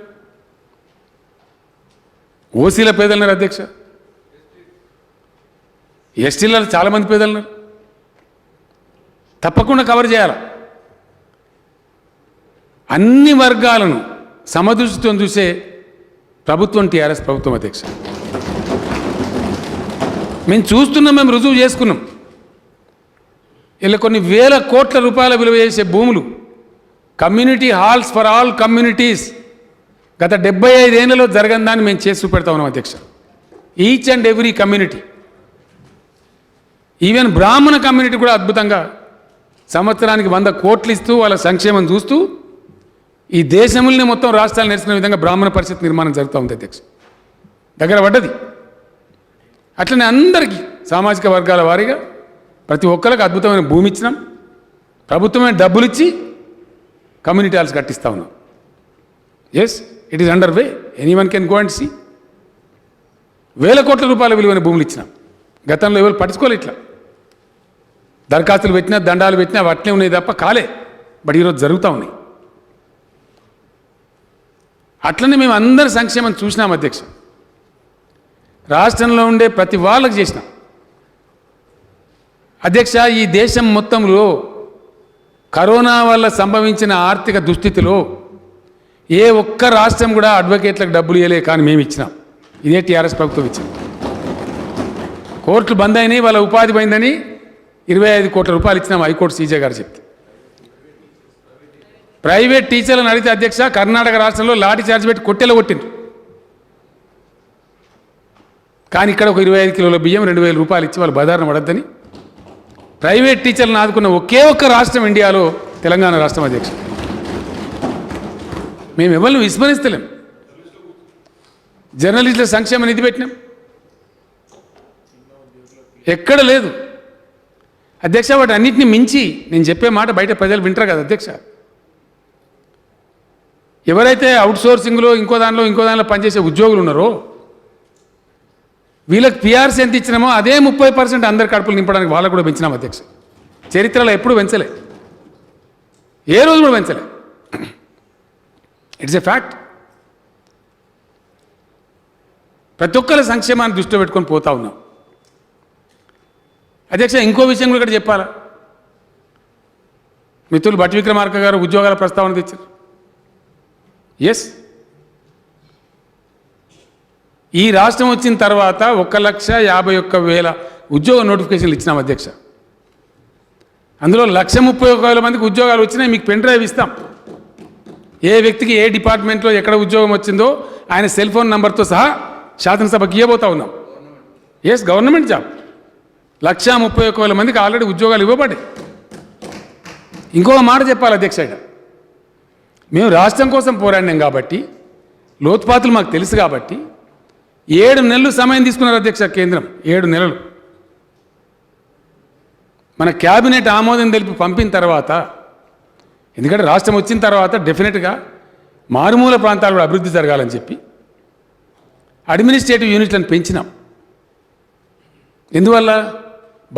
ఓసీల పేదలు ఉన్నారు అధ్యక్ష, ఎస్టీలలో చాలామంది పేదలు ఉన్నారు. తప్పకుండా కవర్ చేయాలి. అన్ని వర్గాలను సమదృష్టితో చూసే ప్రభుత్వం టీఆర్ఎస్ ప్రభుత్వం అధ్యక్ష. మేము చూస్తున్నాం, మేము రుజువు చేసుకున్నాం. ఇలా కొన్ని వేల కోట్ల రూపాయల విలువ చేసే భూములు, community halls for all communities గత 75 ఏళ్లలో జరగని దాన్ని మేము చేసి చూపెడతా ఉన్నాం అధ్యక్ష. Each and every community, even బ్రాహ్మణ కమ్యూనిటీ కూడా అద్భుతంగా సంవత్సరానికి 100 కోట్లు ఇస్తూ వాళ్ళ సంక్షేమం చూస్తూ ఈ దేశముల్ని మొత్తం రాష్ట్రాలు నేర్చుకునే విధంగా బ్రాహ్మణ పరిషత్ నిర్మాణం జరుగుతూ ఉంది అధ్యక్ష. దగ్గర పడ్డది. అట్లనే అందరికీ సామాజిక వర్గాల వారీగా ప్రతి ఒక్కరికి అద్భుతమైన భూమి ఇచ్చినాం, ప్రభుత్వమైన డబ్బులు ఇచ్చి కమ్యూనిటీ హాల్స్ కట్టిస్తూ ఉన్నాం. Yes, it is under way, anyone can go and see. వేల కోట్ల రూపాయల విలువైన భూములు ఇచ్చినాం. గతంలో ఎవరు పట్టించుకోలే. ఇట్లా దరఖాస్తులు పెట్టినా దండాలు పెట్టినా అట్లే ఉన్నాయి తప్ప కాలే. బట్ ఈరోజు జరుగుతూ ఉన్నాయి. అట్లనే మేము అందరి సంక్షేమం చూసినాం అధ్యక్ష. రాష్ట్రంలో ఉండే ప్రతి వాళ్ళకి చేసినాం అధ్యక్ష. ఈ దేశం మొత్తంలో కరోనా వల్ల సంభవించిన ఆర్థిక దుస్థితిలో ఏ ఒక్క రాష్ట్రం కూడా అడ్వకేట్లకు డబ్బులు ఇవ్వలే, కానీ మేము ఇచ్చినాం. ఇదే టీఆర్ఎస్ ప్రభుత్వం ఇచ్చింది. కోర్టులు బంద్ అయినాయి, వాళ్ళ ఉపాధి పోయిందని 25 కోట్ల రూపాయలు ఇచ్చినాం హైకోర్టు సీజే గారు చెప్తే. ప్రైవేట్ టీచర్లను అడిగితే అధ్యక్ష, కర్ణాటక రాష్ట్రంలో లాఠీ చార్జ్ పెట్టి కొట్టెలో కొట్టింది. కానీ ఇక్కడ ఒక 25 కిలోల బియ్యం 2000 రూపాయలు ఇచ్చి వాళ్ళు బదారణ పడద్దని ప్రైవేట్ టీచర్లను ఆదుకున్న ఒకే ఒక్క రాష్ట్రం ఇండియాలో తెలంగాణ రాష్ట్రం అధ్యక్ష. మేము ఎవరిని విస్మరిస్తలేం. జర్నలిస్టుల సంక్షేమ నిధి పెట్టినాం, ఎక్కడ లేదు అధ్యక్ష. వాటి అన్నింటినీ మించి నేను చెప్పే మాట బయట ప్రజలు వింటారు కదా అధ్యక్ష. ఎవరైతే అవుట్సోర్సింగ్లో ఇంకో దానిలో పనిచేసే ఉద్యోగులు ఉన్నారో వీళ్ళకి పిఆర్సీ ఎంత ఇచ్చినామో అదే 30% అందరి కడుపులు నింపడానికి వాళ్ళకు కూడా పెంచినాం అధ్యక్ష. చరిత్రలో ఎప్పుడు పెంచలే, ఏ రోజు కూడా పెంచలే. It's a fact. ప్రతి ఒక్కరి సంక్షేమాన్ని దృష్టిలో పెట్టుకొని పోతా ఉన్నాం అధ్యక్ష. ఇంకో విషయం కూడా ఇక్కడ చెప్పాలా. మిత్రులు భట్టి విక్రమార్క గారు ఉద్యోగాల ప్రస్తావన తెచ్చారు. ఎస్, ఈ రాష్ట్రం వచ్చిన తర్వాత 1,51,000 ఉద్యోగ నోటిఫికేషన్లు ఇచ్చినాం అధ్యక్ష. అందులో 1,31,000 మందికి ఉద్యోగాలు వచ్చినాయి. మీకు పెన్ డ్రైవ్ ఇస్తాం. ఏ వ్యక్తికి ఏ డిపార్ట్మెంట్లో ఎక్కడ ఉద్యోగం వచ్చిందో ఆయన సెల్ ఫోన్ నంబర్తో సహా శాసనసభకి ఇవ్వబోతా ఉన్నాం. ఎస్, గవర్నమెంట్ జాబ్ 1,31,000 మందికి ఆల్రెడీ ఉద్యోగాలు ఇవ్వబడ్డాయి. ఇంకొక మాట చెప్పాలి అధ్యక్ష, మేము రాష్ట్రం కోసం పోరాడినాం కాబట్టి లోతుపాతులు మాకు తెలుసు కాబట్టి 7 నెలలు సమయం తీసుకున్నారు అధ్యక్ష. కేంద్రం 7 నెలలు మన క్యాబినెట్ ఆమోదం తెలిపి పంపిన తర్వాత, ఎందుకంటే రాష్ట్రం వచ్చిన తర్వాత డెఫినెట్గా మారుమూల ప్రాంతాలు కూడా అభివృద్ధి జరగాలని చెప్పి అడ్మినిస్ట్రేటివ్ యూనిట్లను పెంచినాం. ఎందువల్ల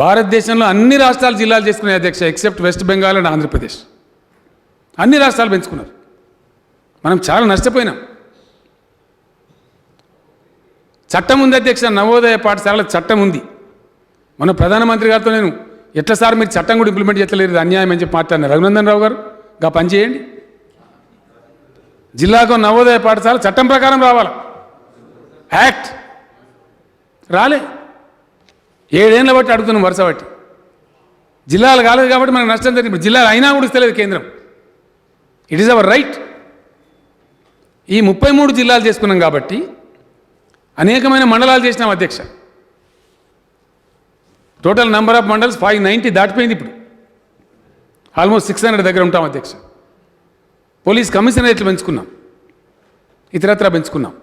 భారతదేశంలో అన్ని రాష్ట్రాలు జిల్లాలు చేసుకునే అధ్యక్ష, except west Bengal and Andhra Pradesh. అన్ని రాష్ట్రాలు పెంచుకున్నారు. మనం చాలా నష్టపోయినాం. చట్టం ఉంది అధ్యక్ష, నవోదయ పాఠశాల చట్టం ఉంది. మన ప్రధానమంత్రి గారితో నేను ఎట్లా సార్ మీరు చట్టం కూడా ఇంప్లిమెంట్ చేయలేదు, అన్యాయం అని చెప్పి మాట్లాడిన రఘునందన్ రావు గారు గా పని చేయండి. జిల్లాకు నవోదయ పాఠశాల చట్టం ప్రకారం రావాలి. యాక్ట్ రాలే. 7 ఏళ్ళ బట్టి అడుగుతున్నాం వరుస బట్టి. జిల్లాలు కాలేదు కాబట్టి మనకు నష్టం జరిగింది. ఇప్పుడు జిల్లాలు అయినా కూడా ఇస్తలేదు కేంద్రం. It is our right. ఈ 33 జిల్లాలు చేసుకున్నాం కాబట్టి అనేకమైన మండలాలు చేసినాం అధ్యక్ష. టోటల్ నెంబర్ ఆఫ్ మండల్స్ 590 దాటిపోయింది. ఇప్పుడు ఆల్మోస్ట్ 600 దగ్గర ఉంటాం అధ్యక్ష. పోలీస్ కమిషనరేట్లు పెంచుకున్నాం, ఇతరత్రా పెంచుకున్నాం.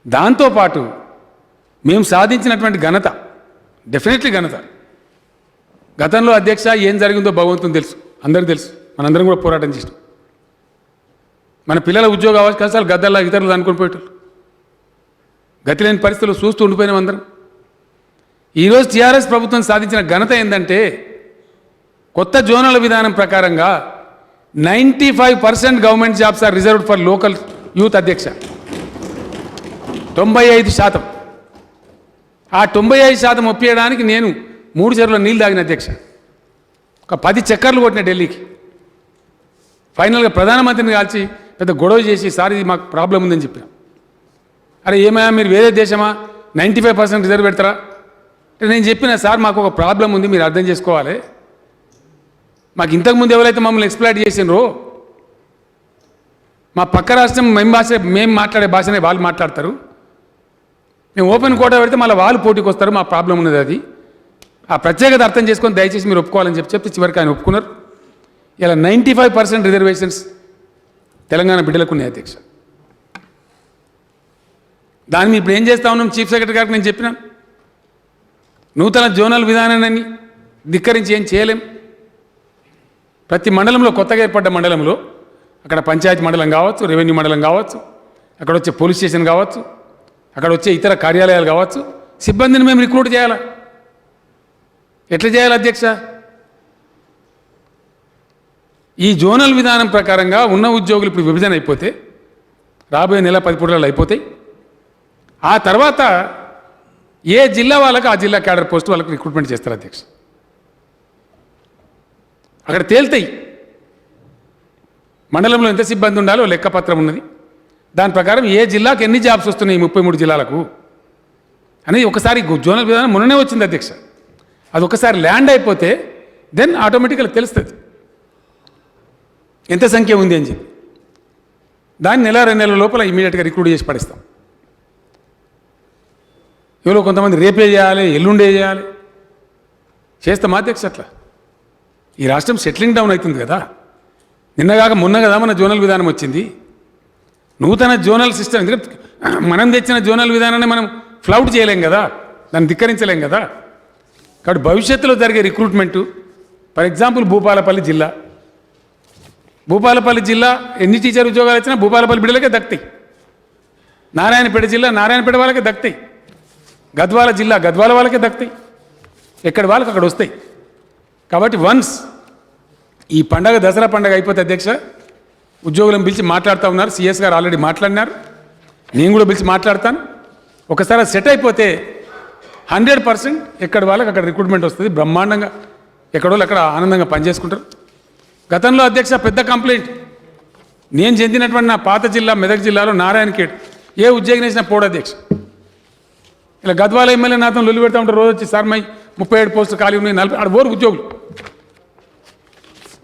దాంతోపాటు మేము సాధించినటువంటి ఘనత, డెఫినెట్లీ ఘనత. గతంలో అధ్యక్ష ఏం జరిగిందో భగవంతుని తెలుసు, అందరికీ తెలుసు. మనందరం కూడా పోరాటం చేసినాం. మన పిల్లల ఉద్యోగ అవకాశాలు గద్దల్లా ఇతరులు అనుకుని పోయేటోళ్ళు. గతి లేని పరిస్థితులు చూస్తూ ఉండిపోయినాం అందరం. ఈరోజు టీఆర్ఎస్ ప్రభుత్వం సాధించిన ఘనత ఏంటంటే, కొత్త జోనల్ విధానం ప్రకారంగా 95% government jobs are reserved for local youth అధ్యక్ష. 95%. ఆ 95% ఒప్పియడానికి నేను 3 చెరువుల నీళ్ళు తాగిన అధ్యక్ష. ఒక 10 చక్కర్లు కొట్టిన ఢిల్లీకి. ఫైనల్గా ప్రధానమంత్రిని కాల్చి పెద్ద గొడవ చేసి, సార్ ఇది మాకు ప్రాబ్లం ఉందని చెప్పిన. అరే ఏమయ్యా మీరు వేరే దేశమా 95% రిజర్వ్ పెడతారా? నేను చెప్పిన, సార్ మాకు ఒక ప్రాబ్లం ఉంది, మీరు అర్థం చేసుకోవాలి. మాకు ఇంతకుముందు ఎవరైతే మమ్మల్ని ఎక్స్ప్లాయిట్ చేసినరో, మా పక్క రాష్ట్రం మేము మాట్లాడే భాషనే వాళ్ళు మాట్లాడతారు. మేము ఓపెన్ కోటా పెడితే మళ్ళీ వాళ్ళు పోటీకి వస్తారు. మా ప్రాబ్లం ఉన్నది అది. ఆ ప్రత్యేకత అర్థం చేసుకొని దయచేసి మీరు ఒప్పుకోవాలని చెప్తే చివరికి ఆయన ఒప్పుకున్నారు. ఇలా 95% రిజర్వేషన్స్ తెలంగాణ బిడ్డలకు ఉన్నాయి అధ్యక్ష. దాన్ని ఇప్పుడు ఏం చేస్తా ఉన్నాం? చీఫ్ సెక్రటరీ గారికి నేను చెప్పినాను, నూతన జోనల్ విధానాన్ని ధిక్కరించి ఏం చేయలేం. ప్రతి మండలంలో, కొత్తగా ఏర్పడ్డ మండలంలో, అక్కడ పంచాయతీ మండలం కావచ్చు, రెవెన్యూ మండలం కావచ్చు, అక్కడ వచ్చే పోలీస్ స్టేషన్ కావచ్చు, అక్కడ వచ్చే ఇతర కార్యాలయాలు కావచ్చు, సిబ్బందిని మేము రిక్రూట్ చేయాలా? ఎట్లా చేయాలి అధ్యక్ష? ఈ జోనల్ విధానం ప్రకారంగా ఉన్న ఉద్యోగులు ఇప్పుడు విభజన అయిపోతే, రాబోయే నెల 10 పూటలలో అయిపోతాయి. ఆ తర్వాత ఏ జిల్లా వాళ్ళకి ఆ జిల్లా క్యాడర్ పోస్ట్ వాళ్ళకి రిక్రూట్మెంట్ చేస్తారు అధ్యక్ష. అక్కడ తేల్తాయి మండలంలో ఎంత సిబ్బంది ఉండాలో లెక్కపత్రం ఉన్నది. దాని ప్రకారం ఏ జిల్లాకు ఎన్ని జాబ్స్ వస్తున్నాయి 33 జిల్లాలకు అనేది ఒకసారి జోనల్ విధానం మొన్ననే వచ్చింది అధ్యక్ష. అది ఒకసారి ల్యాండ్ అయిపోతే దెన్ ఆటోమేటిక్గా తెలుస్తుంది ఎంత సంఖ్య ఉంది అని చెప్పి. దాన్ని నెల 2 నెలల లోపల ఇమీడియట్గా రిక్రూట్ చేసి పడిస్తాం. ఎవరో కొంతమంది రేపే చేయాలి, ఎల్లుండే చేయాలి, చేస్తాం అధ్యక్ష. అట్లా ఈ రాష్ట్రం సెటిలింగ్ డౌన్ అవుతుంది కదా. నిన్నగాక మొన్న కదా మన జోనల్ విధానం వచ్చింది. నూతన జోనల్ సిస్టమ్, ఎందుకంటే మనం తెచ్చిన జోనల్ విధానాన్ని మనం ఫ్లౌట్ చేయలేం కదా, దాన్ని ధిక్కరించలేం కదా. కాబట్టి భవిష్యత్తులో జరిగే రిక్రూట్మెంటు, ఫర్ ఎగ్జాంపుల్ భూపాలపల్లి జిల్లా ఎన్ని టీచర్ ఉద్యోగాలు వచ్చినా భూపాలపల్లి బిడ్డలకే దక్కుతాయి. నారాయణపేట జిల్లా నారాయణపేట వాళ్ళకే దక్కుతాయి. గద్వాల జిల్లా గద్వాల వాళ్ళకే దక్కుతాయి. ఎక్కడి వాళ్ళకి అక్కడ వస్తాయి. కాబట్టి వన్స్ ఈ పండగ, దసరా పండగ అయిపోతే అధ్యక్ష, ఉద్యోగులను పిలిచి మాట్లాడుతూ ఉన్నారు. సిఎస్ గారు ఆల్రెడీ మాట్లాడినారు, నేను కూడా పిలిచి మాట్లాడతాను. ఒకసారి సెట్ అయిపోతే 100% ఎక్కడి వాళ్ళకి అక్కడ రిక్రూట్మెంట్ వస్తుంది. బ్రహ్మాండంగా ఎక్కడోళ్ళు అక్కడ ఆనందంగా పనిచేసుకుంటారు. గతంలో అధ్యక్ష పెద్ద కంప్లైంట్, నేను చెందినటువంటి నా పాత జిల్లా మెదక్ జిల్లాలో నారాయణఖేడ్ ఏ ఉద్యోగం వేసినా పోడు అధ్యక్ష. ఇలా గద్వాల ఎమ్మెల్యే నాతో లొల్లి పెడతా ఉంటారు. రోజు వచ్చి సార్ మై 37 పోస్టులు ఖాళీ ఉన్నాయి, 40 ఆడ పోరు ఉద్యోగులు.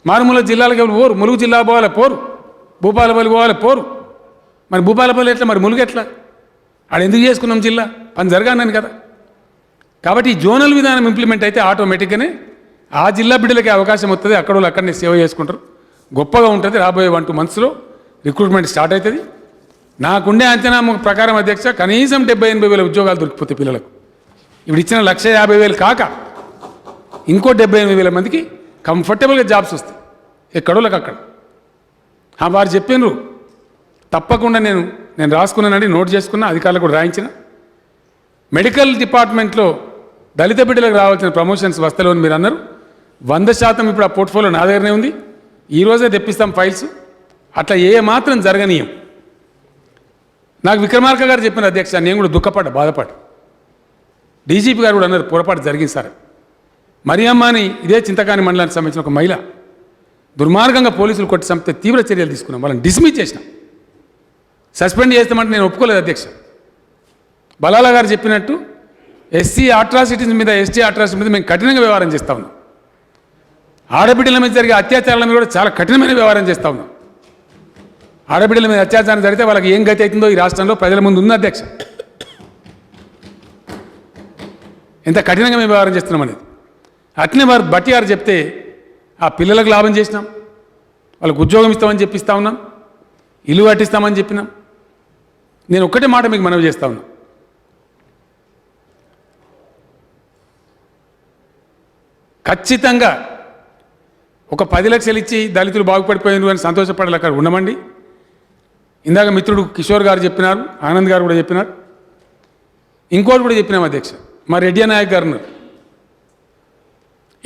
మారుమూల జిల్లాలకు ఎవరు పోరు. ములుగు జిల్లా పోవాలి పోరు, భూపాలపల్లి పోవాలి పోరు. మరి భూపాలపల్లి ఎట్లా, మరి ములుగు ఎట్లా? ఆడ ఎందుకు చేసుకున్నాం జిల్లా? పని జరగానని కదా. కాబట్టి ఈ జోనల్ విధానం ఇంప్లిమెంట్ అయితే ఆటోమేటిక్గానే ఆ జిల్లా బిడ్డలకి అవకాశం వస్తుంది. అక్కడ వాళ్ళు అక్కడనే సేవ చేసుకుంటారు. గొప్పగా ఉంటుంది. రాబోయే 1-2 మంత్స్లో రిక్రూట్మెంట్ స్టార్ట్ అవుతుంది. నాకుండే అంచనా ప్రకారం అధ్యక్ష కనీసం 70-80 వేల ఉద్యోగాలు దొరికిపోతాయి పిల్లలకు. ఇప్పుడు ఇచ్చిన 1,50,000 కాక ఇంకో 78 వేల మందికి కంఫర్టబుల్గా జాబ్స్ వస్తాయి ఎక్కడోళ్ళకి అక్కడ. వారు చెప్పినారు తప్పకుండా, నేను రాసుకున్నానండి, నోట్ చేసుకున్నా, అధికారులకు కూడా రాయించిన. మెడికల్ డిపార్ట్మెంట్లో దళిత బిడ్డలకు రావాల్సిన ప్రమోషన్స్ వస్తలేవు అని మీరు అన్నారు. 100% ఇప్పుడు ఆ పోర్ట్ఫోలియో నా దగ్గరనే ఉంది. ఈరోజే తెప్పిస్తాం ఫైల్స్. అట్లా ఏ మాత్రం జరగనీయం. నాకు విక్రమార్క గారు చెప్పిన అధ్యక్ష, నేను కూడా బాధపడ్డా. డీజీపీ గారు కూడా అన్నారు పొరపాటు జరిగింది సార్. మరియమ్మ అని ఇదే చింతకాని మండలానికి సంబంధించిన ఒక మహిళ దుర్మార్గంగా పోలీసులు కొట్టి చంపితే తీవ్ర చర్యలు తీసుకున్నాం. వాళ్ళని డిస్మిస్ చేసినాం, సస్పెండ్ చేస్తామంటే నేను ఒప్పుకోలేదు అధ్యక్ష. బలాలా గారు చెప్పినట్టు ఎస్సీ అట్రాసిటీస్ మీద, ఎస్టీ అట్రాసిటీ మీద మేము కఠినంగా వ్యవహారం చేస్తూ ఉన్నాం. ఆడబిడ్డల మీద జరిగే అత్యాచారాల మీద కూడా చాలా కఠినమైన వ్యవహారం చేస్తూ ఉన్నాం. ఆడబిడ్డల మీద అత్యాచారం జరిగితే వాళ్ళకి ఏం గతి అవుతుందో ఈ రాష్ట్రంలో ప్రజల ముందు ఉంది అధ్యక్ష. ఎంత కఠినంగా మేము వ్యవహారం చేస్తున్నాం అనేది. అట్నే వారు బట్టి గారు చెప్తే ఆ పిల్లలకు లాభం చేసినాం, వాళ్ళకు ఉద్యోగం ఇస్తామని చెప్పిస్తా ఉన్నాం, ఇల్లు కట్టిస్తామని చెప్పినాం. నేను ఒక్కటే మాట మీకు మనవి చేస్తా ఉన్నా, ఖచ్చితంగా ఒక 10 లక్షలు ఇచ్చి దళితులు బాగుపడిపోయినారు అని సంతోషపడాలి, అక్కడ ఉండమండి. ఇందాక మిత్రుడు కిషోర్ గారు చెప్పినారు, ఆనంద్ గారు కూడా చెప్పినారు, ఇంకోటి కూడా చెప్పినాం అధ్యక్ష. మా రెడ్డి నాయక్ గారు ఉన్నారు,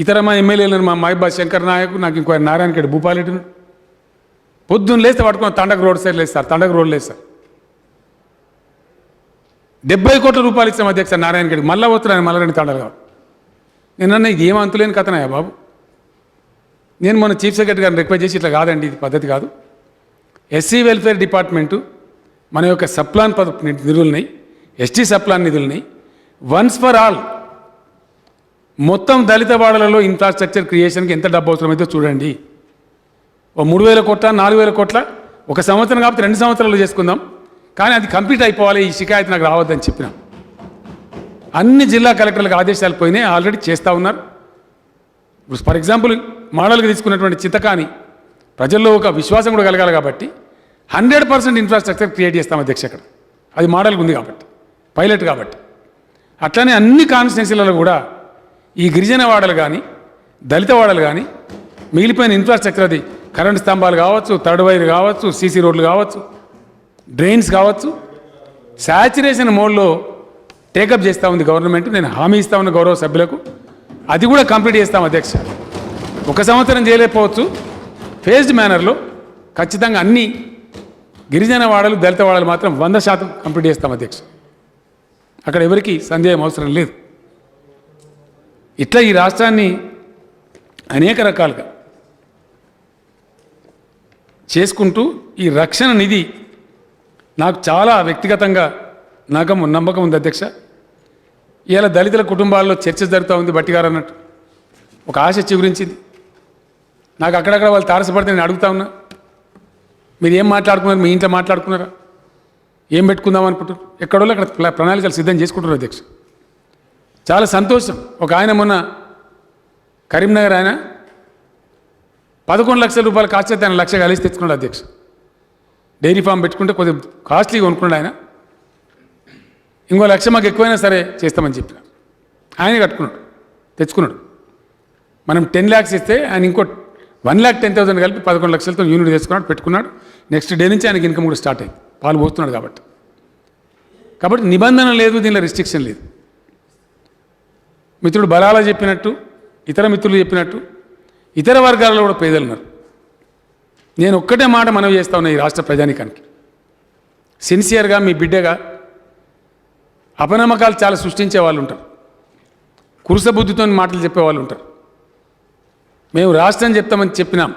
ఇతర మా ఎమ్మెల్యేలు, మా మహిబాద్ శంకర్ నాయక్, నాకు ఇంకో నారాయణఖేడ్ భూపాలెడ్డి, పొద్దున్న లేస్తే పట్టుకున్న తండకు రోడ్ సైడ్ లేస్తారు, తండకు రోడ్లు వేస్తారు. 70 కోట్ల రూపాయలు ఇచ్చాం అధ్యక్ష నారాయణఖేడ్కి, మళ్ళీ పోతున్నాను మళ్ళీ 2 తండాలు కావాలి. నిన్న ఇది ఏం అంతులేని కథనాయా బాబు. నేను మన చీఫ్ సెక్రటరీ గారిని రిక్వెస్ట్ చేసి ఇట్లా కాదండి, ఇది పద్ధతి కాదు, ఎస్సీ వెల్ఫేర్ డిపార్ట్మెంటు మన యొక్క సప్లాన్ నిధులని, ఎస్టీ సప్లాన్ నిధులని వన్స్ ఫర్ ఆల్ మొత్తం దళిత వాడలలో ఇన్ఫ్రాస్ట్రక్చర్ క్రియేషన్కి ఎంత డబ్బు అవసరమైతే చూడండి. ఓ 3,000 కోట్ల 4,000 కోట్ల ఒక సంవత్సరం కాబట్టి 2 సంవత్సరాలు చేసుకుందాం, కానీ అది కంప్లీట్ అయిపోవాలి, ఈ షికాయత్ నాకు రావద్దని చెప్పినాం. అన్ని జిల్లా కలెక్టర్లకు ఆదేశాలు పోయినాయి, ఆల్రెడీ చేస్తూ ఉన్నారు. ఫర్ ఎగ్జాంపుల్ మోడల్గా తీసుకున్నటువంటి చింతకాని ప్రజల్లో ఒక విశ్వాసం కూడా కలగాలి కాబట్టి 100% ఇన్ఫ్రాస్ట్రక్చర్ క్రియేట్ చేస్తాం అధ్యక్ష అక్కడ, అది మోడల్గా ఉంది కాబట్టి, పైలట్ కాబట్టి. అట్లనే అన్ని కాన్స్టిట్యున్సీలలో కూడా ఈ గిరిజన వాడలు కానీ దళిత వాడలు కానీ మిగిలిపోయిన ఇన్ఫ్రాస్ట్రక్చర్, అది కరెంటు స్తంభాలు కావచ్చు, థర్డ్ వైర్ కావచ్చు, సీసీ రోడ్లు కావచ్చు, డ్రైన్స్ కావచ్చు, శాచురేషన్ మోడ్లో టేకప్ చేస్తూ ఉంది గవర్నమెంట్. నేను హామీ ఇస్తా ఉన్న గౌరవ సభ్యులకు, అది కూడా కంప్లీట్ చేస్తాం అధ్యక్ష. 1 సంవత్సరం చేయలేకపోవచ్చు, ఫేజ్డ్ మేనర్లో ఖచ్చితంగా అన్ని గిరిజన వాడలు దళిత వాడలు మాత్రం 100% కంప్లీట్ చేస్తాం అధ్యక్ష. అక్కడ ఎవరికి సందేహం అవసరం లేదు. ఇట్లా ఈ రాష్ట్రాన్ని అనేక రకాలుగా చేసుకుంటూ ఈ రక్షణ నిధి నాకు చాలా వ్యక్తిగతంగా నమ్మకం ఉంది అధ్యక్ష. ఇవాళ దళితుల కుటుంబాల్లో చర్చ జరుగుతూ ఉంది, బట్టిగారు అన్నట్టు ఒక ఆశ చిగురించింది. నాకు అక్కడక్కడ వాళ్ళు తారసపడితే నేను అడుగుతా ఉన్నా, మీరు ఏం మాట్లాడుకున్నారు, మీ ఇంట్లో మాట్లాడుకున్నారా, ఏం పెట్టుకుందాం అనుకుంటారు, ఎక్కడో అక్కడ ప్రణాళికలు సిద్ధం చేసుకుంటారు అధ్యక్ష. చాలా సంతోషం. ఒక ఆయన మొన్న కరీంనగర్ ఆయన 11 లక్షల రూపాయలు కాస్ట్ అయితే ఆయన 1 లక్ష కలిసి తెచ్చుకున్నాడు అధ్యక్ష. డైరీ ఫామ్ పెట్టుకుంటే కొద్దిగా కాస్ట్లీగా కొనుక్కున్నాడు ఆయన. ఇంకో 1 లక్ష మాకు ఎక్కువైనా సరే చేస్తామని చెప్పిన ఆయన కట్టుకున్నాడు, తెచ్చుకున్నాడు. మనం 10 lakhs ఇస్తే ఆయన ఇంకో 1,10,000 కలిపి 11 లక్షలతో యూనిట్ తెచ్చుకున్నాడు, పెట్టుకున్నాడు. నెక్స్ట్ డే నుంచి ఆయనకి ఇన్కమ్ కూడా స్టార్ట్ అయింది, పాలు పోస్తున్నాడు కాబట్టి నిబంధన లేదు, దీనిలో రిస్ట్రిక్షన్ లేదు. మిత్రుడు బలాలా చెప్పినట్టు, ఇతర మిత్రులు చెప్పినట్టు ఇతర వర్గాలలో కూడా పేదలు ఉన్నారు. నేను ఒక్కటే మాట మనవి చేస్తా ఉన్నా ఈ రాష్ట్ర ప్రజానికానికి, సిన్సియర్గా మీ బిడ్డగా అపనమ్మకాలు చాలా సృష్టించే వాళ్ళు ఉంటారు, కురుస బుద్ధితో మాటలు చెప్పేవాళ్ళు ఉంటారు. మేము రాష్ట్రం చెప్తామని చెప్పినాం.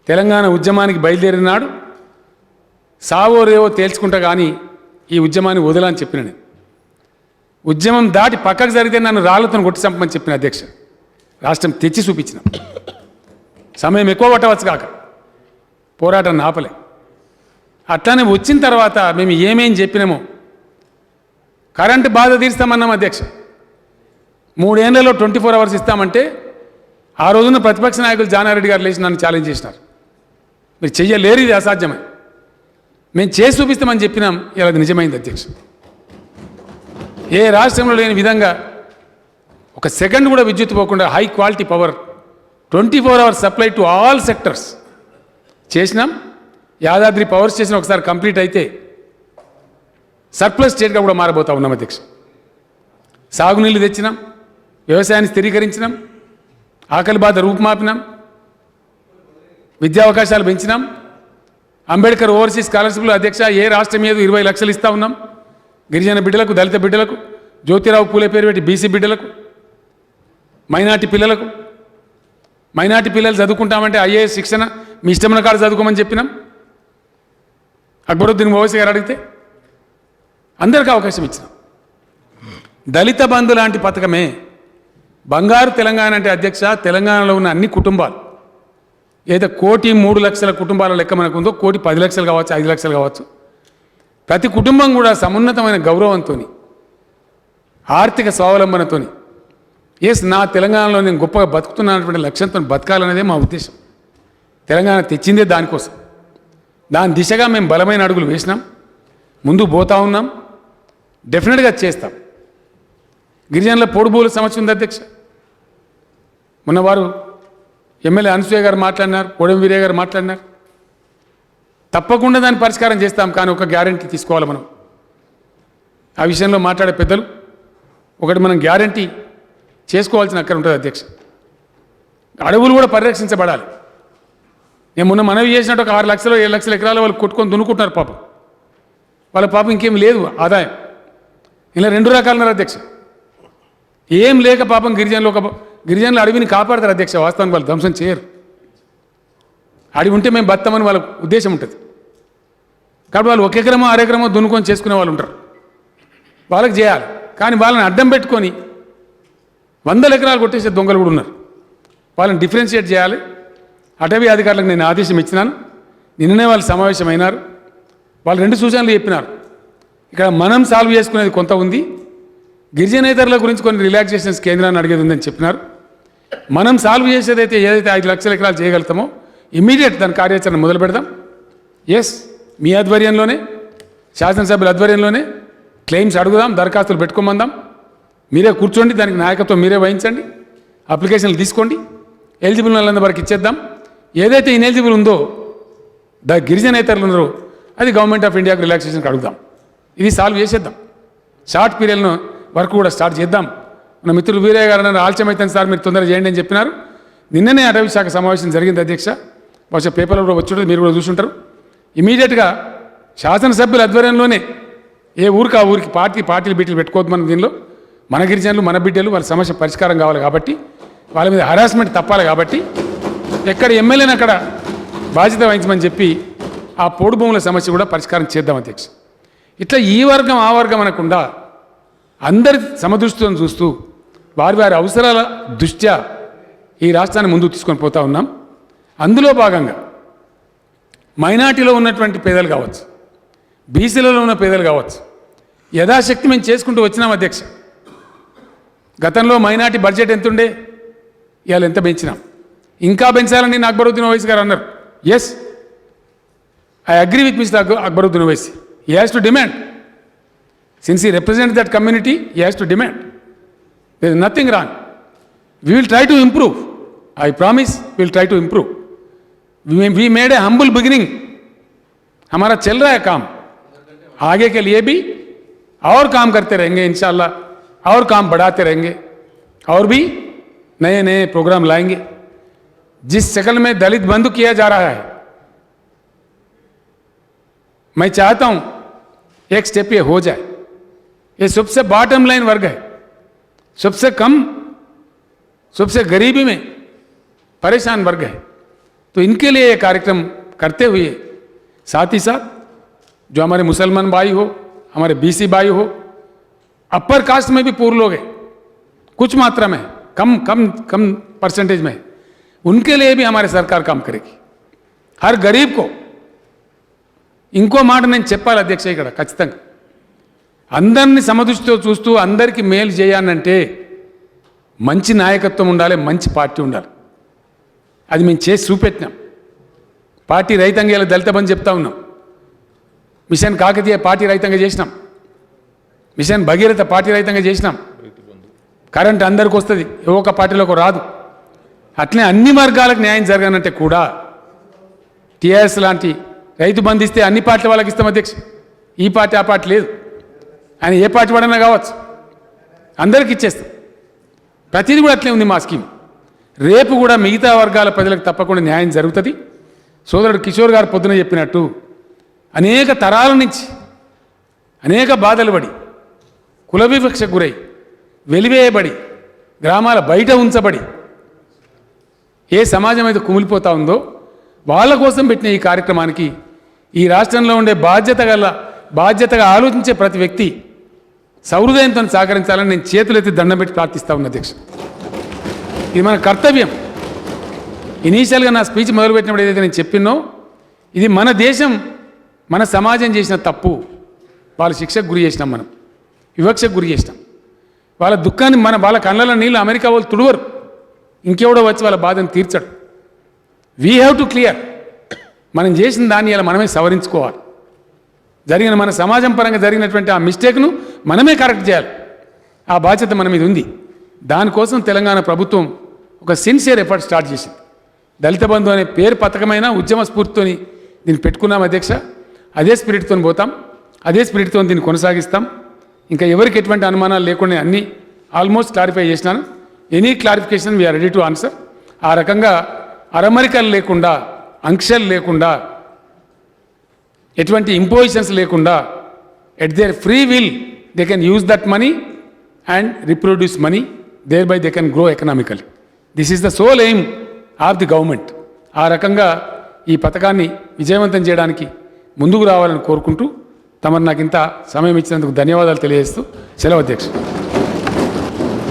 తెలంగాణ ఉద్యమానికి బయలుదేరిన నాడు సావో రేవో తేల్చుకుంటా కానీ ఈ ఉద్యమాన్ని వదలని చెప్పిన నేను. ఉద్యమం దాటి పక్కకు జరిగితే నన్ను రాళ్లతో కొట్టి చంపమని చెప్పిన అధ్యక్ష. రాష్ట్రం తెచ్చి చూపించిన, సమయం ఎక్కువ పట్టవచ్చు కాక పోరాటాన్ని ఆపలే. అట్లానే వచ్చిన తర్వాత మేము ఏమేం చెప్పినామో, కరెంటు బాధ తీరుస్తామన్నాం అధ్యక్ష. 3 ఏళ్లలో 24 hours ఇస్తామంటే ఆ రోజున ప్రతిపక్ష నాయకులు జానారెడ్డి గారు లేచి నన్ను ఛాలెంజ్ చేసినారు, మీరు చెయ్యలేరు, ఇది అసాధ్యమే. మేము చేసి చూపిస్తామని చెప్పినాం, ఇలా అది నిజమైంది అధ్యక్ష. ఏ రాష్ట్రంలో లేని విధంగా 1 సెకండ్ కూడా విద్యుత్ పోకుండా high quality power 24 hours supply to all sectors చేసినాం. యాదాద్రి పవర్ స్టేషన్ ఒకసారి కంప్లీట్ అయితే సర్ప్లస్ స్టేట్గా కూడా మారబోతా ఉన్నాం అధ్యక్ష. సాగునీళ్ళు తెచ్చినాం, వ్యవసాయాన్ని స్థిరీకరించినాం, ఆకలి బాధ రూపుమాపినాం, విద్యా అవకాశాలు పెంచినాం, అంబేద్కర్ ఓవర్సీస్ స్కాలర్షిప్లు అధ్యక్ష ఏ రాష్ట్రం మీద 20 లక్షలు ఇస్తూ ఉన్నాం. గిరిజన బిడ్డలకు, దళిత బిడ్డలకు, జ్యోతిరావు పూలే పేరు పెట్టి బీసీ బిడ్డలకు, మైనార్టీ పిల్లలకు, మైనార్టీ పిల్లలు చదువుకుంటామంటే ఐఏఎస్ శిక్షణ మీ ఇష్టమైన కాదు చదువుకోమని చెప్పినాం. అక్బరుద్దీన్ ఓవైసీ గారు అడిగితే అందరికీ అవకాశం ఇచ్చినాం. దళిత బంధు లాంటి పథకమే బంగారు తెలంగాణ అంటే అధ్యక్ష, తెలంగాణలో ఉన్న అన్ని కుటుంబాలు ఏదో 1,03,00,000 కుటుంబాల లెక్క మనకు ఉందో, 1,10 లక్షలు కావచ్చు, 5 లక్షలు కావచ్చు, ప్రతి కుటుంబం కూడా సమున్నతమైన గౌరవంతో, ఆర్థిక స్వావలంబనతో, ఎస్ నా తెలంగాణలో నేను గొప్పగా బతుకుతున్నటువంటి లక్ష్యంతో బతకాలనేదే మా ఉద్దేశం. తెలంగాణ తెచ్చిందే దానికోసం. దాని దిశగా మేము బలమైన అడుగులు వేసినాం. ముందు పోతా ఉన్నాం, డెఫినెట్గా చేస్తాం. గిరిజనుల పొడుబూల సమస్య ఉంది అధ్యక్ష. మొన్న వారు ఎమ్మెల్యే అనసూయ గారు మాట్లాడినారు, కోడెం వీరయ్య గారు మాట్లాడినారు. తప్పకుండా దాన్ని పరిష్కారం చేస్తాం, కానీ ఒక గ్యారంటీ తీసుకోవాలి మనం. ఆ విషయంలో మాట్లాడే పెద్దలు ఒకటి మనం గ్యారంటీ చేసుకోవాల్సిన అక్కడ ఉంటుంది అధ్యక్ష. అడవులు కూడా పరిరక్షించబడాలి. నేను మొన్న మనవి చేసినట్టు ఒక 6 లక్షలు 7 లక్షల ఎకరాలు వాళ్ళు కొట్టుకొని దున్నుకుంటున్నారు పాపం. వాళ్ళ పాపం ఇంకేం లేదు ఆదాయం. ఇలా 2 రకాలున్నారు అధ్యక్ష. ఏం లేక పాపం గిరిజనులు అడవిని కాపాడతారు అధ్యక్ష. వాస్తవానికి వాళ్ళు ధ్వంసం చేయరు. అడవి ఉంటే మేము బతామని వాళ్ళ ఉద్దేశం ఉంటుంది. కాబట్టి వాళ్ళు 1 ఎకరమో 1/2 ఎకరమో దున్నుకొని చేసుకునే వాళ్ళు ఉంటారు. వాళ్ళకి చేయాలి. కానీ వాళ్ళని అడ్డం పెట్టుకొని 100 ఎకరాలు కొట్టేసే దొంగలు కూడా ఉన్నారు. వాళ్ళని డిఫరెన్షియేట్ చేయాలి. అటవీ అధికారులకు నేను ఆదేశం ఇచ్చినాను. నిన్ననే వాళ్ళు సమావేశమైనారు. వాళ్ళు 2 సూచనలు చెప్పినారు. ఇక్కడ మనం సాల్వ్ చేసుకునేది కొంత ఉంది, గిరిజనేతరుల గురించి కొన్ని రిలాక్సేషన్స్ కేంద్రాన్ని అడిగేది ఉందని చెప్పినారు. మనం సాల్వ్ చేసేదైతే ఏదైతే 5 లక్షల ఎకరాలు చేయగలుగుతామో ఇమ్మీడియట్ దాని కార్యాచరణ మొదలు పెడదాం. ఎస్, మీ ఆధ్వర్యంలోనే, శాసనసభ్యుల ఆధ్వర్యంలోనే క్లెయిమ్స్ అడుగుదాం, దరఖాస్తులు పెట్టుకోమందాం. మీరే కూర్చోండి, దానికి నాయకత్వం మీరే వహించండి, అప్లికేషన్లు తీసుకోండి, ఎలిజిబుల్ వాళ్ళందరి వరకు ఇచ్చేద్దాం. ఏదైతే ఇన్ఎలిజిబుల్ ఉందో గిరిజనేతరులు ఉన్నారో అది గవర్నమెంట్ ఆఫ్ ఇండియాకు రిలాక్సేషన్కి అడుగుదాం. ఇది సాల్వ్ చేసేద్దాం. షార్ట్ పీరియడ్లో వర్క్ కూడా స్టార్ట్ చేద్దాం. మన మిత్రులు వీరయ్య గారు అన్నారు ఆలస్యం అవుతుంది సార్, మీరు తొందరగా చేయండి అని చెప్పినారు. నిన్ననే అటవీ శాఖ సమావేశం జరిగింది అధ్యక్ష. బహుశా పేపర్లో కూడా వచ్చి మీరు కూడా చూసుంటారు. ఇమీడియట్గా శాసనసభ్యుల ఆధ్వర్యంలోనే ఏ ఊరికి ఆ ఊరికి పార్టీలు బీటీలు పెట్టుకోవద్దు. మనం దీనిలో మన గిరిజనులు మన బిడ్డలు వాళ్ళ సమస్య పరిష్కారం కావాలి కాబట్టి, వాళ్ళ మీద హరాస్మెంట్ తప్పాలి కాబట్టి ఎక్కడ ఎమ్మెల్యేని అక్కడ బాధ్యత వహించమని చెప్పి ఆ పోడు భూముల సమస్య కూడా పరిష్కారం చేద్దాం అధ్యక్ష. ఇట్లా ఈ వర్గం ఆ వర్గం అనకుండా అందరి సమదృష్టిని చూస్తూ వారి అవసరాల దృష్ట్యా ఈ రాష్ట్రాన్ని ముందుకు తీసుకొని పోతా ఉన్నాం. అందులో భాగంగా మైనార్టీలో ఉన్నటువంటి పేదలు కావచ్చు, బీసీలలో ఉన్న పేదలు కావచ్చు, యథాశక్తి మేము చేసుకుంటూ వచ్చినాం అధ్యక్ష. గతంలో మైనార్టీ బడ్జెట్ ఎంత ఉండే, ఇవాళ ఎంత పెంచినాం, ఇంకా పెంచాలని అక్బరుద్దీన్ ఓవైసీ గారు అన్నారు. Yes, I agree with mister Akbaruddin Owaisi. He has to demand. Since he represent that community, he has to demand. There is nothing wrong. We will try to improve. I promise we will try to improve. We made a humble beginning. हमारा चल रहा है काम, आगे के लिए भी और काम करते रहेंगे इंशाल्लाह, और काम बढ़ाते रहेंगे और भी नए नए प्रोग्राम लाएंगे. जिस शक्ल में दलित बंद किया जा रहा है, मैं चाहता हूं एक स्टेप ये हो जाए. ये सबसे बॉटम लाइन वर्ग है, सबसे कम, सबसे गरीबी में परेशान वर्ग है. तो इनके लिए ये कार्यक्रम करते हुए साथ ही साथ जो हमारे मुसलमान भाई हो, हमारे बीसी भाई हो, अपर कास्ट में भी पूर्व लोग हैं, कुछ मात्रा में, कम परसेंटेज में, उनके लिए भी हमारी सरकार काम करेगी. हर गरीब को ఇంకో మాట నేను చెప్పాలి అధ్యక్ష, ఇక్కడ ఖచ్చితంగా అందరినీ సమదృష్టితో చూస్తూ అందరికీ మేలు చేయాలంటే మంచి నాయకత్వం ఉండాలి, మంచి పార్టీ ఉండాలి. అది మేము చేసి చూపెట్టినాం. పార్టీ రైతాంగ దళిత బంధు చెప్తా ఉన్నాం, మిషన్ కాకతీయ పార్టీ రైతాంగ చేసినాం, మిషన్ భగీరథ పార్టీ రైతాంగ చేసినాం. కరెంట్ అందరికి వస్తుంది, ఏ ఒక్క పార్టీలోకి రాదు. అట్లనే అన్ని వర్గాలకు న్యాయం జరగాలంటే కూడా టీఆర్ఎస్ లాంటి రైతు బంధు ఇస్తే అన్ని పార్టీల వాళ్ళకి ఇస్తాం అధ్యక్ష. ఈ పార్టీ ఆ పార్టీ లేదు, ఆయన ఏ పార్టీ వాడన్నా కావచ్చు, అందరికి ఇచ్చేస్తాం. ప్రతిదీ కూడా అట్లే ఉంది మా స్కీమ్. రేపు కూడా మిగతా వర్గాల ప్రజలకు తప్పకుండా న్యాయం జరుగుతుంది. సోదరుడు కిషోర్ గారు పొద్దున చెప్పినట్టు అనేక తరాల నుంచి అనేక బాధలు పడి, కుల వివక్షకు గురై, వెలివేయబడి, గ్రామాల బయట ఉంచబడి ఏ సమాజం అయితే కుమిలిపోతా ఉందో వాళ్ళ కోసం పెట్టిన ఈ కార్యక్రమానికి ఈ రాష్ట్రంలో ఉండే బాధ్యతగా ఆలోచించే ప్రతి వ్యక్తి సౌహృదయంతో సహకరించాలని నేను చేతులెత్తి దండం పెట్టి ప్రార్థిస్తా ఉన్నా అధ్యక్ష. ఇది మన కర్తవ్యం. ఇనీషియల్గా నా స్పీచ్ మొదలుపెట్టినప్పుడు ఏదైతే నేను చెప్పినో, ఇది మన దేశం, మన సమాజం చేసిన తప్పు. వాళ్ళ శిక్షకు గురి చేసినాం, మనం వివక్షకు గురి చేసినాం. వాళ్ళ దుఃఖాన్ని వాళ్ళ కళ్ళలో నీళ్ళు అమెరికా వాళ్ళు తుడవరు, ఇంకెవడో వచ్చి వాళ్ళ బాధను తీర్చడు. We have to clear. మనం చేసిన దాన్ని ఇలా మనమే సవరించుకోవాలి. జరిగిన మన సమాజం పరంగా జరిగినటువంటి ఆ మిస్టేక్ను మనమే కరెక్ట్ చేయాలి. ఆ బాధ్యత మన మీద ఉంది. దానికోసం తెలంగాణ ప్రభుత్వం ఒక సిన్సియర్ ఎఫర్ట్ స్టార్ట్ చేసింది. దళిత బంధు అనే పేరు పథకమైన ఉద్యమ స్ఫూర్తితోని దీన్ని పెట్టుకున్నాం అధ్యక్ష. అదే స్పిరిట్తో పోతాం, అదే స్పిరిట్తో దీన్ని కొనసాగిస్తాం. ఇంకా ఎవరికి ఎటువంటి అనుమానాలు లేకుండా అన్నీ ఆల్మోస్ట్ క్లారిఫై చేసినాను. Any clarification we are ready to answer. ఆ రకంగా అరమరికలు లేకుండా, అంక్షలు లేకుండా, ఎటువంటి ఇంపోజిషన్స్ లేకుండా at their free will they can use that money and reproduce money, thereby they can grow economical. This is the sole aim of the government. ఆ రకంగా ఈ పథకాన్ని విజయవంతం చేయడానికి ముందుకు రావాలని కోరుకుంటూ తమరు నాకు ఇంత సమయం ఇచ్చినందుకు ధన్యవాదాలు తెలియజేస్తూ సెలవు అధ్యక్ష.